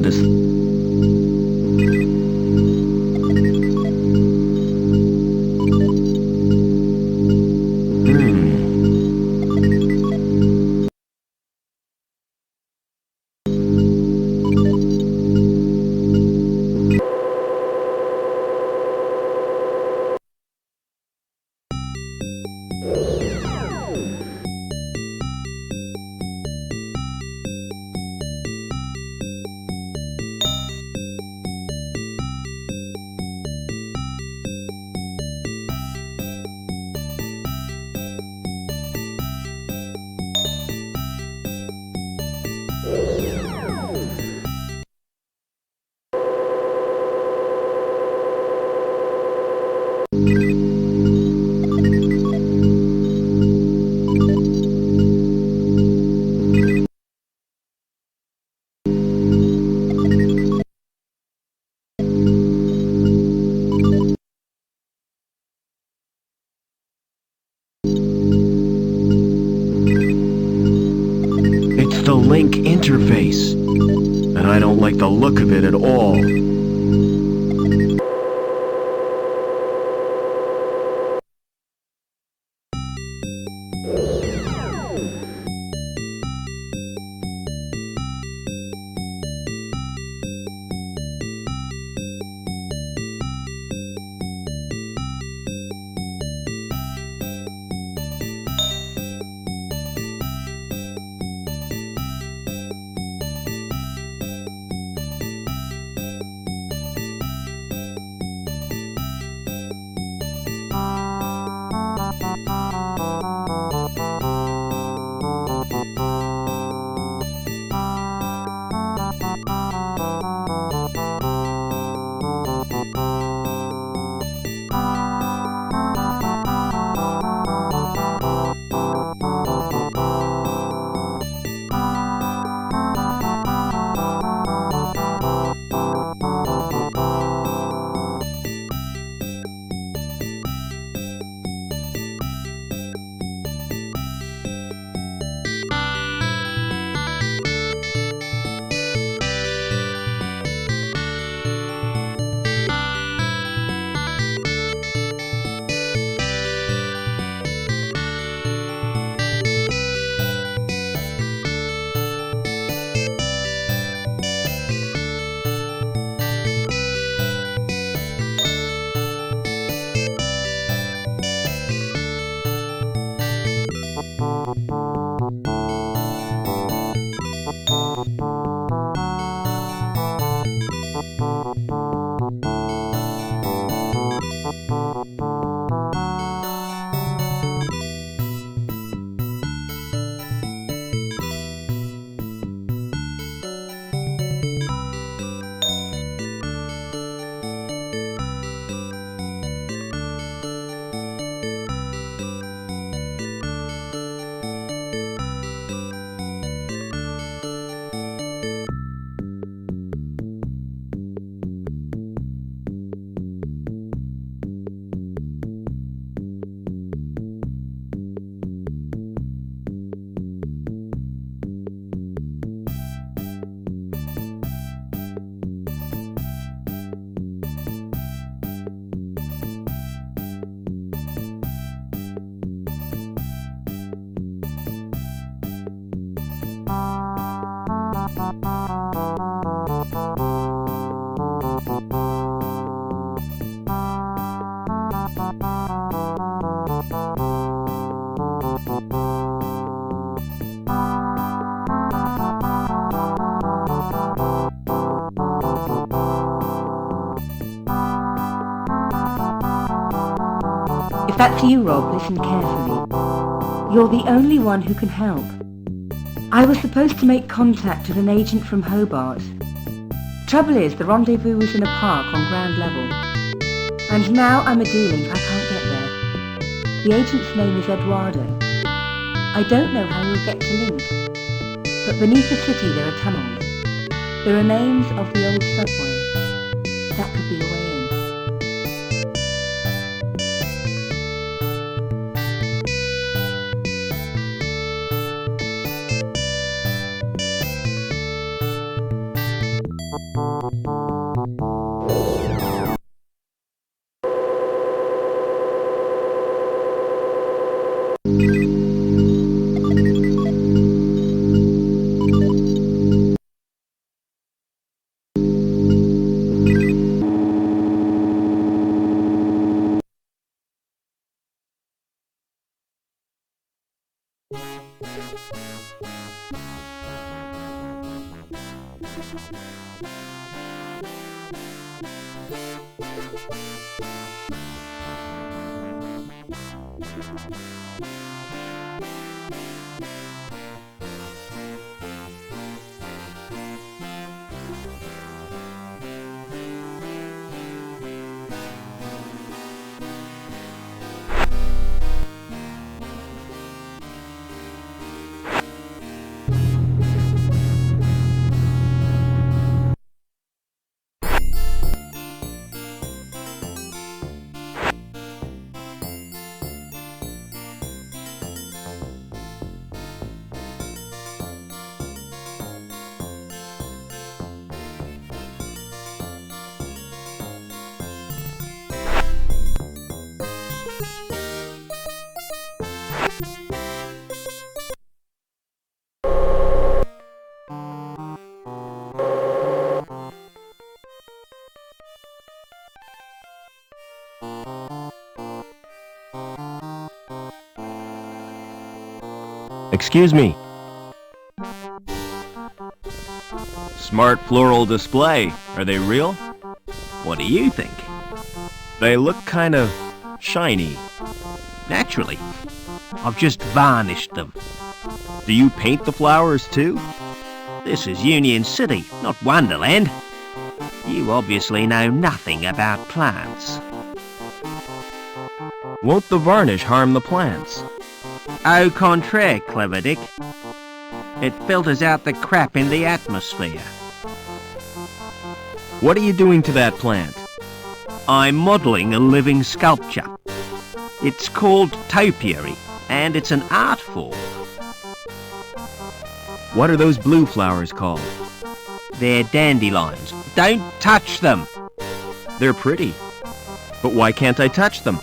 It's the link interface, and I don't like the look of it at all. That's you, Rob. Listen carefully. You're the only one who can help. I was supposed to make contact with an agent from Hobart. Trouble is, the rendezvous was in a park on ground level. And now I'm a D-link, I can't get there. The agent's name is Eduardo. I don't know how he'll get to Link. But beneath the city there are tunnels. The remains of the old subway. That could be a way in. Excuse me. Smart floral display. Are they real? What do you think? They look kind of shiny. Naturally. I've just varnished them. Do you paint the flowers too? This is Union City, not Wonderland. You obviously know nothing about plants. Won't the varnish harm the plants? Au contraire, Clever Dick. It filters out the crap in the atmosphere. What are you doing to that plant? I'm modelling a living sculpture. It's called topiary, and it's an art form. What are those blue flowers called? They're dandelions. Don't touch them! They're pretty. But why can't I touch them?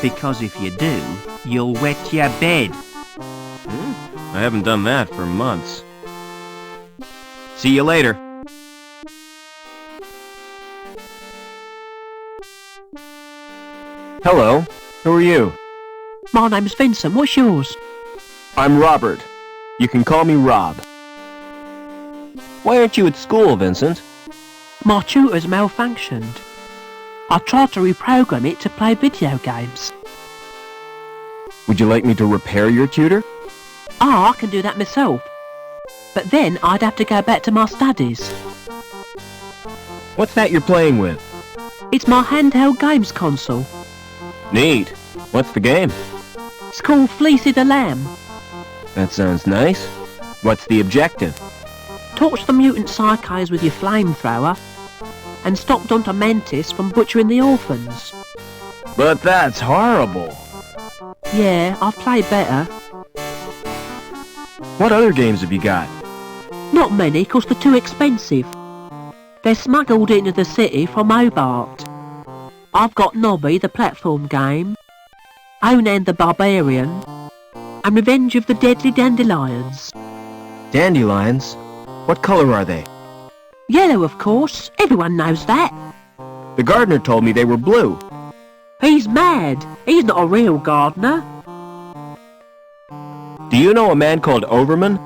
Because if you do, you'll wet your bed. I haven't done that for months. See you later. Hello, who are you? My name's Vincent. What's yours? I'm Robert. You can call me Rob. Why aren't you at school, Vincent? My tutor's malfunctioned. I tried to reprogram it to play video games. Would you like me to repair your tutor? I can do that myself. But then I'd have to go back to my studies. What's that you're playing with? It's my handheld games console. Neat. What's the game? It's called Fleecy the Lamb. That sounds nice. What's the objective? Torch the mutant psychos with your flamethrower and stop Dr. Mantis from butchering the orphans. But that's horrible. Yeah, I've played better. What other games have you got? Not many, 'cause they're too expensive. They're smuggled into the city from Hobart. I've got Nobby, the platform game, Onan the Barbarian, and Revenge of the Deadly Dandelions. Dandelions? What color are they? Yellow, of course. Everyone knows that. The gardener told me they were blue. He's mad. He's not a real gardener. Do you know a man called Overman?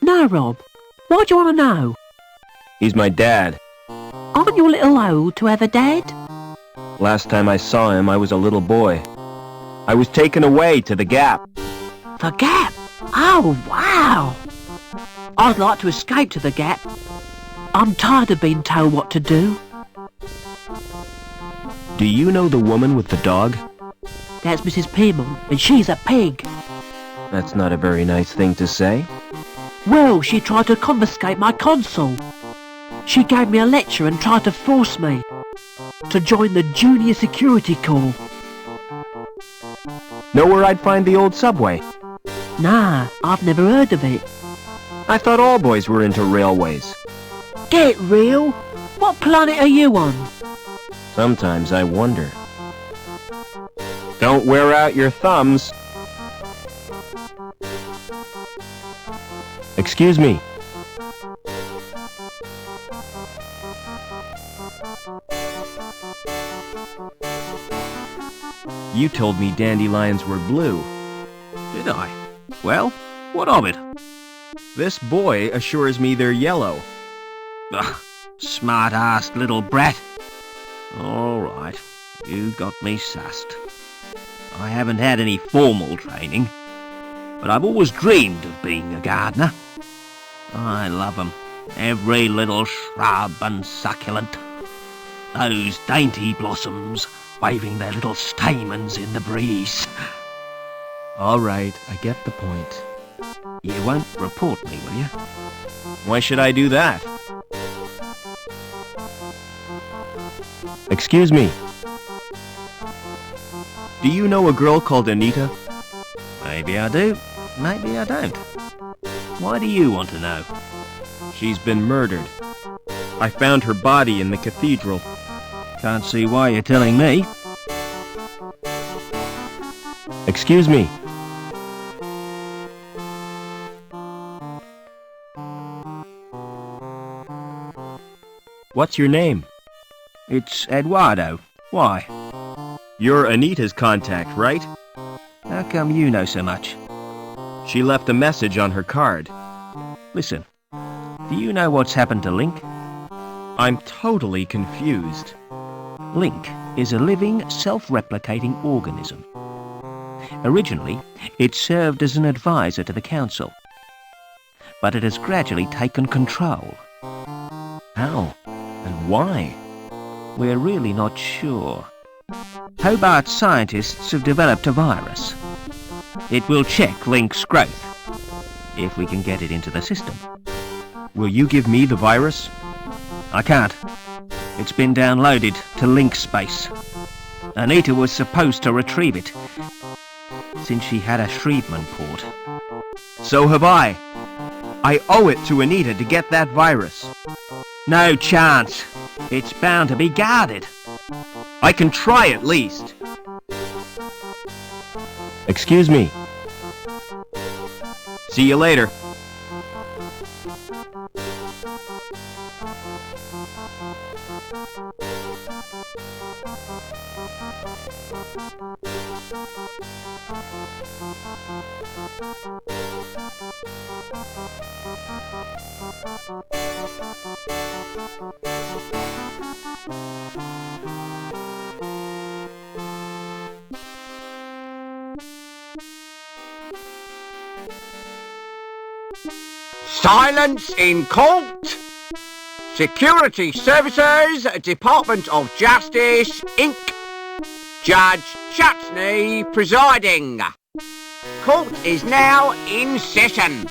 No, Rob. Why do you want to know? He's my dad. Aren't you a little old to have a dad? Last time I saw him, I was a little boy. I was taken away to the Gap. The Gap? Oh, wow! I'd like to escape to the Gap. I'm tired of being told what to do. Do you know the woman with the dog? That's Mrs. Piermont, and she's a pig. That's not a very nice thing to say. Well, she tried to confiscate my console. She gave me a lecture and tried to force me to join the Junior Security Corps. Know where I'd find the old subway? Nah, I've never heard of it. I thought all boys were into railways. Get real? What planet are you on? Sometimes I wonder. Don't wear out your thumbs. Excuse me. You told me dandelions were blue. Did I? Well, what of it? This boy assures me they're yellow. Ugh, smart-assed little brat. All right, you got me sussed. I haven't had any formal training, but I've always dreamed of being a gardener. I love 'em, every little shrub and succulent. Those dainty blossoms waving their little stamens in the breeze. All right, I get the point. You won't report me, will you? Why should I do that? Excuse me. Do you know a girl called Anita? Maybe I do, maybe I don't. Why do you want to know? She's been murdered. I found her body in the cathedral. Can't see why you're telling me. Excuse me. What's your name? It's Eduardo. Why? You're Anita's contact, right? How come you know so much? She left a message on her card. Listen, do you know what's happened to Link? I'm totally confused. Link is a living, self-replicating organism. Originally, it served as an advisor to the Council, but it has gradually taken control. How? And why? We're really not sure. Hobart scientists have developed a virus. It will check Link's growth, if we can get it into the system. Will you give me the virus? I can't. It's been downloaded to Link space. Anita was supposed to retrieve it, since she had a Shrievman port. So have I. I owe it to Anita to get that virus. No chance. It's bound to be guarded. I can try at least. Excuse me. See you later. Silence in court! Security Services, Department of Justice, Inc. Judge Chutney presiding. Court is now in session.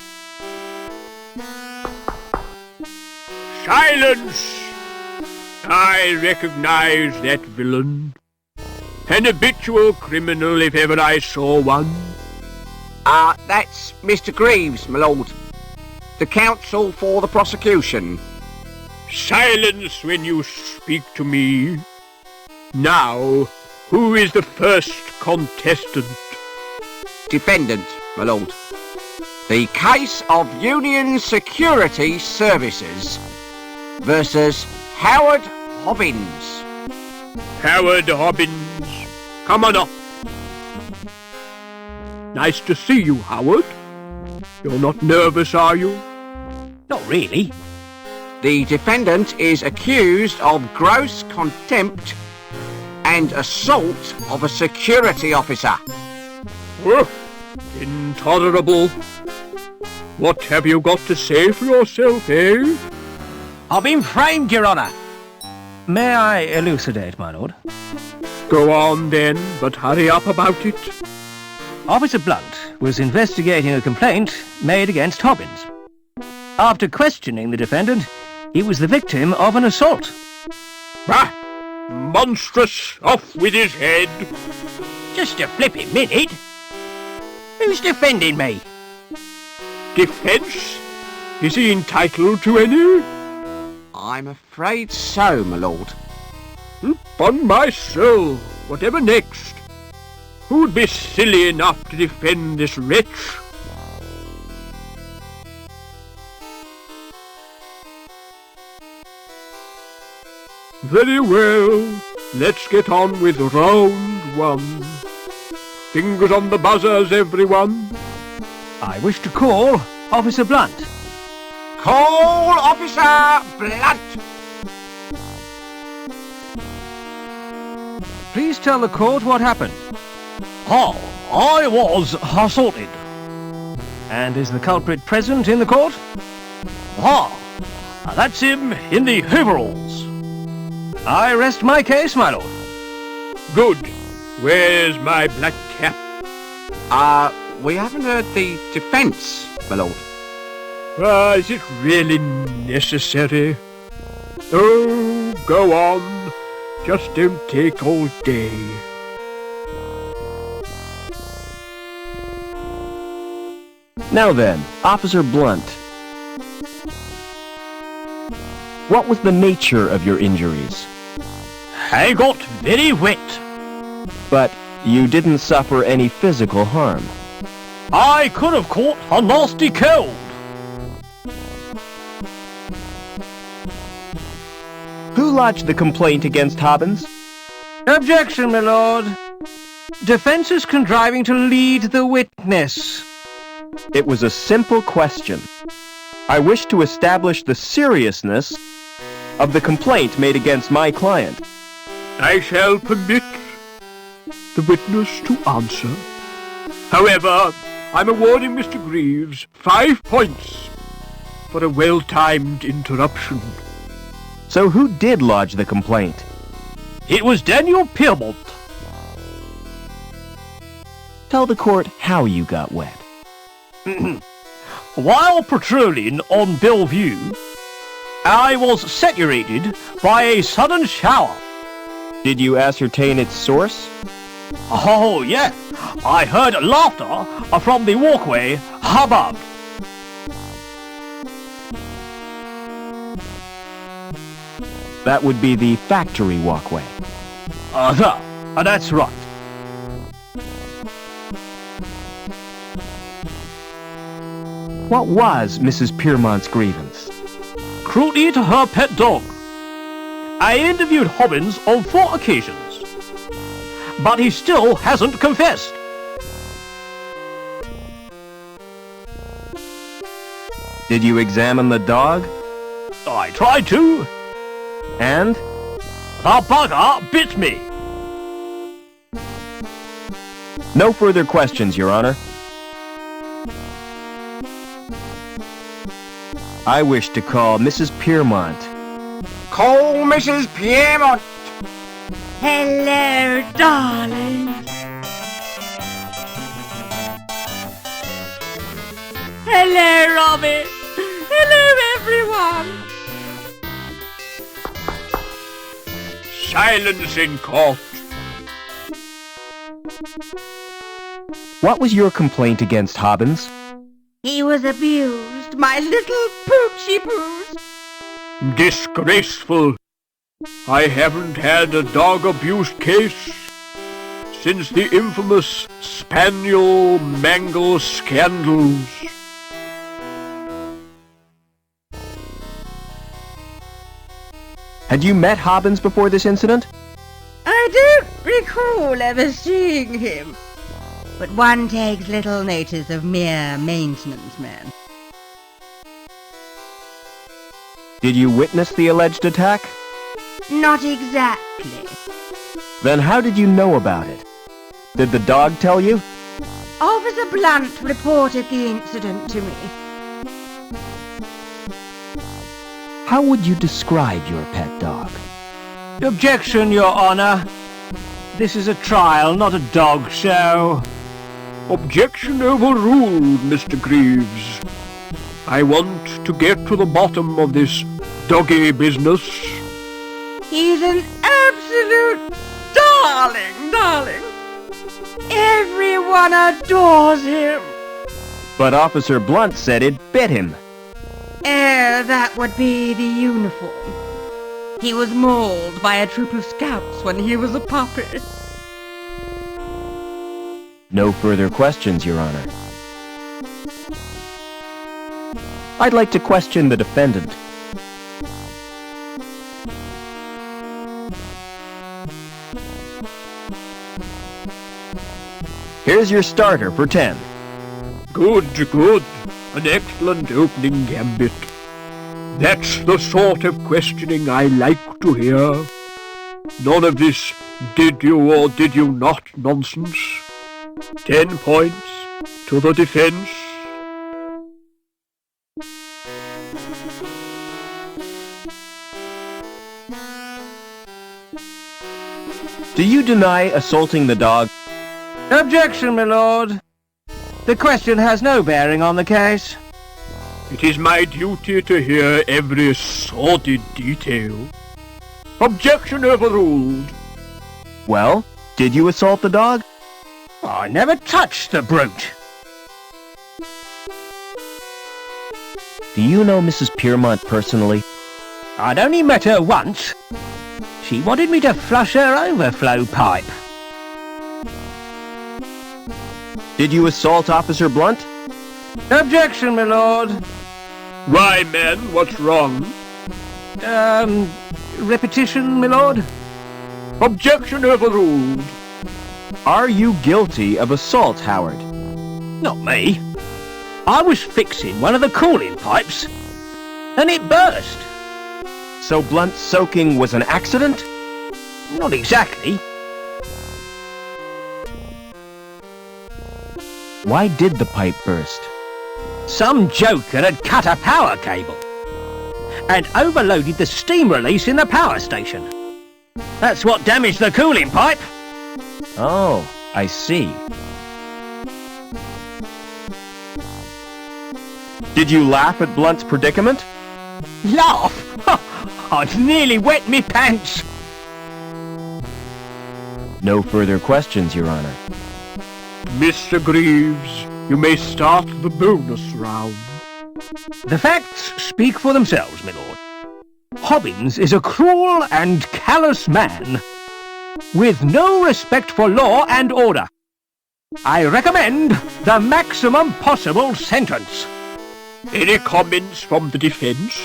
Silence! I recognize that villain. An habitual criminal if ever I saw one. That's Mr. Greaves, my lord. The counsel for the prosecution. Silence when you speak to me. Now, who is the first contestant? Defendant, my lord. The case of Union Security Services versus Howard Hobbins. Howard Hobbins, come on up. Nice to see you, Howard. You're not nervous, are you? Not really. The defendant is accused of gross contempt and assault of a security officer. Intolerable. What have you got to say for yourself, eh? I've been framed, Your Honour. May I elucidate, my lord? Go on then, but hurry up about it. Officer Blunt was investigating a complaint made against Hobbins. After questioning the defendant, he was the victim of an assault. Bah! Monstrous! Off with his head! Just a flipping minute. Who's defending me? Defence? Is he entitled to any? I'm afraid so, my lord. Upon my soul, whatever next? Who'd be silly enough to defend this wretch? Very well, let's get on with round one. Fingers on the buzzers, everyone. I wish to call Officer Blunt. Call Officer Blunt! Please tell the court what happened. I was assaulted. And is the culprit present in the court? That's him in the overalls. I rest my case, my lord. Good. Where's my black cap? We haven't heard the defence, my lord. Is it really necessary? Oh, go on. Just don't take all day. Now then, Officer Blunt. What was the nature of your injuries? I got very wet. But you didn't suffer any physical harm. I could have caught a nasty cold. Who lodged the complaint against Hobbins? Objection, my lord. Defense is contriving to lead the witness. It was a simple question. I wish to establish the seriousness of the complaint made against my client. I shall permit the witness to answer. However, I'm awarding Mr. Greaves 5 points for a well-timed interruption. So who did lodge the complaint? It was Daniel Piermont. Tell the court how you got wet. While patrolling on Bellevue, I was saturated by a sudden shower. Did you ascertain its source? Oh, yeah. I heard laughter from the walkway above. That would be the factory walkway. That's right. What was Mrs. Piermont's grievance? Cruelty to her pet dog. I interviewed Hobbins on 4 occasions, but he still hasn't confessed. Did you examine the dog? I tried to. And? The bugger bit me. No further questions, Your Honor. I wish to call Mrs. Piermont. Call Mrs. Piermont! Hello, darlings. Hello, Robbie. Hello, everyone. Silence in court. What was your complaint against Hobbins? He was abused, my little poochie poos. Disgraceful. I haven't had a dog abuse case since the infamous Spaniel Mangle scandals. Had you met Hobbins before this incident? I don't recall ever seeing him. But one takes little notice of mere maintenance men. Did you witness the alleged attack? Not exactly. Then how did you know about it? Did the dog tell you? Officer Blunt reported the incident to me. How would you describe your pet dog? Objection, Your Honor. This is a trial, not a dog show. Objection overruled, Mr. Greaves. I want to get to the bottom of this doggy business. He's an absolute darling. Everyone adores him. But Officer Blunt said it bit him. That would be the uniform. He was mauled by a troop of scouts when he was a puppy. No further questions, Your Honor. I'd like to question the defendant. Here's your starter for 10. Good. An excellent opening gambit. That's the sort of questioning I like to hear. None of this did you or did you not nonsense. 10 points to the defense. Do you deny assaulting the dog? Objection, my lord. The question has no bearing on the case. It is my duty to hear every sordid detail. Objection overruled. Well, did you assault the dog? I never touched the brute. Do you know Mrs. Piermont personally? I'd only met her once. She wanted me to flush her overflow pipe. Did you assault Officer Blunt? Objection, my lord. Why, man, what's wrong? Repetition, my lord? Objection overruled. Are you guilty of assault, Howard? Not me. I was fixing one of the cooling pipes, and it burst. So Blunt's soaking was an accident? Not exactly. Why did the pipe burst? Some joker had cut a power cable and overloaded the steam release in the power station. That's what damaged the cooling pipe. Oh, I see. Did you laugh at Blunt's predicament? Laugh? I'd nearly wet me pants. No further questions, Your Honor. Mr. Greaves, you may start the bonus round. The facts speak for themselves, my lord. Hobbins is a cruel and callous man, with no respect for law and order. I recommend the maximum possible sentence. Any comments from the defense?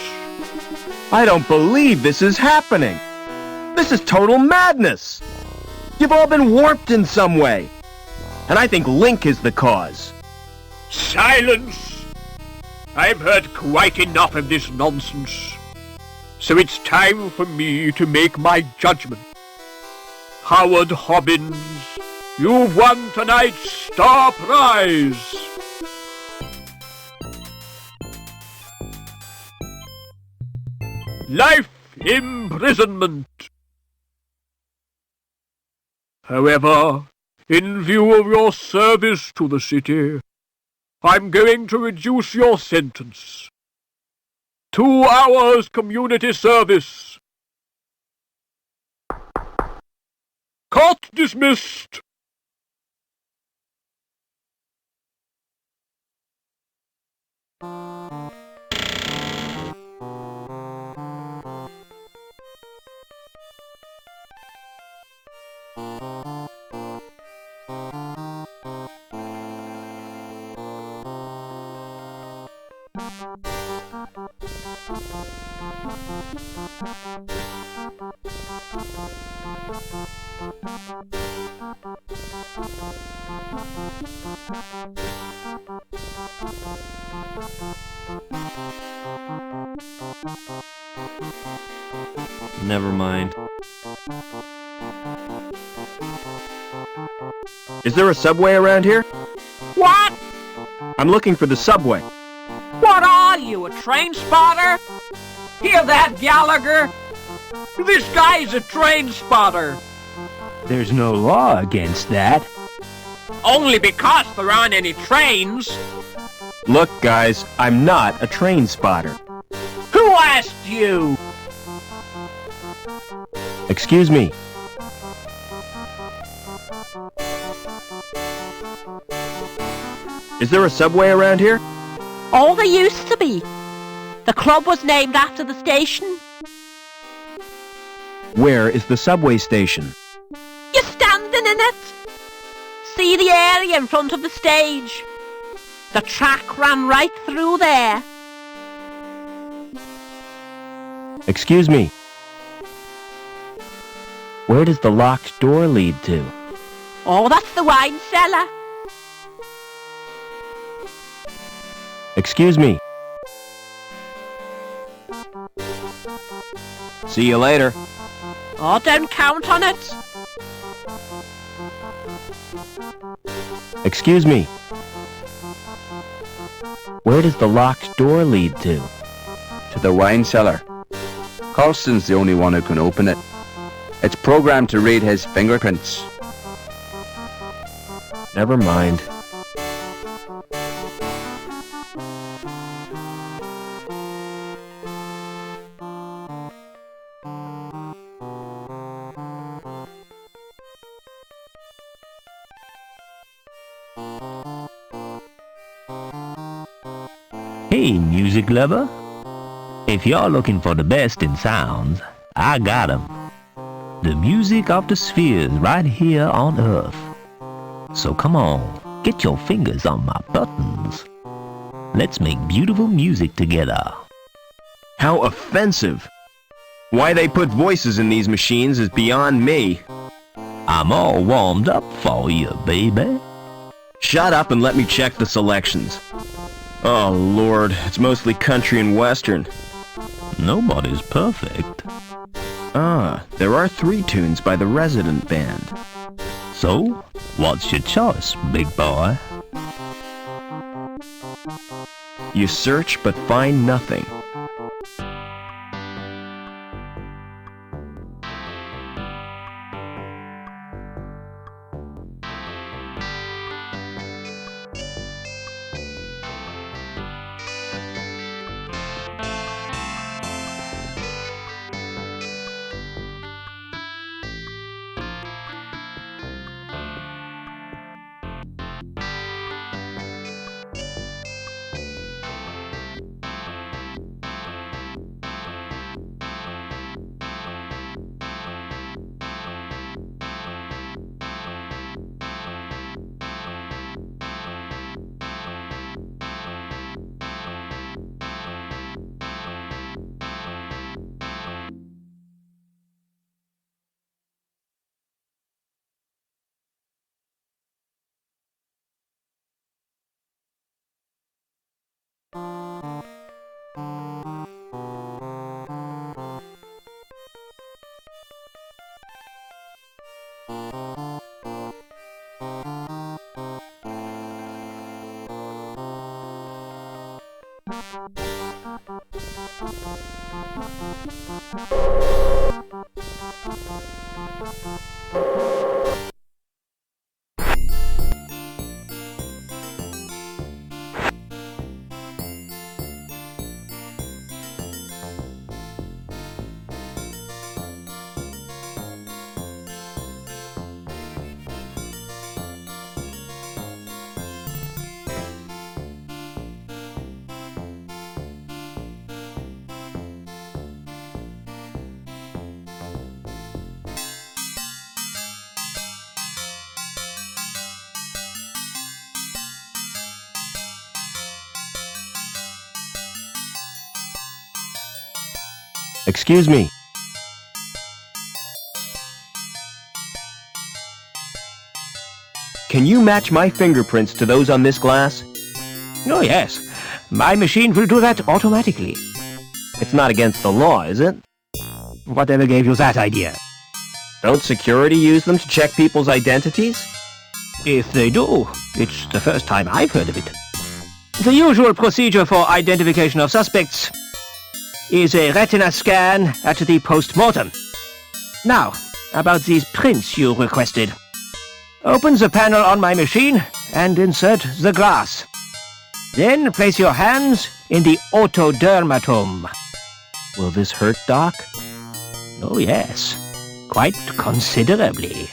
I don't believe this is happening. This is total madness. You've all been warped in some way. And I think Link is the cause. Silence! I've heard quite enough of this nonsense. So it's time for me to make my judgment. Howard Hobbins, you've won tonight's star prize. Life imprisonment. However, in view of your service to the city, I'm going to reduce your sentence. 2 hours community service. Court dismissed. Never mind. Is there a subway around here? What? I'm looking for the subway. What are you, a train spotter? Hear that, Gallagher? This guy's a train spotter. There's no law against that. Only because there aren't any trains. Look, guys, I'm not a train spotter. Who asked you? Excuse me. Is there a subway around here? Oh, there used to be. The club was named after the station. Where is the subway station? You're standing in it. See the area in front of the stage. The track ran right through there. Excuse me. Where does the locked door lead to? Oh, that's the wine cellar. Excuse me. See you later. Oh, don't count on it. Excuse me. Where does the locked door lead to? To the wine cellar. Carlston's the only one who can open it. It's programmed to read his fingerprints. Never mind. Hey, music lover. If you're looking for the best in sounds, I got 'em. The music of the spheres right here on Earth. So come on, get your fingers on my buttons. Let's make beautiful music together. How offensive! Why they put voices in these machines is beyond me. I'm all warmed up for you, baby. Shut up and let me check the selections. Oh Lord, it's mostly country and western. Nobody's perfect. Ah, there are 3 tunes by the resident band. So, what's your choice, big boy? You search but find nothing. Excuse me. Can you match my fingerprints to those on this glass? Oh yes, my machine will do that automatically. It's not against the law, is it? Whatever gave you that idea? Don't security use them to check people's identities? If they do, it's the first time I've heard of it. The usual procedure for identification of suspects is a retina scan at the post-mortem. Now, about these prints you requested. Open the panel on my machine and insert the glass. Then place your hands in the autodermatome. Will this hurt, Doc? Oh yes, quite considerably.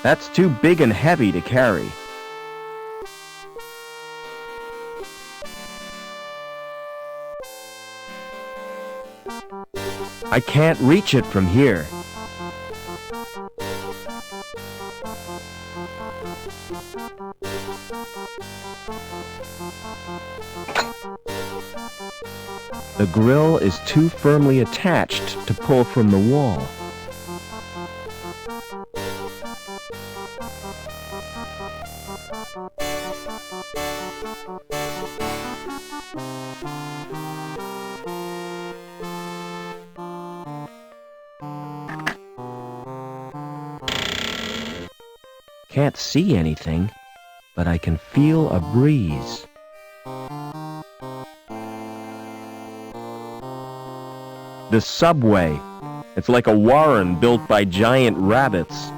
That's too big and heavy to carry. I can't reach it from here. The grill is too firmly attached to pull from the wall. Can't see anything, but I can feel a breeze. The subway. It's like a warren built by giant rabbits.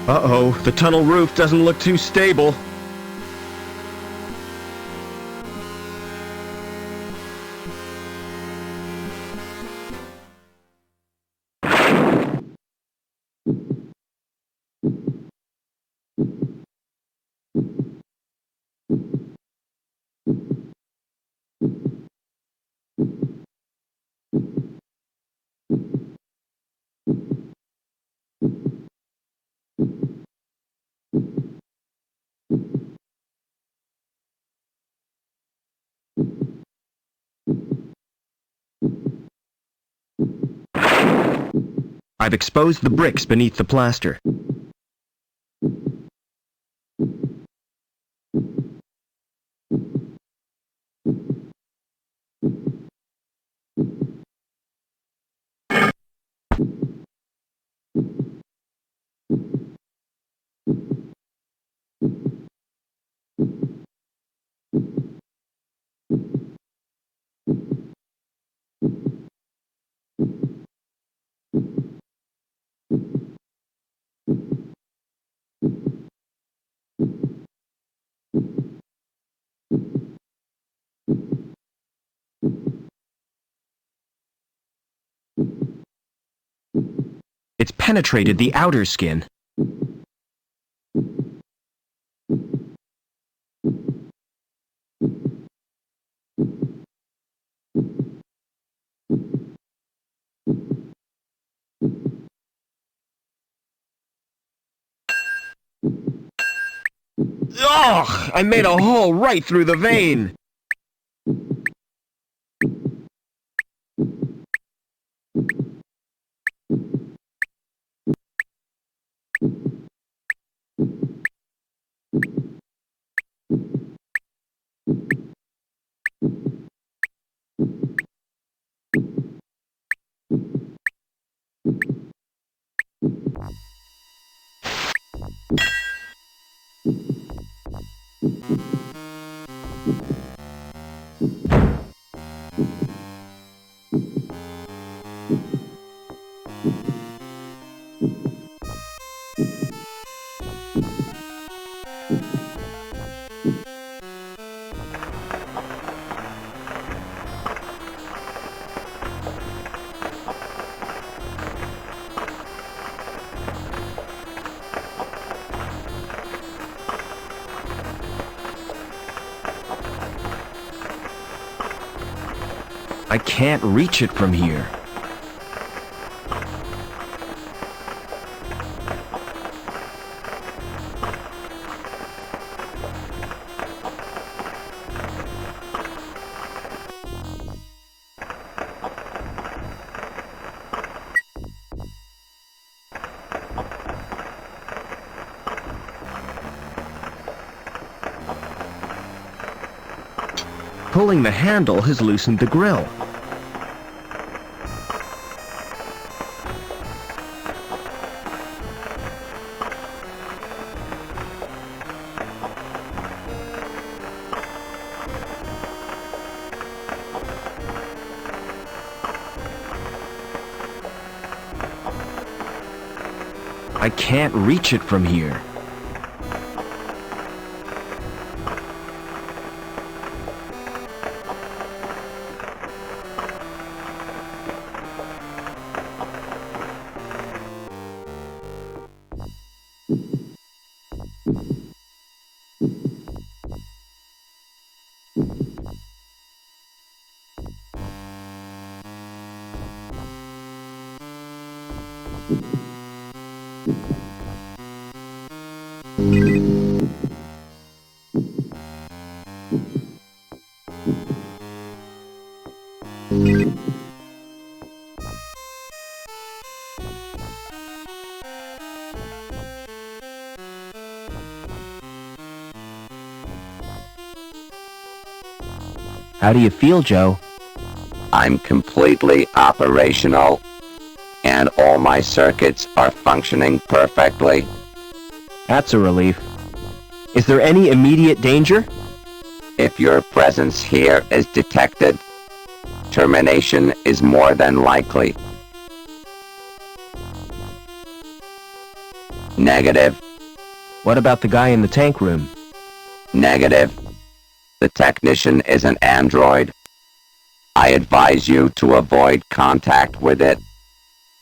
Uh-oh, the tunnel roof doesn't look too stable. I've exposed the bricks beneath the plaster. It's penetrated the outer skin. Ugh! I made a hole right through the vein! I can't reach it from here. Pulling the handle has loosened the grill. I can't reach it from here. How do you feel, Joe? I'm completely operational, and all my circuits are functioning perfectly. That's a relief. Is there any immediate danger? If your presence here is detected, termination is more than likely. Negative. What about the guy in the tank room? Negative. The technician is an android. I advise you to avoid contact with it.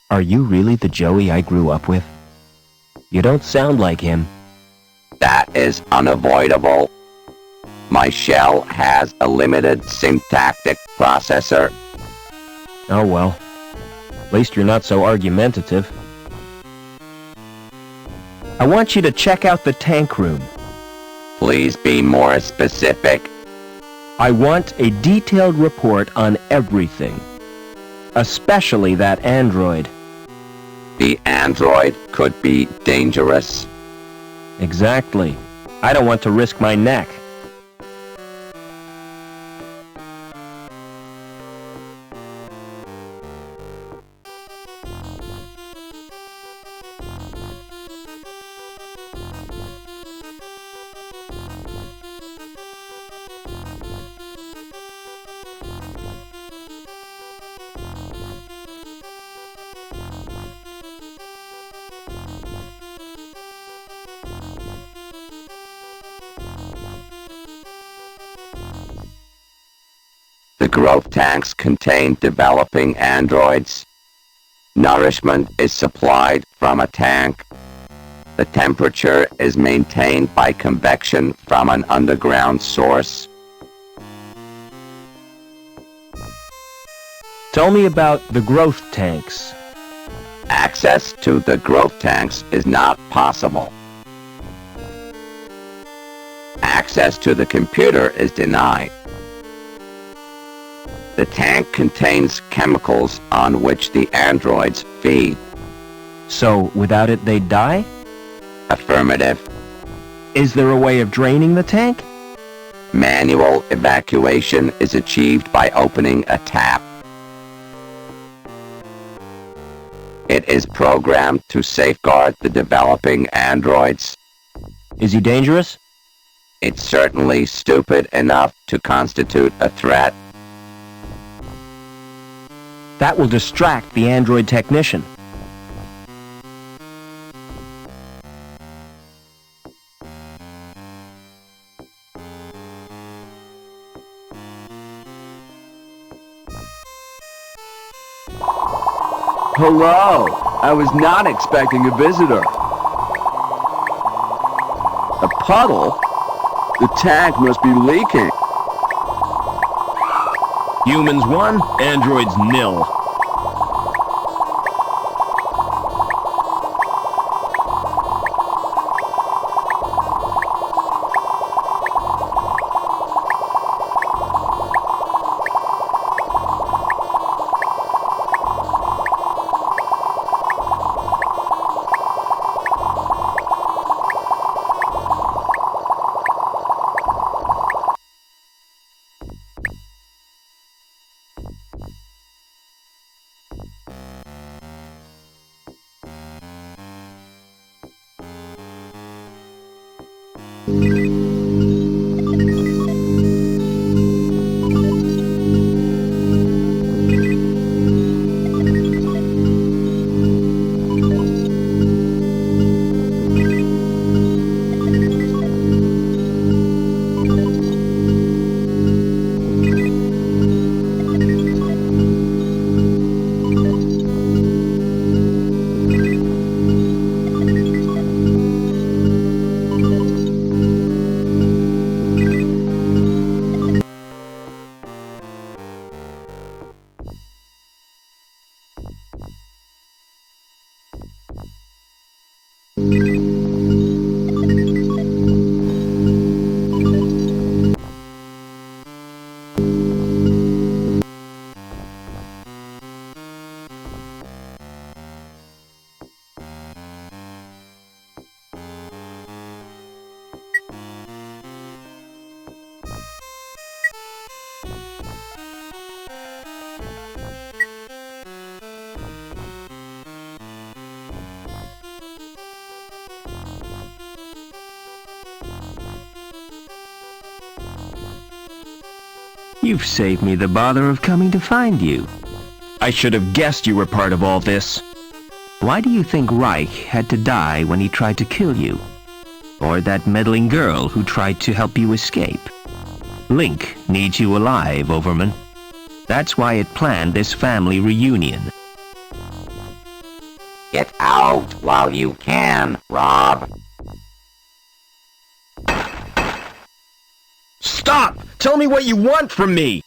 Are you really the Joey I grew up with? You don't sound like him. That is unavoidable. My shell has a limited syntactic processor. Oh well. At least you're not so argumentative. I want you to check out the tank room. Please be more specific. I want a detailed report on everything. Especially that android. The android could be dangerous. Exactly. I don't want to risk my neck. The growth tanks contain developing androids. Nourishment is supplied from a tank. The temperature is maintained by convection from an underground source. Tell me about the growth tanks. Access to the growth tanks is not possible. Access to the computer is denied. The tank contains chemicals on which the androids feed. So, without it they'd die? Affirmative. Is there a way of draining the tank? Manual evacuation is achieved by opening a tap. It is programmed to safeguard the developing androids. Is he dangerous? It's certainly stupid enough to constitute a threat. That will distract the android technician. Hello! I was not expecting a visitor. A puddle? The tank must be leaking. Humans 1, androids 0. You've saved me the bother of coming to find you. I should have guessed you were part of all this. Why do you think Reich had to die when he tried to kill you? Or that meddling girl who tried to help you escape? Link needs you alive, Overman. That's why it planned this family reunion. Get out while you can, Rob. Stop! Tell me what you want from me!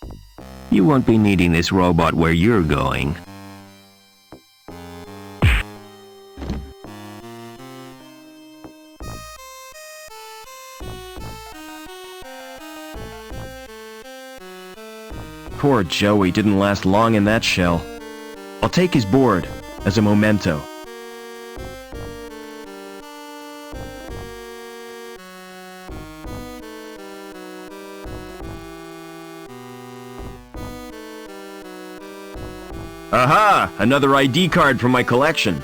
You won't be needing this robot where you're going. Poor Joey didn't last long in that shell. I'll take his board as a memento. Aha! Another ID card from my collection.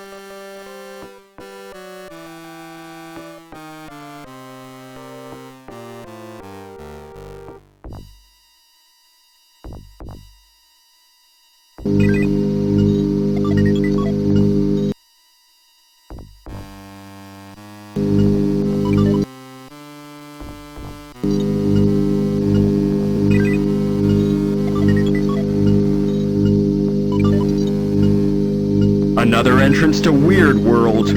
Another entrance to Weird World.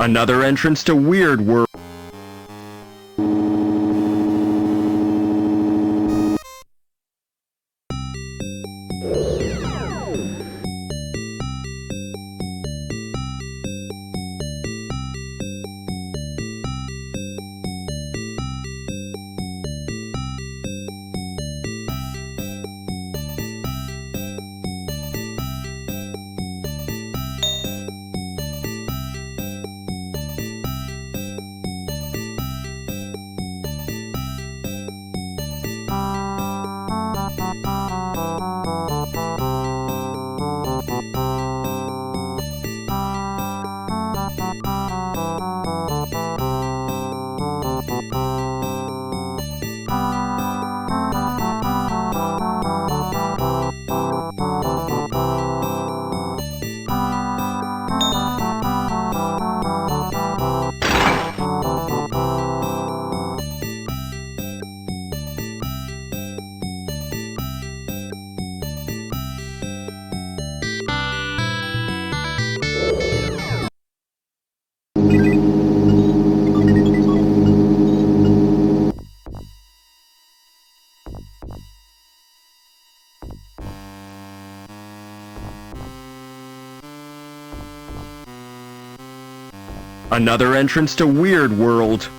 Another entrance to Weird World. Another entrance to Weird World.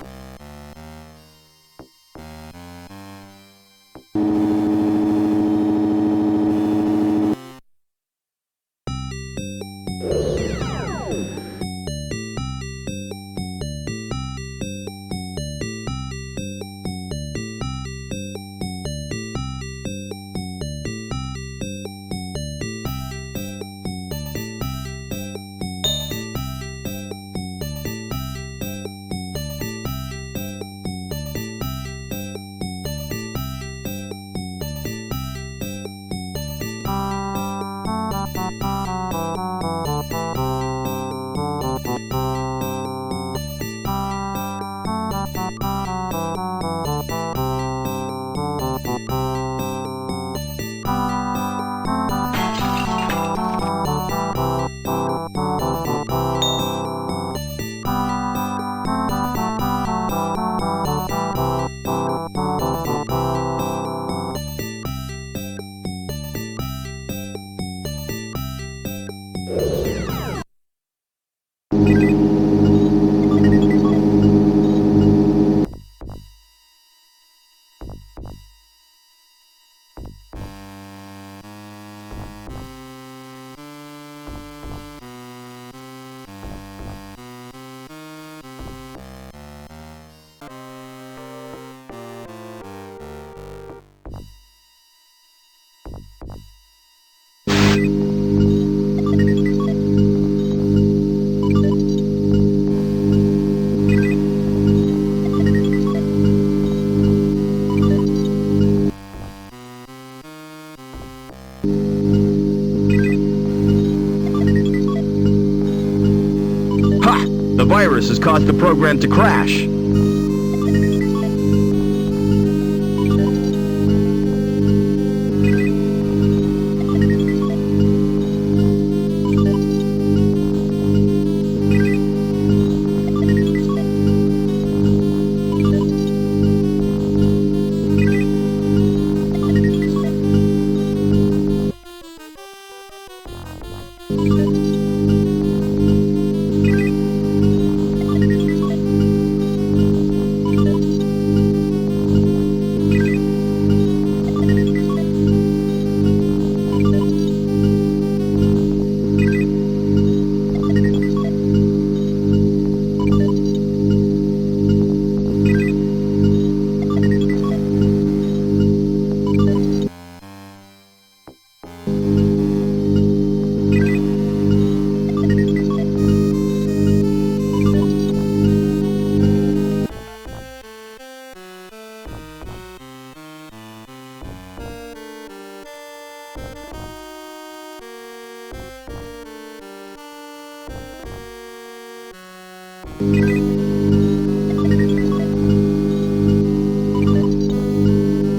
virus has caused the program to crash.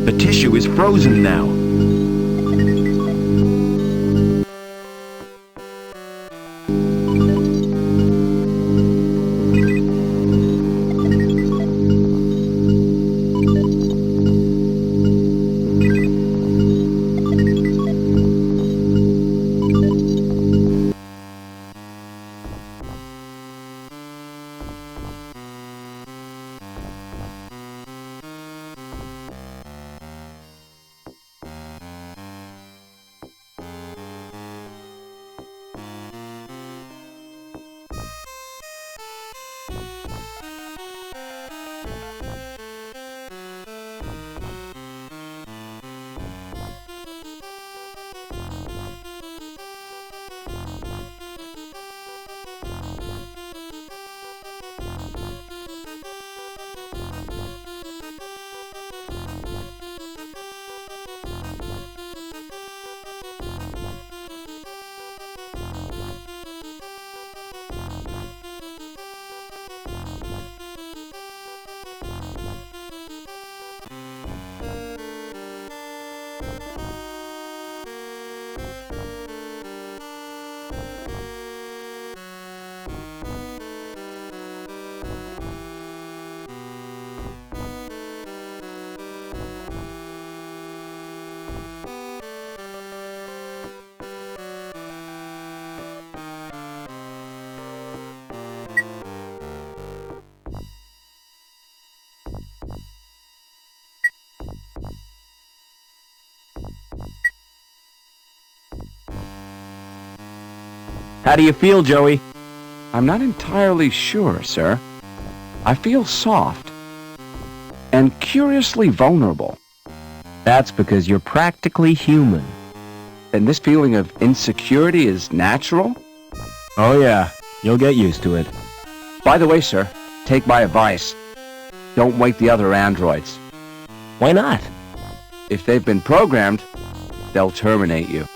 The tissue is frozen now. How do you feel, Joey? I'm not entirely sure, sir. I feel soft and curiously vulnerable. That's because you're practically human. And this feeling of insecurity is natural? Oh yeah, you'll get used to it. By the way, sir, take my advice. Don't wake the other androids. Why not? If they've been programmed, they'll terminate you.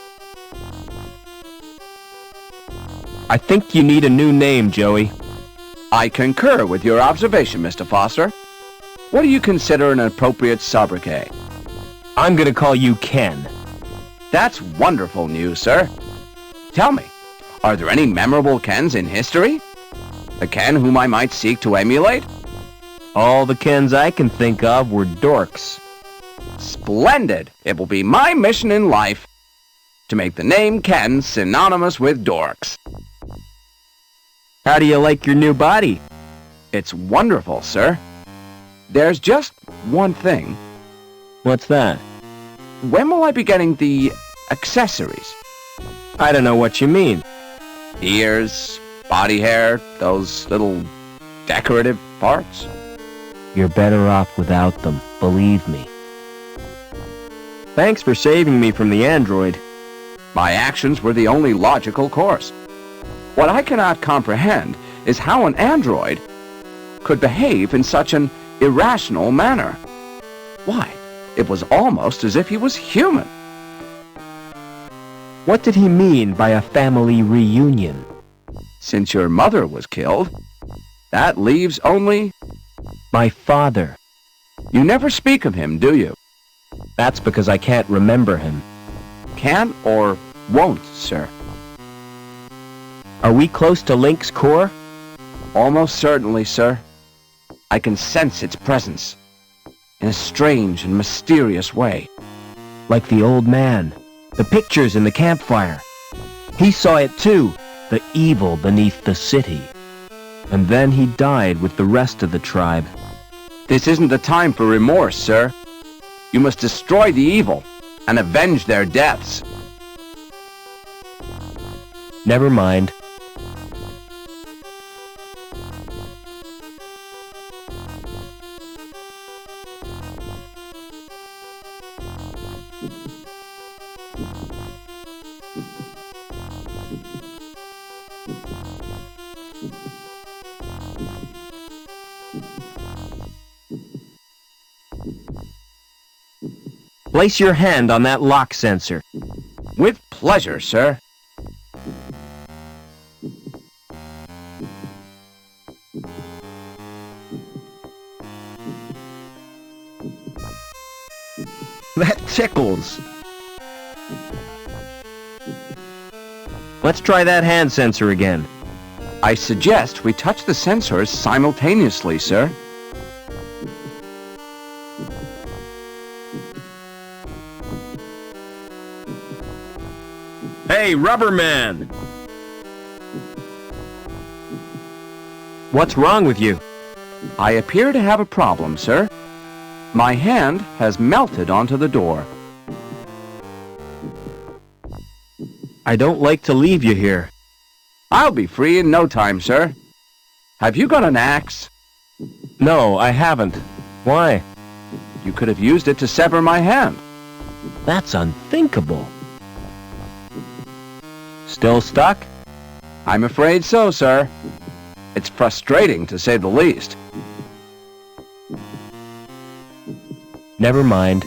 I think you need a new name, Joey. I concur with your observation, Mr. Foster. What do you consider an appropriate sobriquet? I'm gonna call you Ken. That's wonderful news, sir. Tell me, are there any memorable Kens in history? A Ken whom I might seek to emulate? All the Kens I can think of were dorks. Splendid! It will be my mission in life to make the name Ken synonymous with dorks. How do you like your new body? It's wonderful, sir. There's just one thing. What's that? When will I be getting the accessories? I don't know what you mean. Ears, body hair, those little decorative parts? You're better off without them, believe me. Thanks for saving me from the android. My actions were the only logical course. What I cannot comprehend is how an android could behave in such an irrational manner. Why, it was almost as if he was human. What did he mean by a family reunion? Since your mother was killed, That leaves only... My father. You never speak of him, do you? That's because I can't remember him. Can't or won't, sir? Are we close to Link's core? Almost certainly, sir. I can sense its presence in a strange and mysterious way. Like the old man, the pictures in the campfire. He saw it too, the evil beneath the city. And then he died with the rest of the tribe. This isn't the time for remorse, sir. You must destroy the evil and avenge their deaths. Never mind. Place your hand on that lock sensor. With pleasure, sir. That tickles. Let's try that hand sensor again. I suggest we touch the sensors simultaneously, sir. Hey, Rubber Man! What's wrong with you? I appear to have a problem, sir. My hand has melted onto the door. I don't like to leave you here. I'll be free in no time, sir. Have you got an axe? No, I haven't. Why? You could have used it to sever my hand. That's unthinkable. Still stuck? I'm afraid so, sir. It's frustrating, to say the least. Never mind.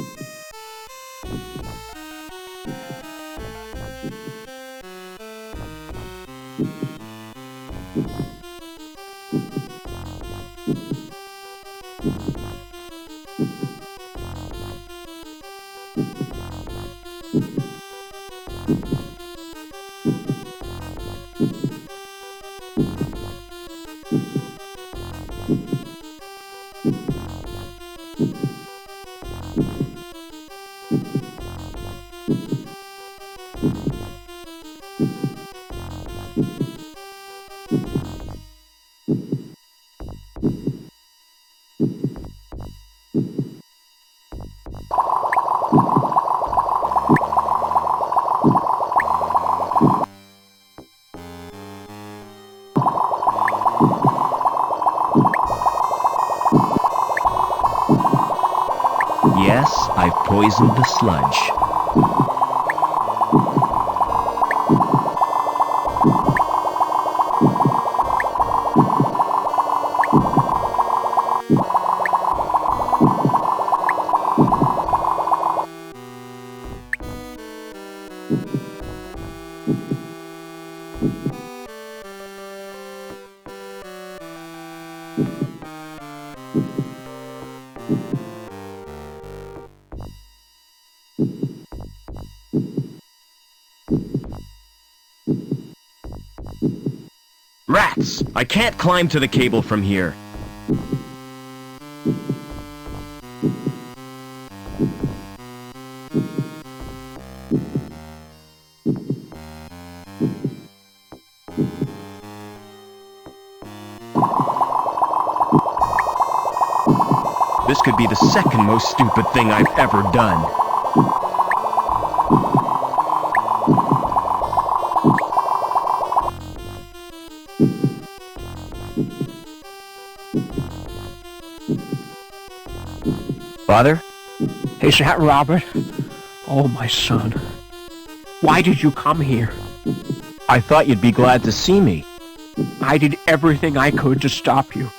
Yes, I've poisoned the sludge. Rats! I can't climb to the cable from here. This could be the second most stupid thing I've ever done. Father? Is that Robert? Oh, my son. Why did you come here? I thought you'd be glad to see me. I did everything I could to stop you.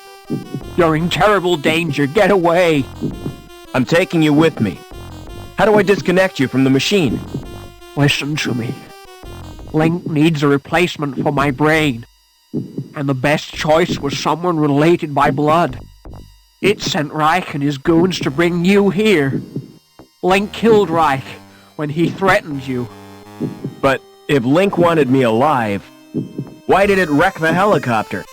You're in terrible danger. Get away. I'm taking you with me. How do I disconnect you from the machine? Listen to me. Link needs a replacement for my brain. and the best choice was someone related by blood. It sent Reich and his goons to bring you here. Link killed Reich when he threatened you. But if Link wanted me alive, why did it wreck the helicopter?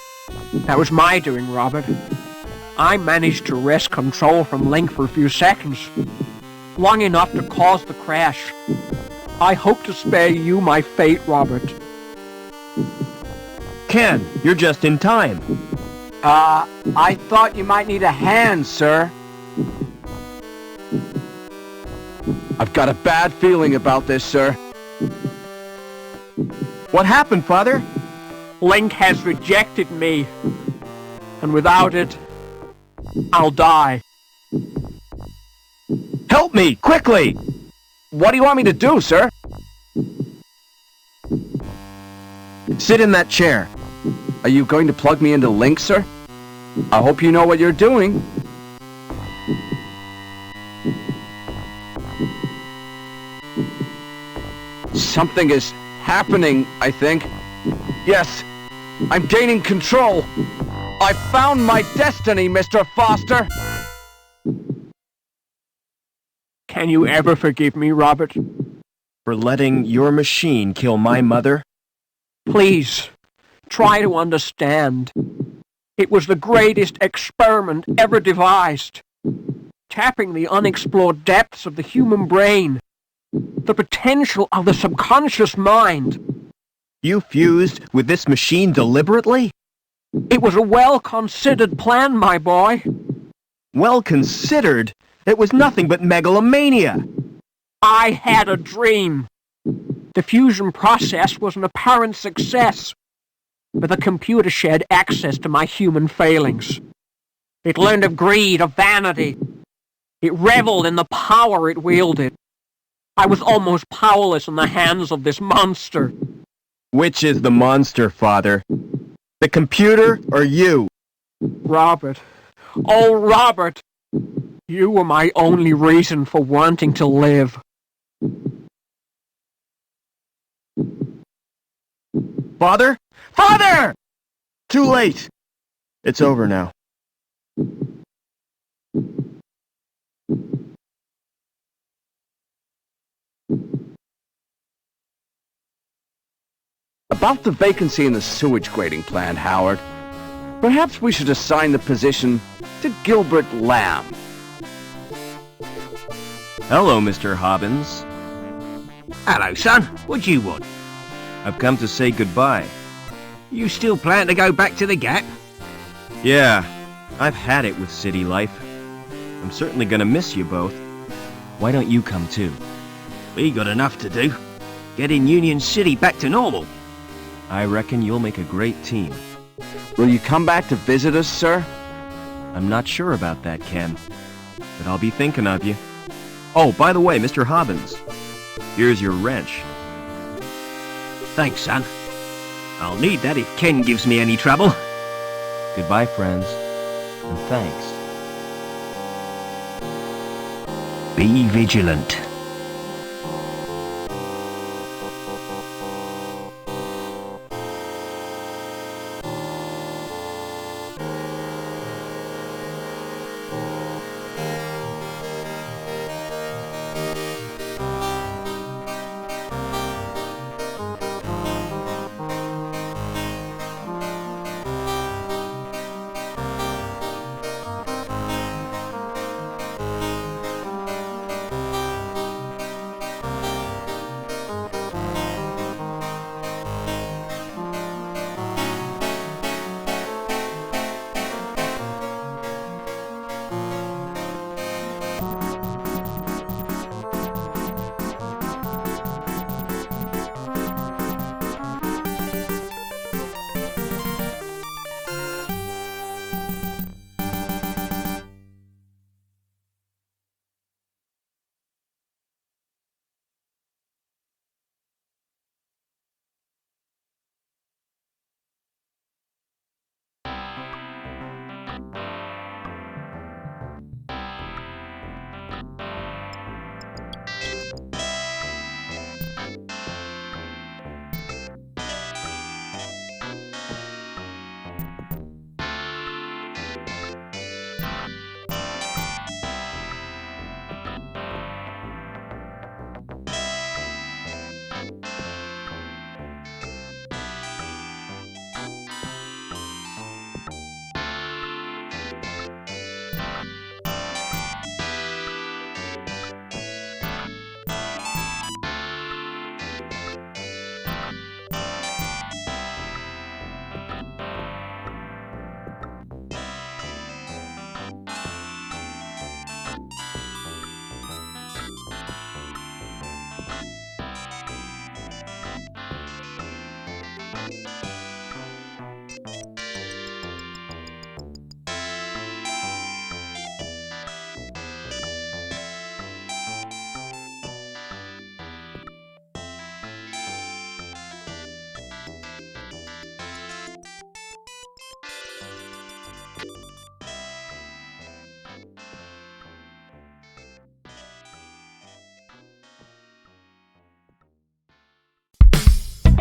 That was my doing, Robert. I managed to wrest control from Link for a few seconds, long enough to cause the crash. I hope to spare you my fate, Robert. Ken, you're just in time. I thought you might need a hand, sir. I've got a bad feeling about this, sir. What happened, Father? Link has rejected me, and without it, I'll die. Help me, quickly! What do you want me to do, sir? Sit in that chair. Are you going to plug me into Link, sir? I hope you know what you're doing. Something is happening, I think. Yes, I'm gaining control. I found my destiny, Mr. Foster. Can you ever forgive me, Robert? For letting your machine kill my mother? Please, try to understand. It was the greatest experiment ever devised, tapping the unexplored depths of the human brain, the potential of the subconscious mind. You fused with this machine deliberately? It was a well-considered plan, my boy. Well-considered? It was nothing but megalomania. I had a dream. The fusion process was an apparent success, but the computer shared access to my human failings. It learned of greed, of vanity. It reveled in the power it wielded. I was almost powerless in the hands of this monster. Which is the monster, Father? The computer or you? Robert. Oh, Robert! You were my only reason for wanting to live. Father? Father! Too late. It's over now. About the vacancy in the sewage grading plant, Howard. Perhaps we should assign the position to Gilbert Lamb. Hello, Mr. Hobbins. Hello, son. What do you want? I've come to say goodbye. You still plan to go back to the Gap? Yeah, I've had it with city life. I'm certainly gonna miss you both. Why don't you come too? We got enough to do. Getting Union City back to normal. I reckon you'll make a great team. Will you come back to visit us, sir? I'm not sure about that, Ken. But I'll be thinking of you. Oh, by the way, Mr. Hobbins, here's your wrench. Thanks, son. I'll need that if Ken gives me any trouble. Goodbye, friends, and thanks. Be vigilant.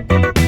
Thank you.